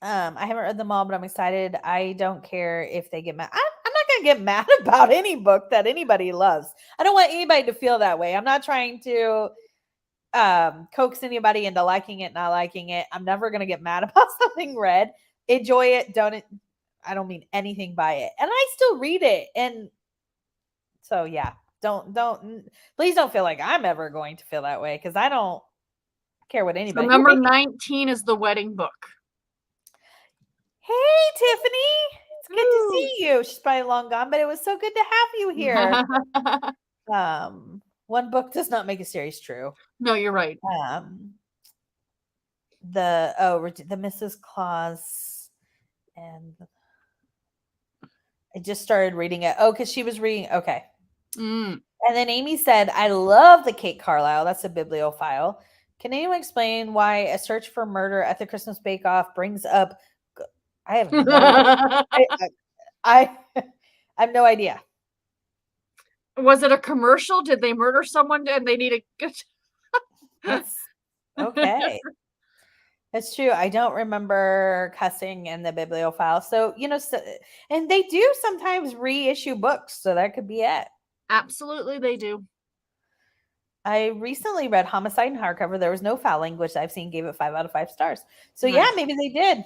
Speaker 1: I haven't read them all, but I'm excited. I don't care if they get mad. I'm not going to get mad about any book that anybody loves. I don't want anybody to feel that way. I'm not trying to coax anybody into liking it, not liking it. I'm never going to get mad about something read. Enjoy it. I don't mean anything by it. And I still read it. And so, yeah, please don't feel like I'm ever going to feel that way because I don't care what anybody.
Speaker 2: So number 19 is the wedding book.
Speaker 1: Hey, Tiffany. It's good to see you. She's probably long gone, but it was so good to have you here. One book does not make a series true.
Speaker 2: No, you're right.
Speaker 1: The Mrs. Claus, and I just started reading it. Oh, because she was reading. Okay. And then Amy said, I love the Kate Carlisle. That's a bibliophile. Can anyone explain why a search for murder at the Christmas Bake Off brings up? I have no idea. I have no idea.
Speaker 2: Was it a commercial? Did they murder someone and they need a
Speaker 1: okay. That's true. I don't remember cussing in the bibliophile. So, and they do sometimes reissue books. So that could be it.
Speaker 2: Absolutely, they do.
Speaker 1: I recently read Homicide in hardcover. There was no foul language I've seen. Gave it 5 out of 5 stars. So yeah, maybe they did.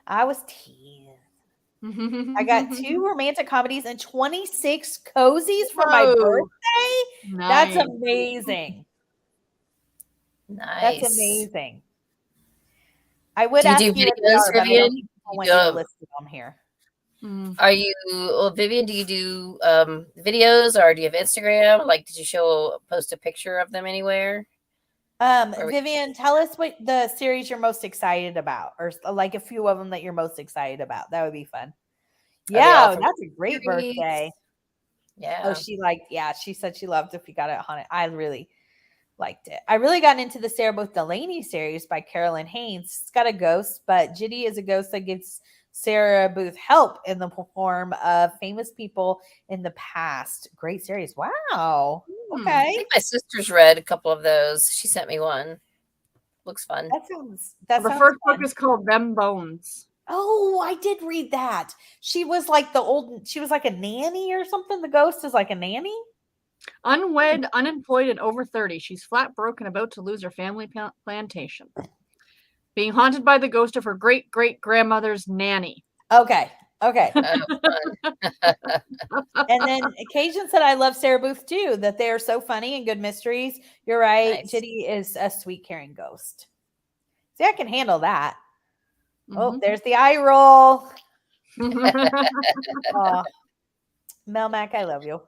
Speaker 1: I was 10. I got 2 romantic comedies and 26 cozies for my birthday. Nice. That's amazing.
Speaker 4: Nice.
Speaker 1: That's amazing. I would ask you
Speaker 4: videos, Vivian?
Speaker 1: Listed on here.
Speaker 4: Are you, Vivian? Do you do videos, or do you have Instagram? Like, did you post a picture of them anywhere?
Speaker 1: Vivian, tell us what the series you're most excited about, or like a few of them that you're most excited about. That would be fun. Yeah, that's a great birthday.
Speaker 4: Yeah.
Speaker 1: Oh, she said she loved If You Got It Haunted. I really liked it. I really got into the Sarah Booth Delaney series by Carolyn Haynes. It's got a ghost, but Jitty is a ghost that gives Sarah Booth help in the form of famous people in the past. Great series. Wow. Okay.
Speaker 4: I think my sister's read a couple of those. She sent me one. Looks fun.
Speaker 1: The
Speaker 2: first book is called Them Bones.
Speaker 1: Oh, I did read that. She was like she was like a nanny or something. The ghost is like a nanny.
Speaker 2: Unwed, unemployed, and over 30. She's flat broke and about to lose her family plantation. Being haunted by the ghost of her great-great-grandmother's nanny.
Speaker 1: Okay. And then Occasion said, I love Sarah Booth too, that they are so funny and good mysteries. You're right. Nice. Jitty is a sweet, caring ghost. See, I can handle that. Oh, there's the eye roll. Mel Mac, I love you.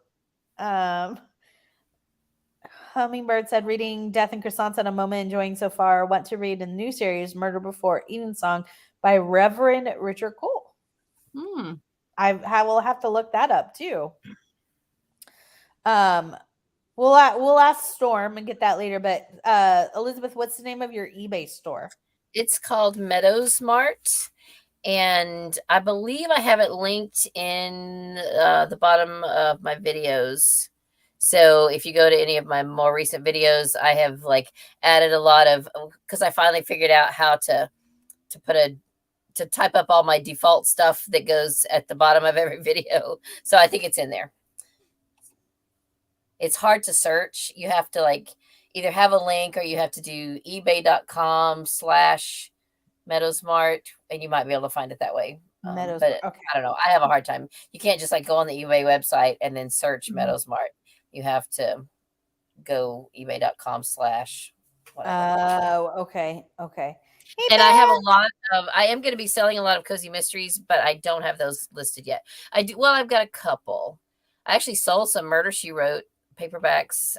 Speaker 1: Hummingbird said, reading Death and Croissants at a moment, enjoying so far. Want to read a new series, Murder Before Evensong by Reverend Richard Cole. I will have to look that up too. We'll ask Storm and get that later. But Elizabeth, what's the name of your eBay store?
Speaker 4: It's called Meadows Mart. And I believe I have it linked in the bottom of my videos. So if you go to any of my more recent videos, I have like added a lot of, because I finally figured out how to type up all my default stuff that goes at the bottom of every video. So I think it's in there. It's hard to search. You have to like either have a link or you have to do ebay.com/MeadowsMart, and you might be able to find it that way.
Speaker 1: Meadows.
Speaker 4: But
Speaker 1: Okay.
Speaker 4: I don't know. I have a hard time. You can't just like go on the eBay website and then search MeadowsMart. You have to go ebay.com/whatever.
Speaker 1: Oh, okay. Okay. Hey,
Speaker 4: And I have a
Speaker 1: Beth.
Speaker 4: lot of, I am going to be selling a lot of cozy mysteries, but I don't have those listed yet. I do. Well, I've got a couple. I actually sold some Murder, She Wrote paperbacks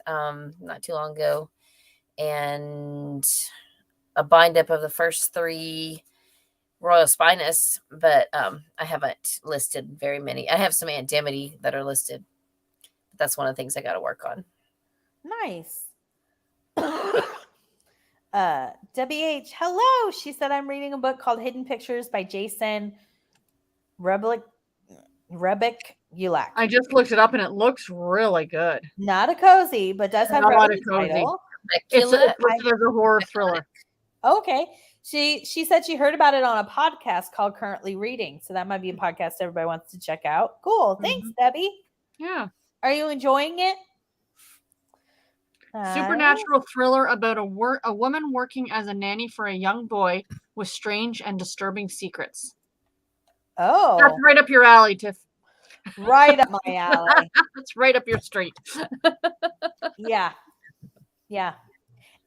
Speaker 4: not too long ago, and a bind up of the first 3 Royal Spinus, but I haven't listed very many. I have some Aunt Dimity that are listed. That's one of the things I got to work on.
Speaker 1: Nice. WH, hello. She said, I'm reading a book called Hidden Pictures by Jason Rebick Ulak.
Speaker 2: I just looked it up and it looks really good.
Speaker 1: Not a cozy, but does have
Speaker 2: Not
Speaker 1: a
Speaker 2: a cozy.
Speaker 1: title.
Speaker 2: It's listed as a horror thriller.
Speaker 1: Okay. She said she heard about it on a podcast called Currently Reading. So that might be a podcast everybody wants to check out. Cool. Thanks, Debbie.
Speaker 2: Yeah.
Speaker 1: Are you enjoying it?
Speaker 2: Supernatural thriller about a woman working as a nanny for a young boy with strange and disturbing secrets.
Speaker 1: Oh.
Speaker 2: That's right up your alley, Tiff.
Speaker 1: Right up my alley.
Speaker 2: That's right up your street.
Speaker 1: Yeah. Yeah.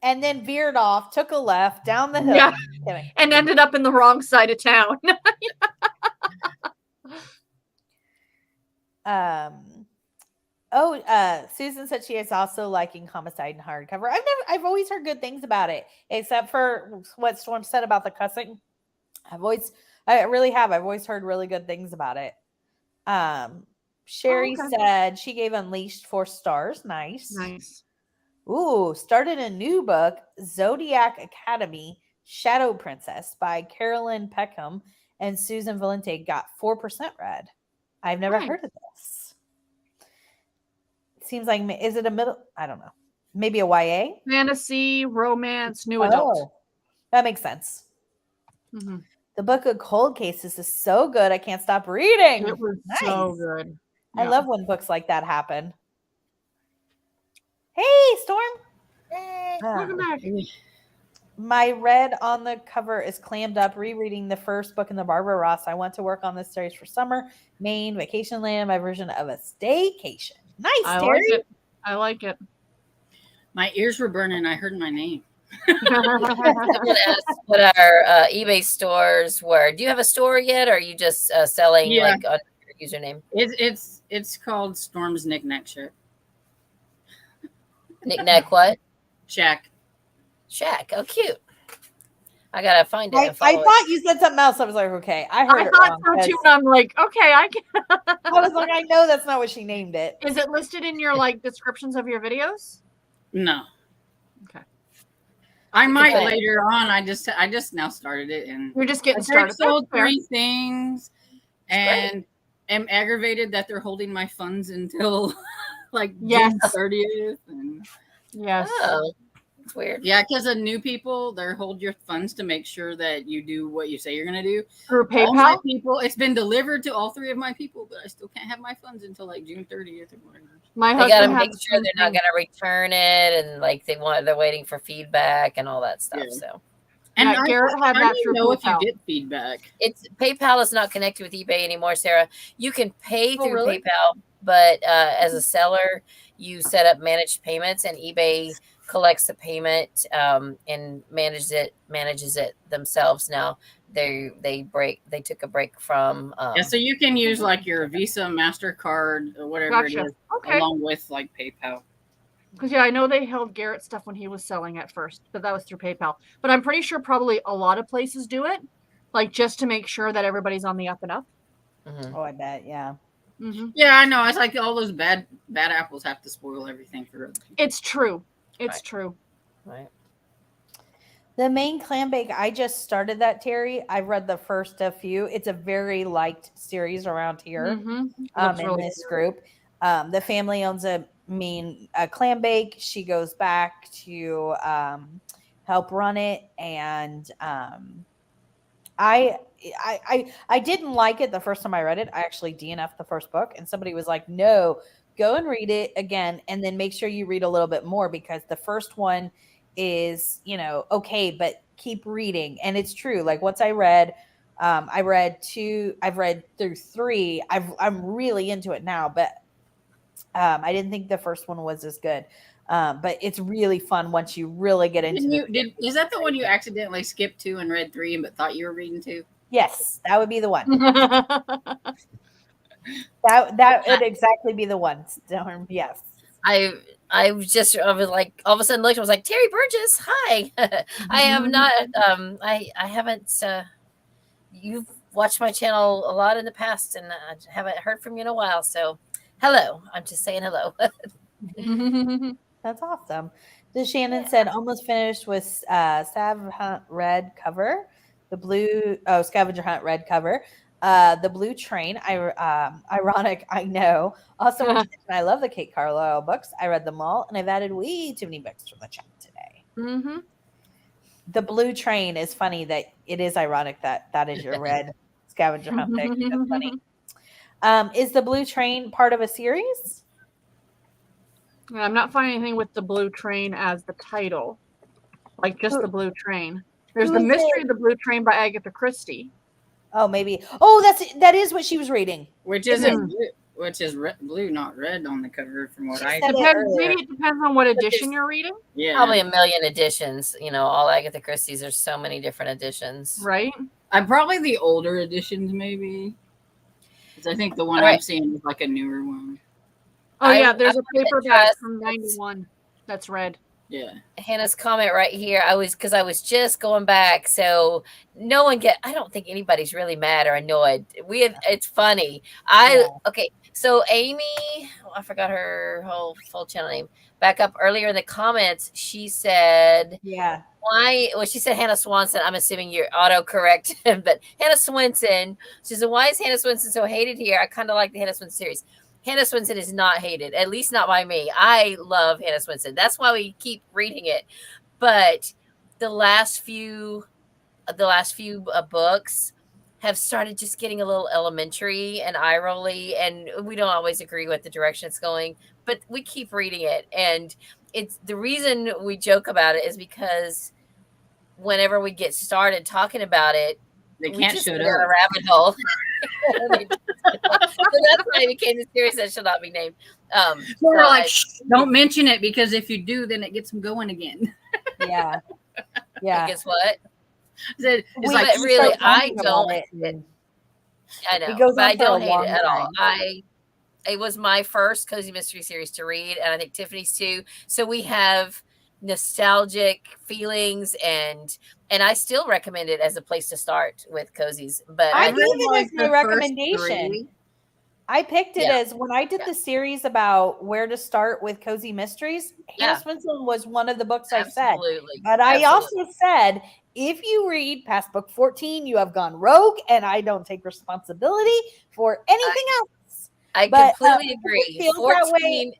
Speaker 1: And then veered off, took a left down the hill.
Speaker 2: Yeah. And ended up in the wrong side of town.
Speaker 1: Susan said she is also liking Homicide in hardcover. I've always heard good things about it, except for what Storm said about the cussing. I really have. I've always heard really good things about it. Sherry said she gave Unleashed 4 stars. Nice. Ooh, started a new book, Zodiac Academy, Shadow Princess by Carolyn Peckham, and Susan Valente got 4% read. I've never heard of this. Seems like, is it a middle? I don't know. Maybe a YA?
Speaker 2: Fantasy, romance, new adult.
Speaker 1: That makes sense.
Speaker 2: Mm-hmm.
Speaker 1: The Book of Cold Cases is so good. I can't stop reading.
Speaker 2: It was so good.
Speaker 1: I love when books like that happen. Hey, Storm.
Speaker 4: Hey,
Speaker 2: welcome back.
Speaker 1: My red on the cover is Clammed Up, rereading the first book in the Barbara Ross. I want to work on this series for summer, Maine, vacation land, my version of a staycation. Nice, Terry.
Speaker 2: I like it.
Speaker 3: My ears were burning. I heard my name.
Speaker 4: Someone asked what our eBay stores were. Do you have a store yet, or are you just selling like on your username?
Speaker 3: It's called Storm's Knick-Knack Shack.
Speaker 4: Knick-Knack what?
Speaker 3: Shack.
Speaker 4: Oh, cute. I gotta find it.
Speaker 1: I thought you said something else. I was like, okay, I heard it
Speaker 2: thought
Speaker 1: wrong,
Speaker 2: so too. And I'm like, okay, I can.
Speaker 1: I was like, I know that's not what she named it.
Speaker 2: Is it listed in your like descriptions of your videos?
Speaker 3: No.
Speaker 2: Okay.
Speaker 3: I might later on. I just now started it, and
Speaker 2: you're just getting started.
Speaker 3: Sold 3 things, and am aggravated that they're holding my funds until like June 30th. And
Speaker 4: oh, it's weird.
Speaker 3: Yeah, because of new people, they hold your funds to make sure that you do what you say you're going to do.
Speaker 2: Through PayPal?
Speaker 3: All my people, it's been delivered to all 3 of my people, but I still can't have my funds until like June 30th or whatever.
Speaker 4: They got to make sure they're not going to return it, and like they're waiting for feedback and all that stuff. So,
Speaker 3: and
Speaker 2: Garrett had that through
Speaker 3: know
Speaker 2: PayPal.
Speaker 3: if you get feedback.
Speaker 4: It's PayPal is not connected with eBay anymore, Sarah. You can pay through PayPal, but as a seller, you set up managed payments, and eBay collects the payment and manages it themselves. Now they took a break from
Speaker 3: so you can use like your Visa, MasterCard, or whatever it is, along with like PayPal.
Speaker 2: Because I know they held Garrett stuff when he was selling at first, but that was through PayPal. But I'm pretty sure probably a lot of places do it, like just to make sure that everybody's on the up and up.
Speaker 4: Mm-hmm.
Speaker 1: Oh, I bet, yeah.
Speaker 2: Mm-hmm.
Speaker 3: Yeah, I know. It's like all those bad apples have to spoil everything for other people.
Speaker 2: It's true. It's true.
Speaker 4: Right.
Speaker 1: The main clam bake, I just started that, Terry. I've read the first a few. It's a very liked series around here in
Speaker 2: Really
Speaker 1: this
Speaker 2: good.
Speaker 1: group. The family owns a clam bake. She goes back to help run it, and I didn't like it the first time I read it. I actually DNF'd the first book, and somebody was like, "No, go and read it again, and then make sure you read a little bit more because the first one is, okay, but keep reading." And it's true. Like once I read, I read 2. I've read through 3. I'm really into it now, but I didn't think the first one was as good. But it's really fun once you really get into it.
Speaker 3: Is that the one you accidentally skipped 2 and read 3 but thought you were reading 2?
Speaker 1: Yes, that would be the one. That would exactly be the one. Storm, yes.
Speaker 4: I was like, all of a sudden looked, I was like, Terry Burgess, hi. I have not, I haven't, you've watched my channel a lot in the past and I haven't heard from you in a while. So hello, I'm just saying hello.
Speaker 1: That's awesome. Shannon said almost finished with Scavenger Hunt red cover, Scavenger Hunt red cover, the blue train. Ironic, I know. Also, I love the Kate Carlisle books. I read them all, and I've added way too many books to the chat today. The blue train is funny that it is ironic that is your red Scavenger Hunt pick. That's funny. Is the blue train part of a series?
Speaker 2: I'm not finding anything with the blue train as the title, like just the blue train. There's the mystery of the blue train by Agatha Christie.
Speaker 1: Oh, maybe. Oh, that is what she was reading.
Speaker 3: Which isn't blue, which is blue, not red on the cover, from what I
Speaker 2: maybe it depends on what edition you're reading.
Speaker 4: Yeah, probably a million editions. All Agatha Christie's. There's so many different editions,
Speaker 2: right?
Speaker 3: I'm probably the older editions, maybe. Because I think the one I'm seeing is like a newer one.
Speaker 2: Oh yeah, there's a paperback from 91 that's red.
Speaker 3: Yeah.
Speaker 4: Hannah's comment right here. I was just going back, so no one I don't think anybody's really mad or annoyed. It's funny. Okay. So Amy, I forgot her whole full channel name. Back up earlier in the comments, she said,
Speaker 1: "Yeah,
Speaker 4: why?" Well, she said Hannah Swanson. I'm assuming you're autocorrect, but Hannah Swinson. She said, "Why is Hannah Swinson so hated here? I kind of like the Hannah Swinson series." Hannah Swinson is not hated, at least not by me. I love Hannah Swinson. That's why we keep reading it. But the last few books have started just getting a little elementary and eye-rolly, and we don't always agree with the direction it's going, but we keep reading it. And it's the reason we joke about it is because whenever we get started talking about it,
Speaker 3: they can't shut
Speaker 4: up a rabbit hole. So that's why it became the series that shall not be named.
Speaker 3: We're like, don't mention it, because if you do, then it gets them going again.
Speaker 1: Yeah.
Speaker 4: Guess what?
Speaker 3: It's
Speaker 4: like, really, I don't. I know,
Speaker 1: it goes
Speaker 4: but I don't hate
Speaker 1: it
Speaker 4: at all. It was my first cozy mystery series to read, and I think Tiffany's too. So we have nostalgic feelings, and I still recommend it as a place to start with cozies. But
Speaker 1: I gave it as my recommendation. I picked it as when I did the series about where to start with cozy mysteries. Hannah Swinson was one of the books I said. But I also said, if you read past book 14, you have gone rogue, and I don't take responsibility for anything else.
Speaker 4: I completely agree.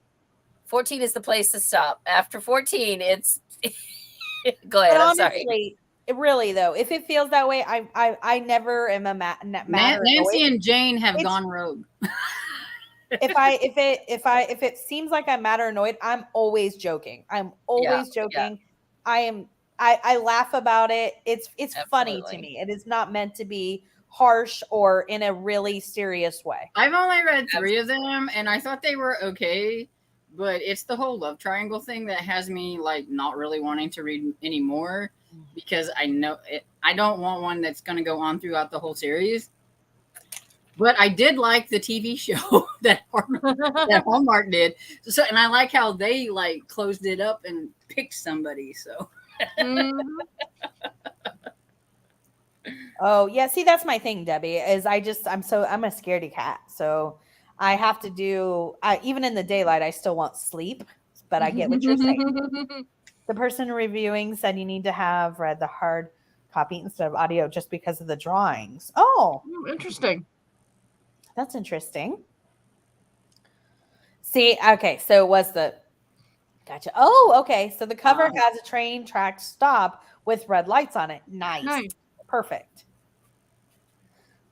Speaker 4: 14 is the place to stop. After 14, it's go ahead. I'm sorry.
Speaker 1: Really though, if it feels that way, I never am a
Speaker 3: Nancy and Jane have gone rogue.
Speaker 1: if it seems like I'm mad or annoyed, I'm always joking. I'm always joking. Yeah. I laugh about it. It's funny to me. It is not meant to be harsh or in a really serious way.
Speaker 3: I've only read 3 of them, and I thought they were okay. But it's the whole love triangle thing that has me like not really wanting to read anymore, because I know I don't want one that's going to go on throughout the whole series. But I did like the TV show that Hallmark did. So, and I like how they like closed it up and picked somebody. So.
Speaker 1: Oh yeah, see, that's my thing, Debbie. Is I'm a scaredy cat, so I have to do. Even in the daylight, I still want sleep. But I get what you're saying. The person reviewing said you need to have read the hard copy instead of audio just because of the drawings. Oh,
Speaker 2: Interesting.
Speaker 1: that's interesting. See, okay, so it was the gotcha. Oh, okay. So the cover has a train track stop with red lights on it. Nice. Perfect.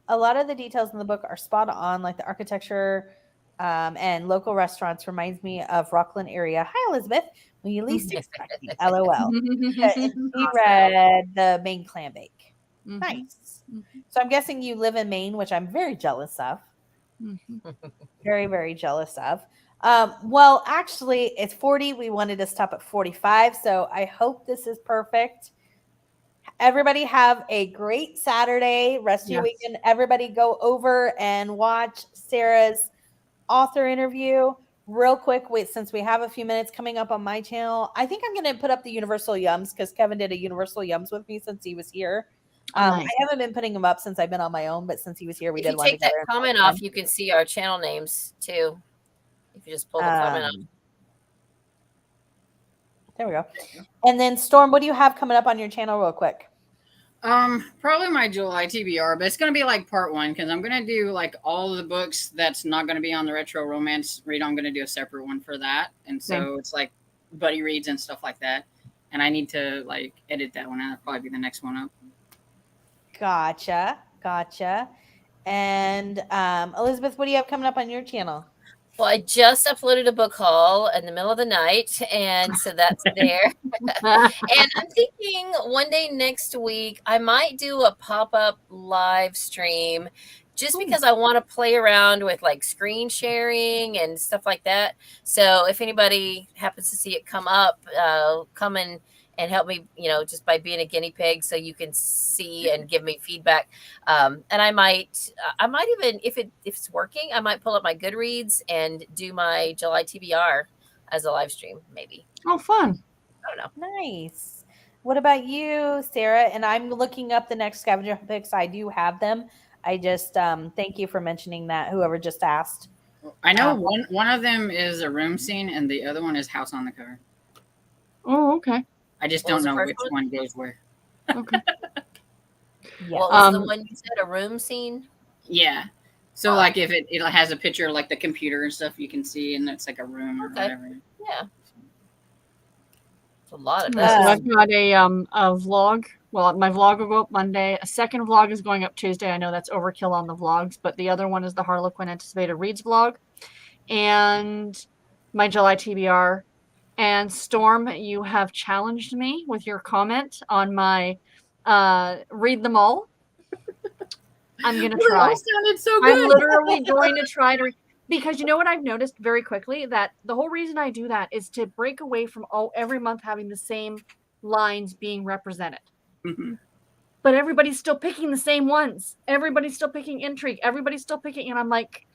Speaker 1: A lot of the details in the book are spot on, like the architecture and local restaurants reminds me of Rockland area. Hi, Elizabeth. When you least expect me. LOL. And she read the Maine clam bake. Nice. So I'm guessing you live in Maine, which I'm very jealous of. Very, very jealous of. Well, actually, it's 40. We wanted to stop at 45. So I hope this is perfect. Everybody have a great Saturday. Rest of your weekend. Everybody go over and watch Sarah's author interview. Real quick, wait, since we have a few minutes coming up on my channel, I think I'm going to put up the Universal Yums because Kevin did a Universal Yums with me since he was here.
Speaker 2: Nice.
Speaker 1: I haven't been putting them up since I've been on my own, but since he was here, we did one
Speaker 4: together. If you take that comment off,
Speaker 1: time.
Speaker 4: you can see our channel names too. If you just pull the comment off.
Speaker 1: There we go. And then Storm, what do you have coming up on your channel real quick?
Speaker 3: Probably my July TBR, but it's going to be like part 1 because I'm going to do like all of the books that's not going to be on the retro romance read. I'm going to do a separate one for that. And so it's like buddy reads and stuff like that. And I need to like edit that one out. That'll probably be the next one up.
Speaker 1: Gotcha. And Elizabeth, what do you have coming up on your channel?
Speaker 4: Well, I just uploaded a book haul in the middle of the night, and so that's there. And I'm thinking one day next week, I might do a pop-up live stream just because I want to play around with like screen sharing and stuff like that. So if anybody happens to see it come up, come and help me, just by being a guinea pig so you can see and give me feedback. And I might even, if it's working, I might pull up my Goodreads and do my July TBR as a live stream, maybe.
Speaker 2: Oh, fun.
Speaker 4: I don't know.
Speaker 1: Nice. What about you, Sarah? And I'm looking up the next scavenger picks. I do have them. I just thank you for mentioning that, whoever just asked.
Speaker 3: I know one of them is a room scene and the other one is house on the cover.
Speaker 2: Oh, okay.
Speaker 3: I just don't know which one goes where.
Speaker 2: Okay.
Speaker 4: What was the one you said? A room scene?
Speaker 3: Yeah. So like if it has a picture of like the computer and stuff you can see, and it's like a room or whatever.
Speaker 4: Yeah. It's a lot of
Speaker 2: So
Speaker 4: that.
Speaker 2: I've got a vlog. Well, my vlog will go up Monday. A second vlog is going up Tuesday. I know that's overkill on the vlogs, but the other one is the Harlequin Anticipated Reads vlog. And my July TBR. And Storm, you have challenged me with your comment on my read them all. I'm going to try.
Speaker 3: That sounded so good.
Speaker 2: I'm literally going to try to because you know what I've noticed very quickly? That the whole reason I do that is to break away from every month having the same lines being represented.
Speaker 3: Mm-hmm.
Speaker 2: But everybody's still picking the same ones. Everybody's still picking intrigue. Everybody's still picking, and I'm like,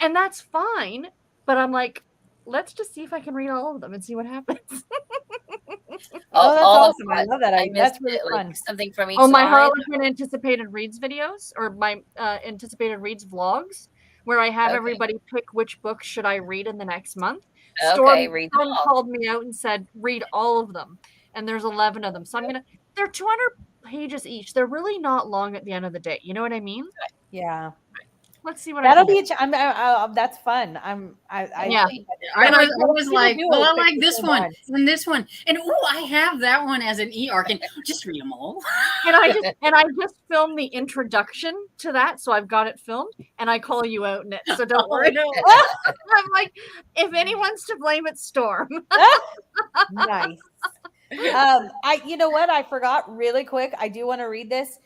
Speaker 2: and that's fine. But I'm like, let's just see if I can read all of them and see what happens.
Speaker 1: That's awesome. I love that. That's really fun.
Speaker 4: Like something from each
Speaker 2: my
Speaker 4: line.
Speaker 2: Harlequin Anticipated Reads videos or my Anticipated Reads vlogs, where I have everybody pick which book should I read in the next month. Storm called me out and said, read all of them. And there's 11 of them. So they're 200 pages each. They're really not long at the end of the day. You know what I mean?
Speaker 1: Yeah.
Speaker 2: Let's see what
Speaker 1: that'll
Speaker 2: I
Speaker 1: be. That's fun. I
Speaker 3: was like, well, I like this one and this one, and I have that one as an e-arc, and just read them all.
Speaker 2: and I just filmed the introduction to that, so I've got it filmed, and I call you out in it. So don't worry. I'm like, if anyone's to blame, it's Storm.
Speaker 1: Nice. You know what? I forgot really quick. I do want to read this.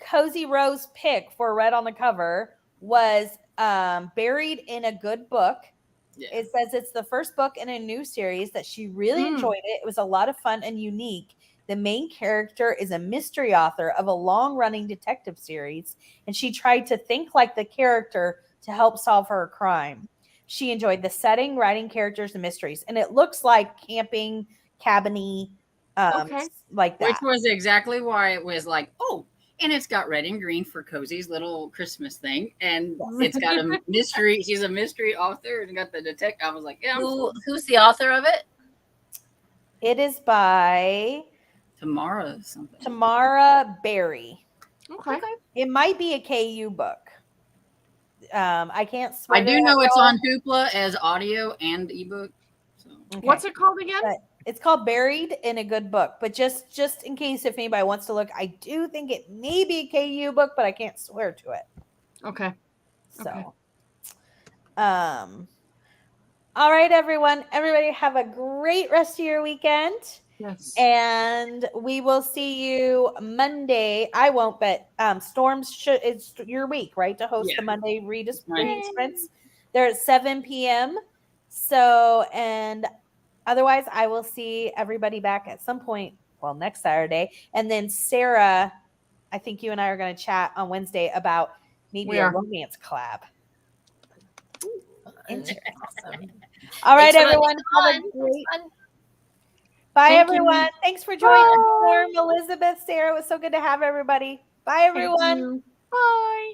Speaker 1: Cozy Rose pick for Red on the Cover was buried in a good book. Yeah. It says it's the first book in a new series that she really enjoyed it. It was a lot of fun and unique. The main character is a mystery author of a long-running detective series, and she tried to think like the character to help solve her crime. She enjoyed the setting, writing characters, and mysteries, and it looks like camping, cabiny, like that.
Speaker 3: Which was exactly why it was like, and it's got red and green for Cozy's little Christmas thing. And it's got a mystery. She's a mystery author and got the detective. I was like, yeah.
Speaker 4: Who's the author of it?
Speaker 1: It is by
Speaker 3: Tamara something.
Speaker 1: Tamara Berry.
Speaker 2: Okay.
Speaker 1: It might be a KU book. I can't swear.
Speaker 3: I do know it's on Hoopla as audio and ebook. So.
Speaker 1: Okay.
Speaker 2: What's it called again?
Speaker 1: But it's called Buried in a Good Book. But just in case if anybody wants to look, I do think it may be a KU book, but I can't swear to it.
Speaker 2: Okay.
Speaker 1: So,
Speaker 2: Okay.
Speaker 1: All right, everyone. Everybody have a great rest of your weekend.
Speaker 2: Yes.
Speaker 1: And we will see you Monday. I won't, but Storms should. It's your week, right, to host the Monday reading sprints. They're at 7 p.m. So, and otherwise, I will see everybody back at some point. Well, next Saturday, and then Sarah, I think you and I are going to chat on Wednesday about maybe a romance collab.
Speaker 4: Awesome.
Speaker 1: All right,
Speaker 4: Thanks,
Speaker 1: everyone. Have a great. Bye, everyone. Thanks for joining us, Elizabeth, Sarah. It was so good to have everybody. Bye, everyone.
Speaker 2: Bye.